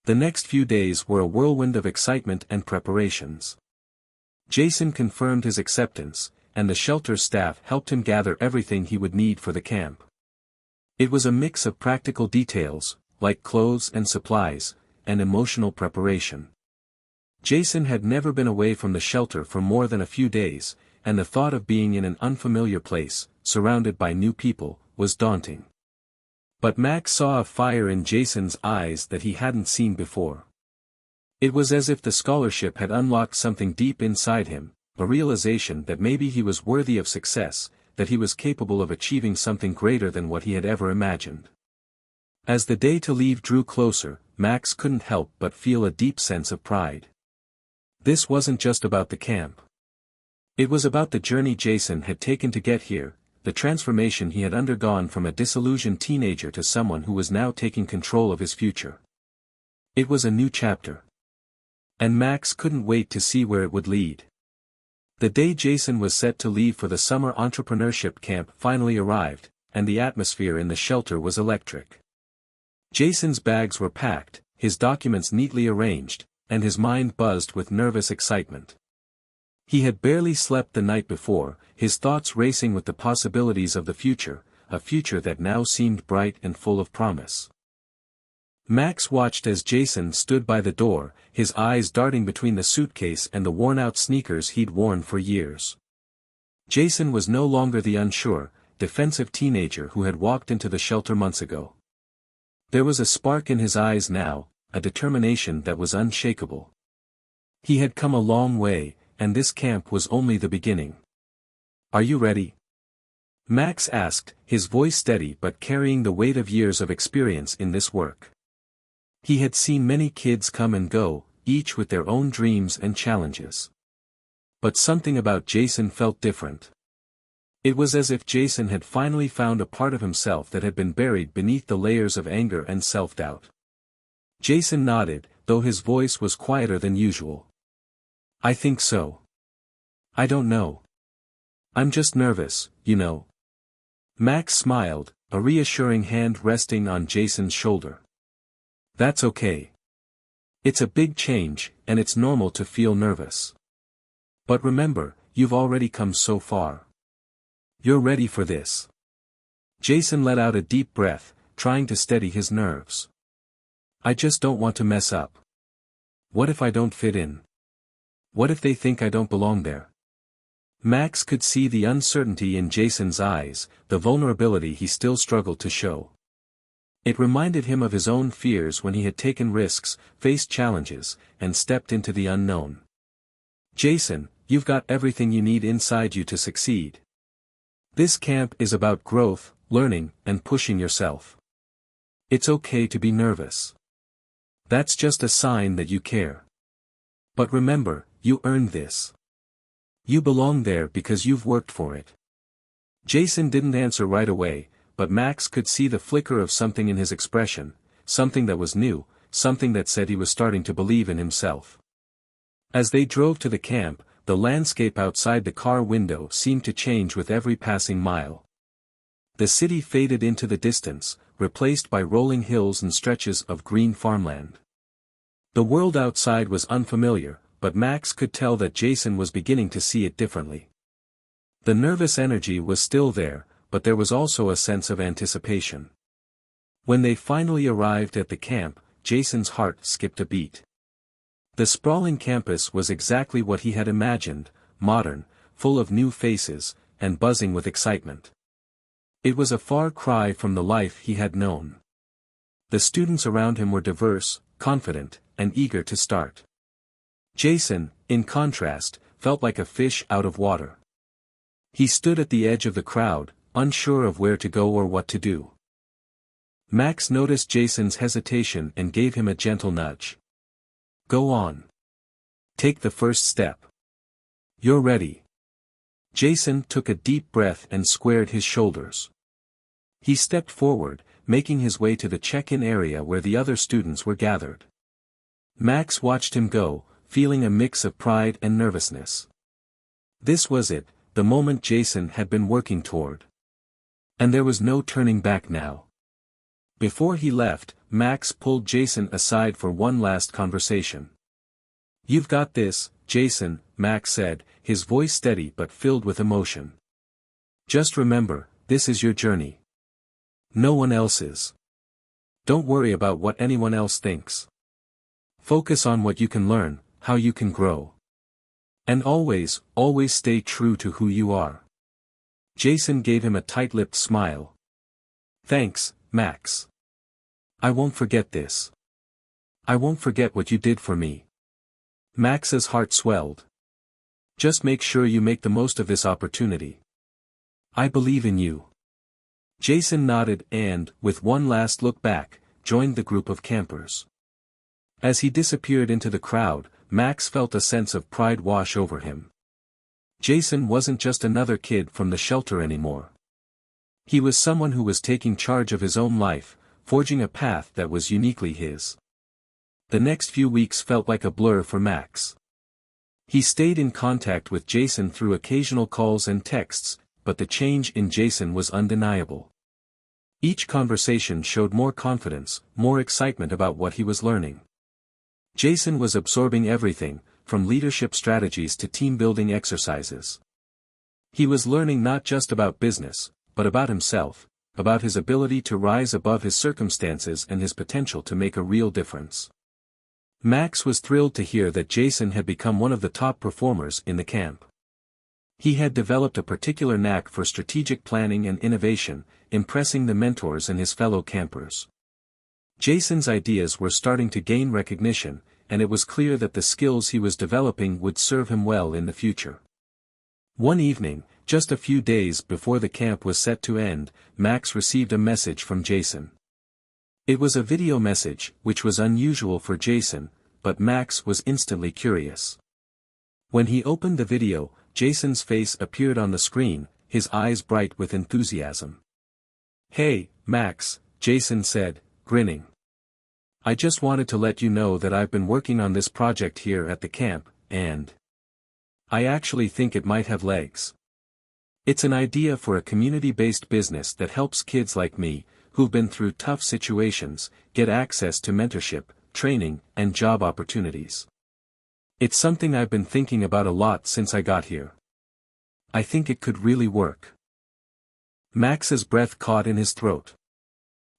The next few days were a whirlwind of excitement and preparations. Jason confirmed his acceptance, and the shelter's staff helped him gather everything he would need for the camp. It was a mix of practical details, like clothes and supplies, and emotional preparation. Jason had never been away from the shelter for more than a few days, and the thought of being in an unfamiliar place, surrounded by new people, was daunting. But Max saw a fire in Jason's eyes that he hadn't seen before. It was as if the scholarship had unlocked something deep inside him, a realization that maybe he was worthy of success, that he was capable of achieving something greater than what he had ever imagined. As the day to leave drew closer, Max couldn't help but feel a deep sense of pride. This wasn't just about the camp. It was about the journey Jason had taken to get here, the transformation he had undergone from a disillusioned teenager to someone who was now taking control of his future. It was a new chapter. And Max couldn't wait to see where it would lead. The day Jason was set to leave for the summer entrepreneurship camp finally arrived, and the atmosphere in the shelter was electric. Jason's bags were packed, his documents neatly arranged, and his mind buzzed with nervous excitement. He had barely slept the night before, his thoughts racing with the possibilities of the future, a future that now seemed bright and full of promise. Max watched as Jason stood by the door, his eyes darting between the suitcase and the worn-out sneakers he'd worn for years. Jason was no longer the unsure, defensive teenager who had walked into the shelter months ago. There was a spark in his eyes now, a determination that was unshakable. He had come a long way, and this camp was only the beginning. "Are you ready?" Max asked, his voice steady but carrying the weight of years of experience in this work. He had seen many kids come and go, each with their own dreams and challenges. But something about Jason felt different. It was as if Jason had finally found a part of himself that had been buried beneath the layers of anger and self-doubt. Jason nodded, though his voice was quieter than usual. "I think so. I don't know. I'm just nervous, you know." Max smiled, a reassuring hand resting on Jason's shoulder. "That's okay. It's a big change, and it's normal to feel nervous. But remember, you've already come so far. You're ready for this." Jason let out a deep breath, trying to steady his nerves. "I just don't want to mess up. What if I don't fit in? What if they think I don't belong there?" Max could see the uncertainty in Jason's eyes, the vulnerability he still struggled to show. It reminded him of his own fears when he had taken risks, faced challenges, and stepped into the unknown. "Jason, you've got everything you need inside you to succeed. This camp is about growth, learning, and pushing yourself. It's okay to be nervous. That's just a sign that you care. But remember, you earned this. You belong there because you've worked for it." Jason didn't answer right away, but Max could see the flicker of something in his expression, something that was new, something that said he was starting to believe in himself. As they drove to the camp, the landscape outside the car window seemed to change with every passing mile. The city faded into the distance, replaced by rolling hills and stretches of green farmland. The world outside was unfamiliar, but Max could tell that Jason was beginning to see it differently. The nervous energy was still there, but there was also a sense of anticipation. When they finally arrived at the camp, Jason's heart skipped a beat. The sprawling campus was exactly what he had imagined, modern, full of new faces, and buzzing with excitement. It was a far cry from the life he had known. The students around him were diverse, confident, and eager to start. Jason, in contrast, felt like a fish out of water. He stood at the edge of the crowd, unsure of where to go or what to do. Max noticed Jason's hesitation and gave him a gentle nudge. "Go on. Take the first step. You're ready." Jason took a deep breath and squared his shoulders. He stepped forward, making his way to the check-in area where the other students were gathered. Max watched him go, feeling a mix of pride and nervousness. This was it, the moment Jason had been working toward. And there was no turning back now. Before he left, Max pulled Jason aside for one last conversation. "You've got this, Jason," Max said, his voice steady but filled with emotion. "Just remember, this is your journey. No one else's. Don't worry about what anyone else thinks. Focus on what you can learn, how you can grow. And always, always stay true to who you are." Jason gave him a tight-lipped smile. "Thanks, Max. I won't forget this. I won't forget what you did for me." Max's heart swelled. "Just make sure you make the most of this opportunity. I believe in you." Jason nodded and, with one last look back, joined the group of campers. As he disappeared into the crowd, Max felt a sense of pride wash over him. Jason wasn't just another kid from the shelter anymore. He was someone who was taking charge of his own life, forging a path that was uniquely his. The next few weeks felt like a blur for Max. He stayed in contact with Jason through occasional calls and texts, but the change in Jason was undeniable. Each conversation showed more confidence, more excitement about what he was learning. Jason was absorbing everything, from leadership strategies to team-building exercises. He was learning not just about business, but about himself, about his ability to rise above his circumstances and his potential to make a real difference. Max was thrilled to hear that Jason had become one of the top performers in the camp. He had developed a particular knack for strategic planning and innovation, impressing the mentors and his fellow campers. Jason's ideas were starting to gain recognition, and it was clear that the skills he was developing would serve him well in the future. One evening, just a few days before the camp was set to end, Max received a message from Jason. It was a video message, which was unusual for Jason, but Max was instantly curious. When he opened the video, Jason's face appeared on the screen, his eyes bright with enthusiasm. "Hey, Max," Jason said, grinning. "I just wanted to let you know that I've been working on this project here at the camp, and I actually think it might have legs. It's an idea for a community-based business that helps kids like me, who've been through tough situations, get access to mentorship, training, and job opportunities. It's something I've been thinking about a lot since I got here. I think it could really work." Max's breath caught in his throat.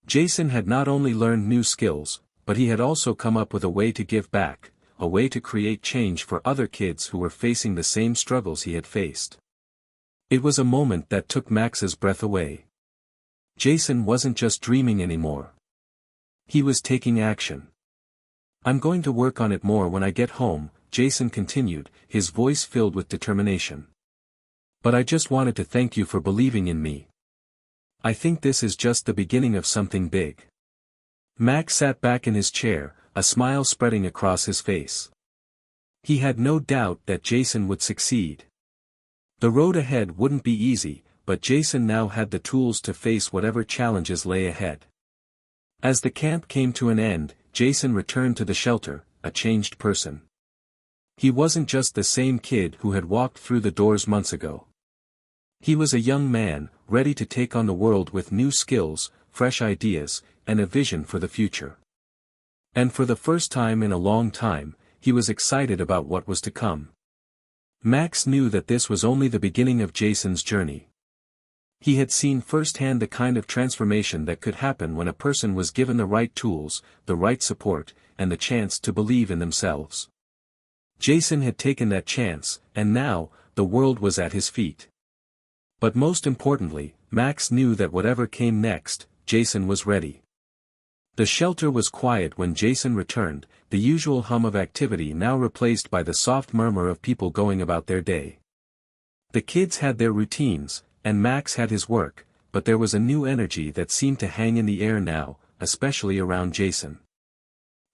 Jason had not only learned new skills, but he had also come up with a way to give back, a way to create change for other kids who were facing the same struggles he had faced. It was a moment that took Max's breath away. Jason wasn't just dreaming anymore. He was taking action. "I'm going to work on it more when I get home," Jason continued, his voice filled with determination. "But I just wanted to thank you for believing in me. I think this is just the beginning of something big." Max sat back in his chair, a smile spreading across his face. He had no doubt that Jason would succeed. The road ahead wouldn't be easy, but Jason now had the tools to face whatever challenges lay ahead. As the camp came to an end, Jason returned to the shelter, a changed person. He wasn't just the same kid who had walked through the doors months ago. He was a young man, ready to take on the world with new skills, fresh ideas, and a vision for the future. And for the first time in a long time, he was excited about what was to come. Max knew that this was only the beginning of Jason's journey. He had seen firsthand the kind of transformation that could happen when a person was given the right tools, the right support, and the chance to believe in themselves. Jason had taken that chance, and now, the world was at his feet. But most importantly, Max knew that whatever came next, Jason was ready. The shelter was quiet when Jason returned, the usual hum of activity now replaced by the soft murmur of people going about their day. The kids had their routines, and Max had his work, but there was a new energy that seemed to hang in the air now, especially around Jason.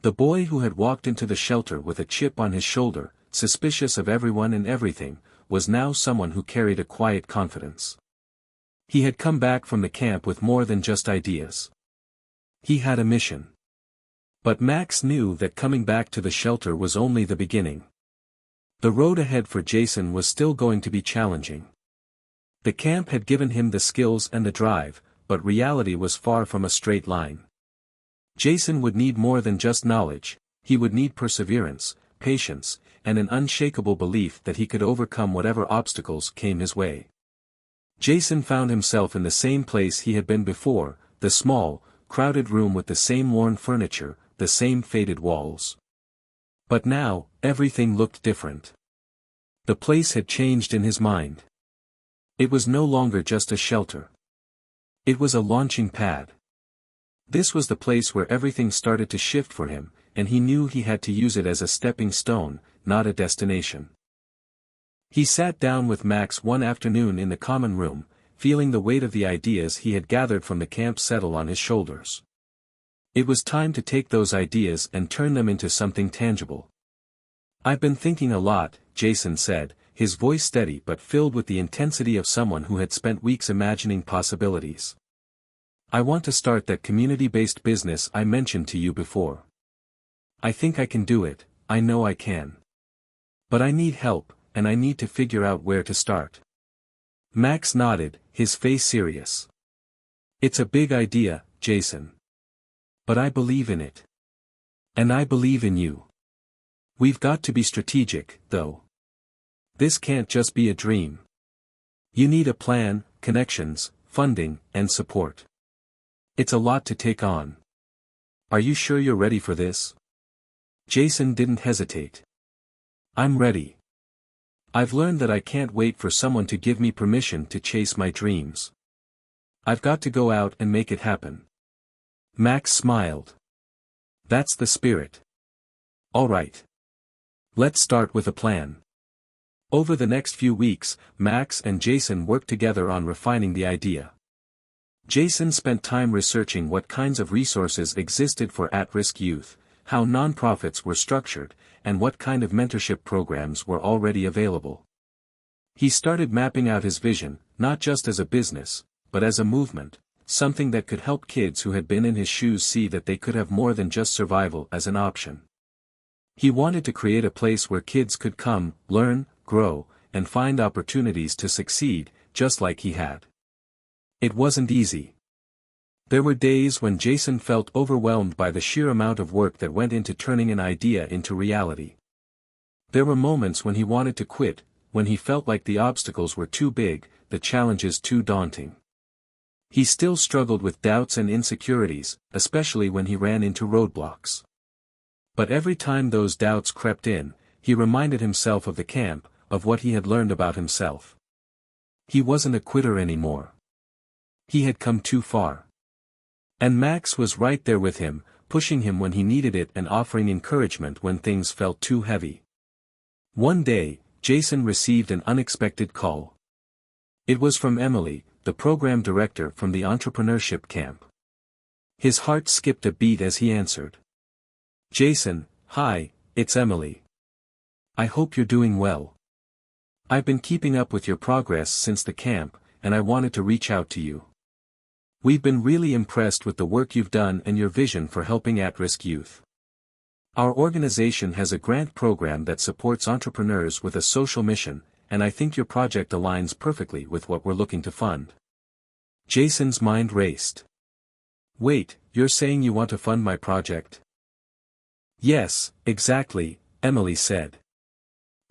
The boy who had walked into the shelter with a chip on his shoulder, suspicious of everyone and everything, was now someone who carried a quiet confidence. He had come back from the camp with more than just ideas. He had a mission. But Max knew that coming back to the shelter was only the beginning. The road ahead for Jason was still going to be challenging. The camp had given him the skills and the drive, but reality was far from a straight line. Jason would need more than just knowledge, he would need perseverance, patience, and an unshakable belief that he could overcome whatever obstacles came his way. Jason found himself in the same place he had been before, the small, crowded room with the same worn furniture, the same faded walls. But now, everything looked different. The place had changed in his mind. It was no longer just a shelter. It was a launching pad. This was the place where everything started to shift for him, and he knew he had to use it as a stepping stone, not a destination. He sat down with Max one afternoon in the common room, feeling the weight of the ideas he had gathered from the camp settle on his shoulders. It was time to take those ideas and turn them into something tangible. "I've been thinking a lot," Jason said, his voice steady but filled with the intensity of someone who had spent weeks imagining possibilities. "I want to start that community-based business I mentioned to you before. I think I can do it, I know I can. But I need help, and I need to figure out where to start." Max nodded, his face serious. "It's a big idea, Jason. But I believe in it. And I believe in you. We've got to be strategic, though. This can't just be a dream. You need a plan, connections, funding, and support. It's a lot to take on. Are you sure you're ready for this?" Jason didn't hesitate. "I'm ready. I've learned that I can't wait for someone to give me permission to chase my dreams. I've got to go out and make it happen." Max smiled. That's the spirit. All right. Let's start with a plan. Over the next few weeks, Max and Jason worked together on refining the idea. Jason spent time researching what kinds of resources existed for at-risk youth, how nonprofits were structured, and what kind of mentorship programs were already available. He started mapping out his vision, not just as a business, but as a movement, something that could help kids who had been in his shoes see that they could have more than just survival as an option. He wanted to create a place where kids could come, learn, grow, and find opportunities to succeed, just like he had. It wasn't easy. There were days when Jason felt overwhelmed by the sheer amount of work that went into turning an idea into reality. There were moments when he wanted to quit, when he felt like the obstacles were too big, the challenges too daunting. He still struggled with doubts and insecurities, especially when he ran into roadblocks. But every time those doubts crept in, he reminded himself of the camp, of what he had learned about himself. He wasn't a quitter anymore. He had come too far. And Max was right there with him, pushing him when he needed it and offering encouragement when things felt too heavy. One day, Jason received an unexpected call. It was from Emily, the program director from the entrepreneurship camp. His heart skipped a beat as he answered. "Jason, hi, it's Emily. I hope you're doing well. I've been keeping up with your progress since the camp, and I wanted to reach out to you. We've been really impressed with the work you've done and your vision for helping at-risk youth. Our organization has a grant program that supports entrepreneurs with a social mission, and I think your project aligns perfectly with what we're looking to fund." Jason's mind raced. "Wait, you're saying you want to fund my project?" "Yes, exactly," Emily said.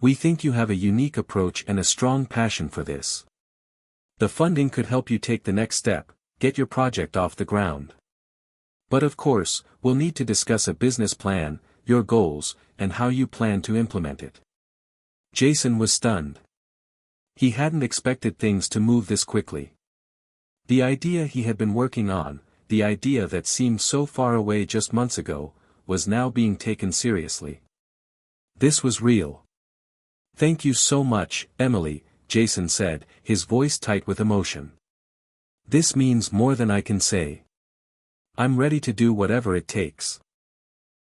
"We think you have a unique approach and a strong passion for this. The funding could help you take the next step, get your project off the ground. But of course, we'll need to discuss a business plan, your goals, and how you plan to implement it." Jason was stunned. He hadn't expected things to move this quickly. The idea he had been working on, the idea that seemed so far away just months ago, was now being taken seriously. This was real. "Thank you so much, Emily," Jason said, his voice tight with emotion. "This means more than I can say. I'm ready to do whatever it takes."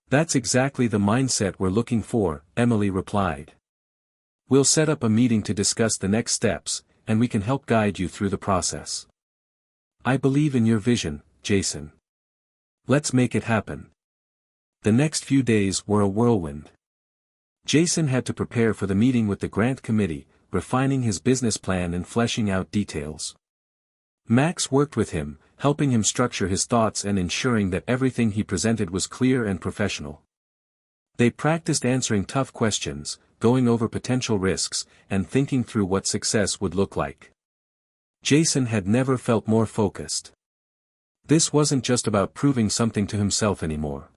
"That's exactly the mindset we're looking for," Emily replied. "We'll set up a meeting to discuss the next steps, and we can help guide you through the process. I believe in your vision, Jason. Let's make it happen." The next few days were a whirlwind. Jason had to prepare for the meeting with the grant committee, refining his business plan and fleshing out details. Max worked with him, helping him structure his thoughts and ensuring that everything he presented was clear and professional. They practiced answering tough questions, going over potential risks, and thinking through what success would look like. Jason had never felt more focused. This wasn't just about proving something to himself anymore.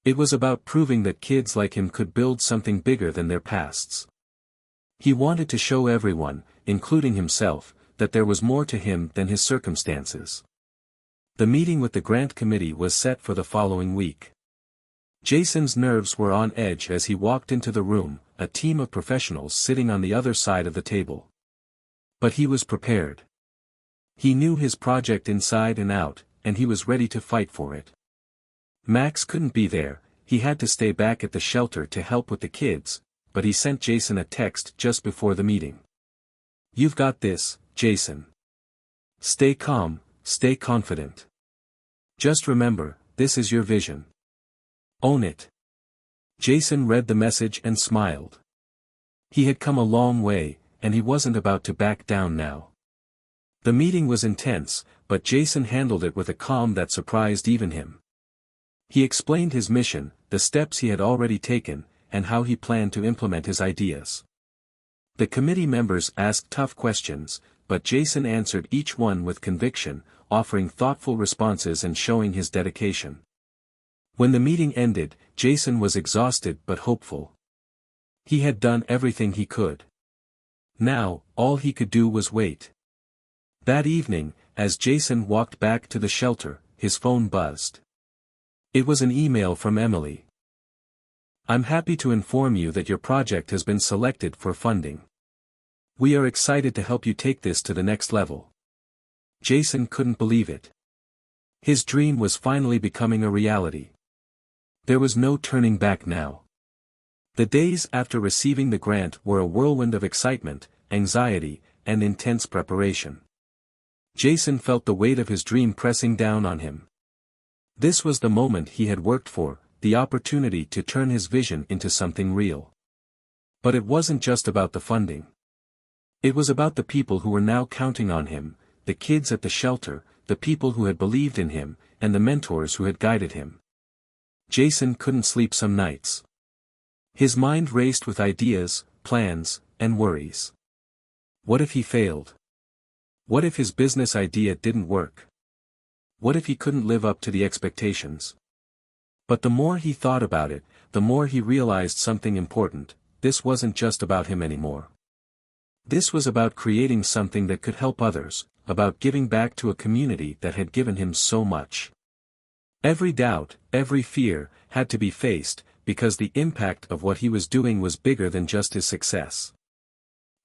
It was about proving that kids like him could build something bigger than their pasts. He wanted to show everyone, including himself, that there was more to him than his circumstances. The meeting with the grant committee was set for the following week. Jason's nerves were on edge as he walked into the room, a team of professionals sitting on the other side of the table. But he was prepared. He knew his project inside and out, and he was ready to fight for it. Max couldn't be there, he had to stay back at the shelter to help with the kids, but he sent Jason a text just before the meeting. "You've got this, Jason. Stay calm, stay confident. Just remember, this is your vision. Own it." Jason read the message and smiled. He had come a long way, and he wasn't about to back down now. The meeting was intense, but Jason handled it with a calm that surprised even him. He explained his mission, the steps he had already taken, and how he planned to implement his ideas. The committee members asked tough questions, but Jason answered each one with conviction, offering thoughtful responses and showing his dedication. When the meeting ended, Jason was exhausted but hopeful. He had done everything he could. Now, all he could do was wait. That evening, as Jason walked back to the shelter, his phone buzzed. It was an email from Emily. I'm happy to inform you that your project has been selected for funding. We are excited to help you take this to the next level. Jason couldn't believe it. His dream was finally becoming a reality. There was no turning back now. The days after receiving the grant were a whirlwind of excitement, anxiety, and intense preparation. Jason felt the weight of his dream pressing down on him. This was the moment he had worked for, the opportunity to turn his vision into something real. But it wasn't just about the funding. It was about the people who were now counting on him, the kids at the shelter, the people who had believed in him, and the mentors who had guided him. Jason couldn't sleep some nights. His mind raced with ideas, plans, and worries. What if he failed? What if his business idea didn't work? What if he couldn't live up to the expectations? But the more he thought about it, the more he realized something important. This wasn't just about him anymore. This was about creating something that could help others, about giving back to a community that had given him so much. Every doubt, every fear, had to be faced, because the impact of what he was doing was bigger than just his success.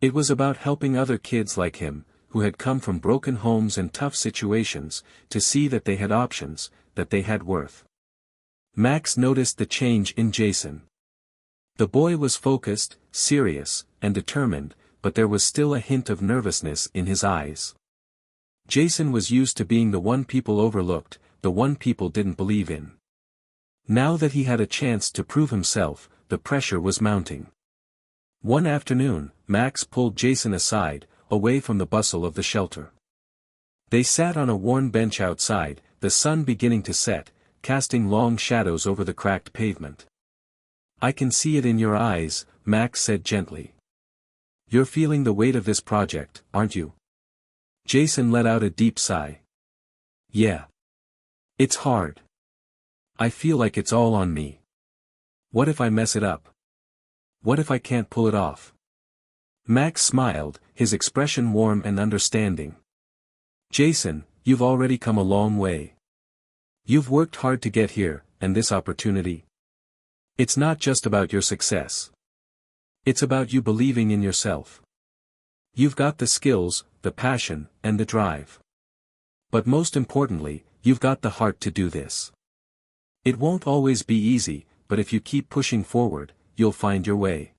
It was about helping other kids like him, who had come from broken homes and tough situations, to see that they had options, that they had worth. Max noticed the change in Jason. The boy was focused, serious, and determined, but there was still a hint of nervousness in his eyes. Jason was used to being the one people overlooked, the one people didn't believe in. Now that he had a chance to prove himself, the pressure was mounting. One afternoon, Max pulled Jason aside, away from the bustle of the shelter. They sat on a worn bench outside, the sun beginning to set, casting long shadows over the cracked pavement. I can see it in your eyes, Max said gently. You're feeling the weight of this project, aren't you? Jason let out a deep sigh. Yeah. It's hard. I feel like it's all on me. What if I mess it up? What if I can't pull it off? Max smiled, his expression warm and understanding. Jason, you've already come a long way. You've worked hard to get here, and this opportunity. It's not just about your success. It's about you believing in yourself. You've got the skills, the passion, and the drive. But most importantly, you've got the heart to do this. It won't always be easy, but if you keep pushing forward, you'll find your way.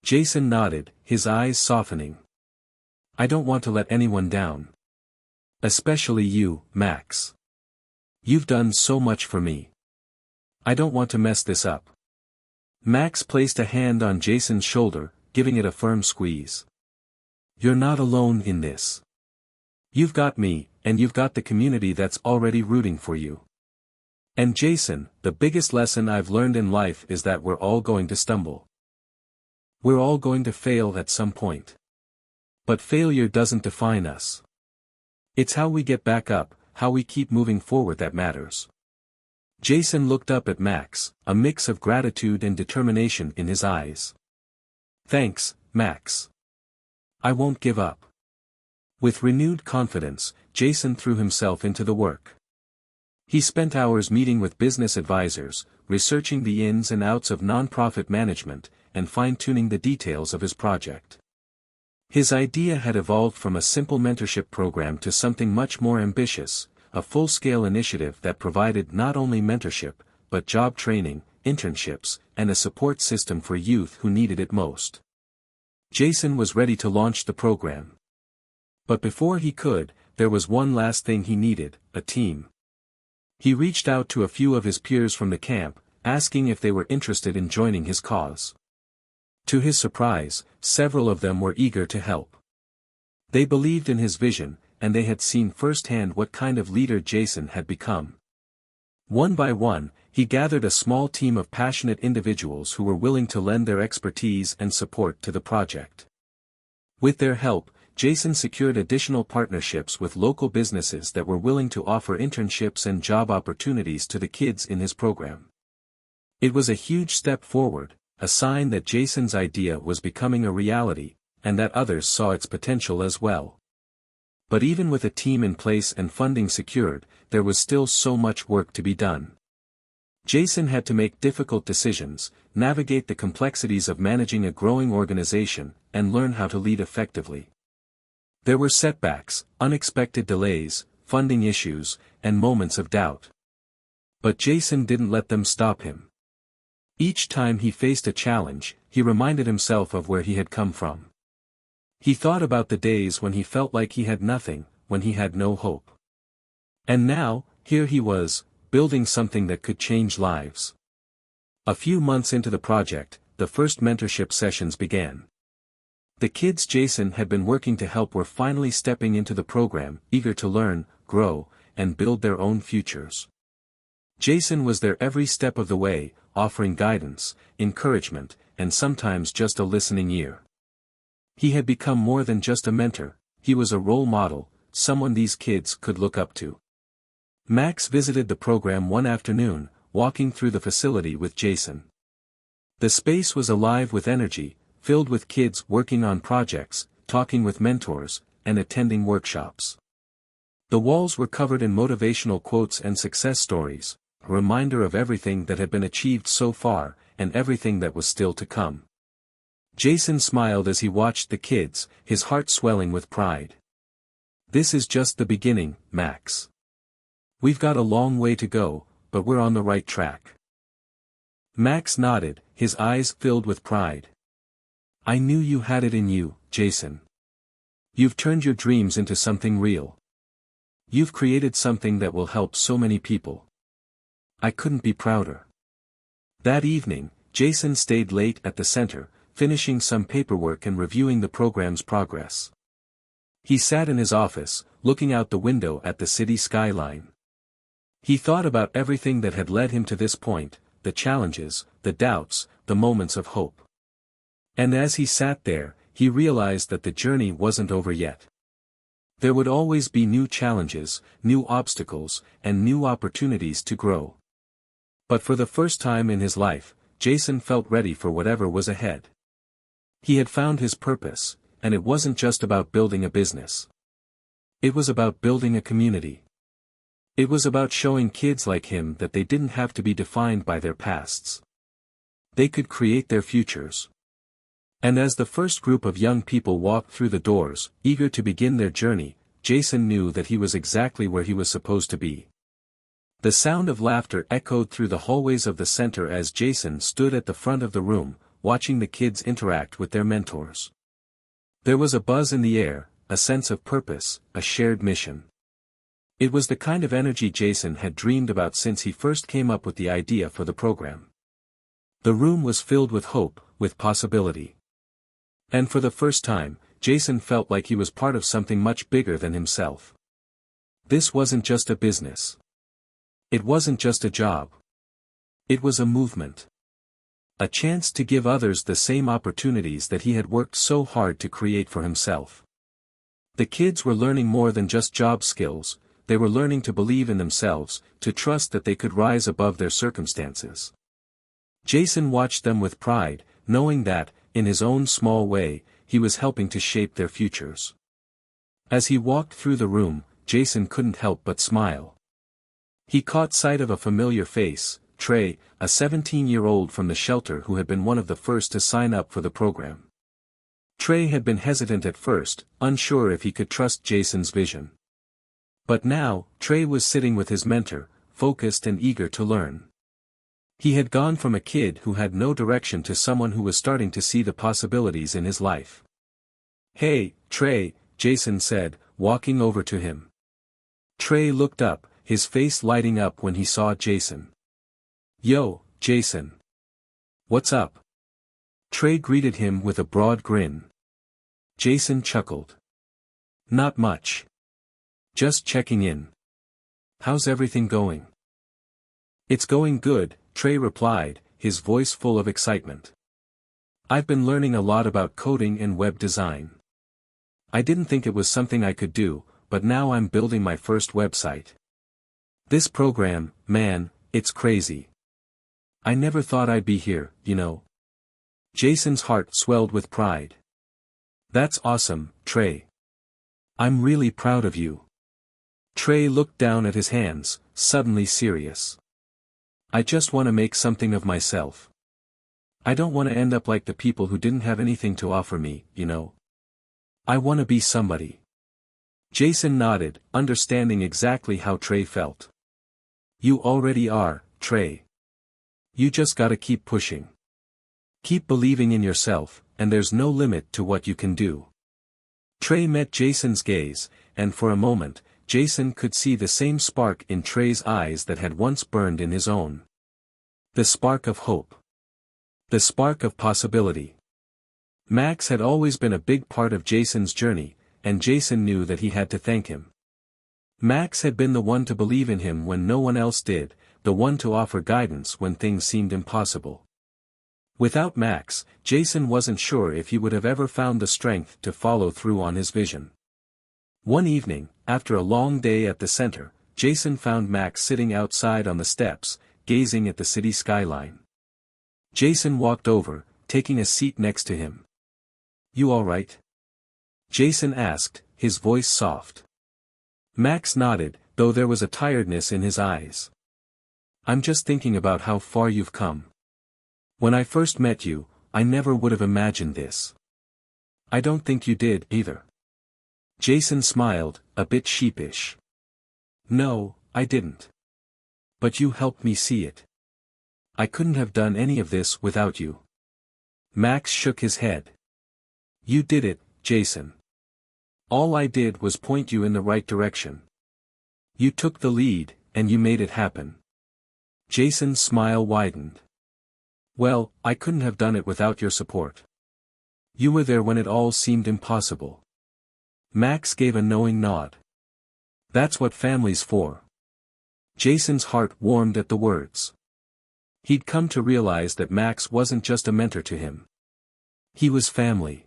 Jason nodded, his eyes softening. I don't want to let anyone down. Especially you, Max. You've done so much for me. I don't want to mess this up. Max placed a hand on Jason's shoulder, giving it a firm squeeze. You're not alone in this. You've got me, and you've got the community that's already rooting for you. And Jason, the biggest lesson I've learned in life is that we're all going to stumble. We're all going to fail at some point. But failure doesn't define us. It's how we get back up, how we keep moving forward that matters. Jason looked up at Max, a mix of gratitude and determination in his eyes. Thanks, Max. I won't give up. With renewed confidence, Jason threw himself into the work. He spent hours meeting with business advisors, researching the ins and outs of nonprofit management, and fine-tuning the details of his project. His idea had evolved from a simple mentorship program to something much more ambitious, a full-scale initiative that provided not only mentorship, but job training, internships, and a support system for youth who needed it most. Jason was ready to launch the program. But before he could, there was one last thing he needed, a team. He reached out to a few of his peers from the camp, asking if they were interested in joining his cause. To his surprise, several of them were eager to help. They believed in his vision, and they had seen firsthand what kind of leader Jason had become. One by one, he gathered a small team of passionate individuals who were willing to lend their expertise and support to the project. With their help, Jason secured additional partnerships with local businesses that were willing to offer internships and job opportunities to the kids in his program. It was a huge step forward, a sign that Jason's idea was becoming a reality, and that others saw its potential as well. But even with a team in place and funding secured, there was still so much work to be done. Jason had to make difficult decisions, navigate the complexities of managing a growing organization, and learn how to lead effectively. There were setbacks, unexpected delays, funding issues, and moments of doubt. But Jason didn't let them stop him. Each time he faced a challenge, he reminded himself of where he had come from. He thought about the days when he felt like he had nothing, when he had no hope. And now, here he was, building something that could change lives. A few months into the project, the first mentorship sessions began. The kids Jason had been working to help were finally stepping into the program, eager to learn, grow, and build their own futures. Jason was there every step of the way, offering guidance, encouragement, and sometimes just a listening ear. He had become more than just a mentor, he was a role model, someone these kids could look up to. Max visited the program one afternoon, walking through the facility with Jason. The space was alive with energy, filled with kids working on projects, talking with mentors, and attending workshops. The walls were covered in motivational quotes and success stories, a reminder of everything that had been achieved so far, and everything that was still to come. Jason smiled as he watched the kids, his heart swelling with pride. "This is just the beginning, Max. We've got a long way to go, but we're on the right track." Max nodded, his eyes filled with pride. "I knew you had it in you, Jason. You've turned your dreams into something real. You've created something that will help so many people. I couldn't be prouder." That evening, Jason stayed late at the center, finishing some paperwork and reviewing the program's progress. He sat in his office, looking out the window at the city skyline. He thought about everything that had led him to this point, the challenges, the doubts, the moments of hope. And as he sat there, he realized that the journey wasn't over yet. There would always be new challenges, new obstacles, and new opportunities to grow. But for the first time in his life, Jason felt ready for whatever was ahead. He had found his purpose, and it wasn't just about building a business. It was about building a community. It was about showing kids like him that they didn't have to be defined by their pasts. They could create their futures. And as the first group of young people walked through the doors, eager to begin their journey, Jason knew that he was exactly where he was supposed to be. The sound of laughter echoed through the hallways of the center as Jason stood at the front of the room, watching the kids interact with their mentors. There was a buzz in the air, a sense of purpose, a shared mission. It was the kind of energy Jason had dreamed about since he first came up with the idea for the program. The room was filled with hope, with possibility. And for the first time, Jason felt like he was part of something much bigger than himself. This wasn't just a business. It wasn't just a job. It was a movement. A chance to give others the same opportunities that he had worked so hard to create for himself. The kids were learning more than just job skills, they were learning to believe in themselves, to trust that they could rise above their circumstances. Jason watched them with pride, knowing that, in his own small way, he was helping to shape their futures. As he walked through the room, Jason couldn't help but smile. He caught sight of a familiar face, Trey, a 17-year-old from the shelter who had been one of the first to sign up for the program. Trey had been hesitant at first, unsure if he could trust Jason's vision. But now, Trey was sitting with his mentor, focused and eager to learn. He had gone from a kid who had no direction to someone who was starting to see the possibilities in his life. "Hey, Trey," Jason said, walking over to him. Trey looked up, his face lighting up when he saw Jason. "Yo, Jason. What's up?" Trey greeted him with a broad grin. Jason chuckled. "Not much. Just checking in. How's everything going?" "It's going good," Trey replied, his voice full of excitement. "I've been learning a lot about coding and web design. I didn't think it was something I could do, but now I'm building my first website. This program, man, it's crazy. I never thought I'd be here, you know." Jason's heart swelled with pride. "That's awesome, Trey. I'm really proud of you." Trey looked down at his hands, suddenly serious. I just want to make something of myself. I don't want to end up like the people who didn't have anything to offer me, you know. I want to be somebody. Jason nodded, understanding exactly how Trey felt. You already are, Trey. You just gotta keep pushing. Keep believing in yourself, and there's no limit to what you can do. Trey met Jason's gaze, and for a moment, Jason could see the same spark in Trey's eyes that had once burned in his own. The spark of hope. The spark of possibility. Max had always been a big part of Jason's journey, and Jason knew that he had to thank him. Max had been the one to believe in him when no one else did, the one to offer guidance when things seemed impossible. Without Max, Jason wasn't sure if he would have ever found the strength to follow through on his vision. One evening, after a long day at the center, Jason found Max sitting outside on the steps, gazing at the city skyline. Jason walked over, taking a seat next to him. You all right? Jason asked, his voice soft. Max nodded, though there was a tiredness in his eyes. I'm just thinking about how far you've come. When I first met you, I never would have imagined this. I don't think you did, either. Jason smiled, a bit sheepish. No, I didn't. But you helped me see it. I couldn't have done any of this without you. Max shook his head. You did it, Jason. All I did was point you in the right direction. You took the lead, and you made it happen. Jason's smile widened. Well, I couldn't have done it without your support. You were there when it all seemed impossible. Max gave a knowing nod. That's what family's for. Jason's heart warmed at the words. He'd come to realize that Max wasn't just a mentor to him. He was family.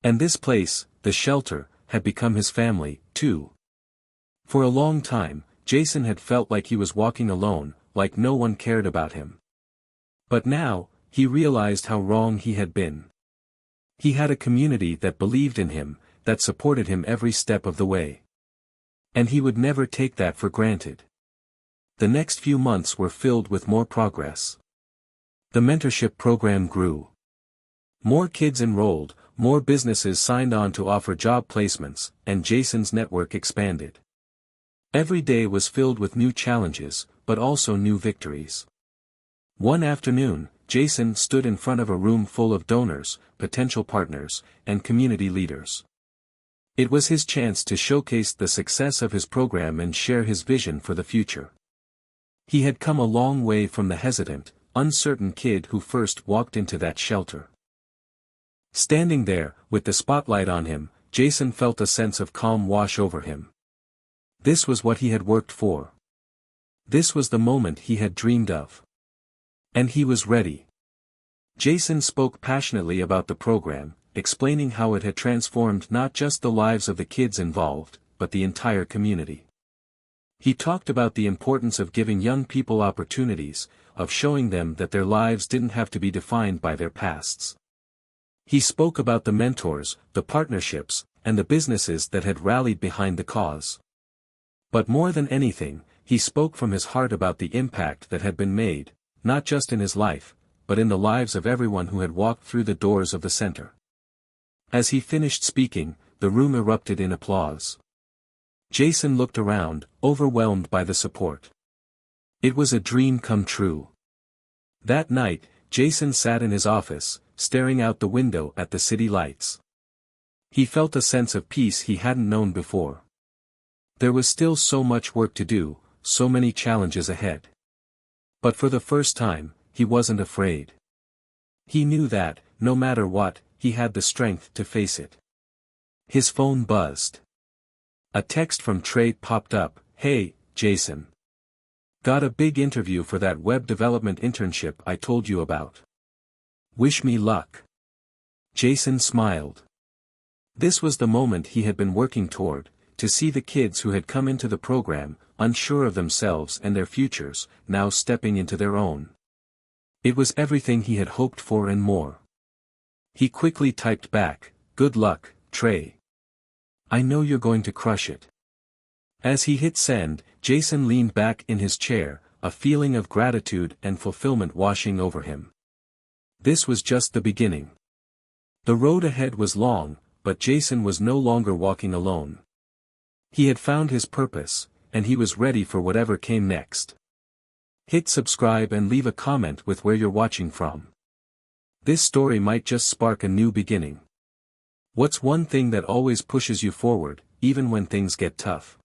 And this place, the shelter, had become his family, too. For a long time, Jason had felt like he was walking alone, like no one cared about him. But now, he realized how wrong he had been. He had a community that believed in him, that supported him every step of the way. And he would never take that for granted. The next few months were filled with more progress. The mentorship program grew. More kids enrolled, more businesses signed on to offer job placements, and Jason's network expanded. Every day was filled with new challenges, but also new victories. One afternoon, Jason stood in front of a room full of donors, potential partners, and community leaders. It was his chance to showcase the success of his program and share his vision for the future. He had come a long way from the hesitant, uncertain kid who first walked into that shelter. Standing there, with the spotlight on him, Jason felt a sense of calm wash over him. This was what he had worked for. This was the moment he had dreamed of. And he was ready. Jason spoke passionately about the program, explaining how it had transformed not just the lives of the kids involved, but the entire community. He talked about the importance of giving young people opportunities, of showing them that their lives didn't have to be defined by their pasts. He spoke about the mentors, the partnerships, and the businesses that had rallied behind the cause. But more than anything, he spoke from his heart about the impact that had been made, not just in his life, but in the lives of everyone who had walked through the doors of the center. As he finished speaking, the room erupted in applause. Jason looked around, overwhelmed by the support. It was a dream come true. That night, Jason sat in his office, staring out the window at the city lights. He felt a sense of peace he hadn't known before. There was still so much work to do, so many challenges ahead. But for the first time, he wasn't afraid. He knew that, no matter what, he had the strength to face it. His phone buzzed. A text from Trey popped up. Hey, Jason. Got a big interview for that web development internship I told you about. Wish me luck. Jason smiled. This was the moment he had been working toward, to see the kids who had come into the program, unsure of themselves and their futures, now stepping into their own. It was everything he had hoped for and more. He quickly typed back, "Good luck, Trey. I know you're going to crush it." As he hit send, Jason leaned back in his chair, a feeling of gratitude and fulfillment washing over him. This was just the beginning. The road ahead was long, but Jason was no longer walking alone. He had found his purpose, and he was ready for whatever came next. Hit subscribe and leave a comment with where you're watching from. This story might just spark a new beginning. What's one thing that always pushes you forward, even when things get tough?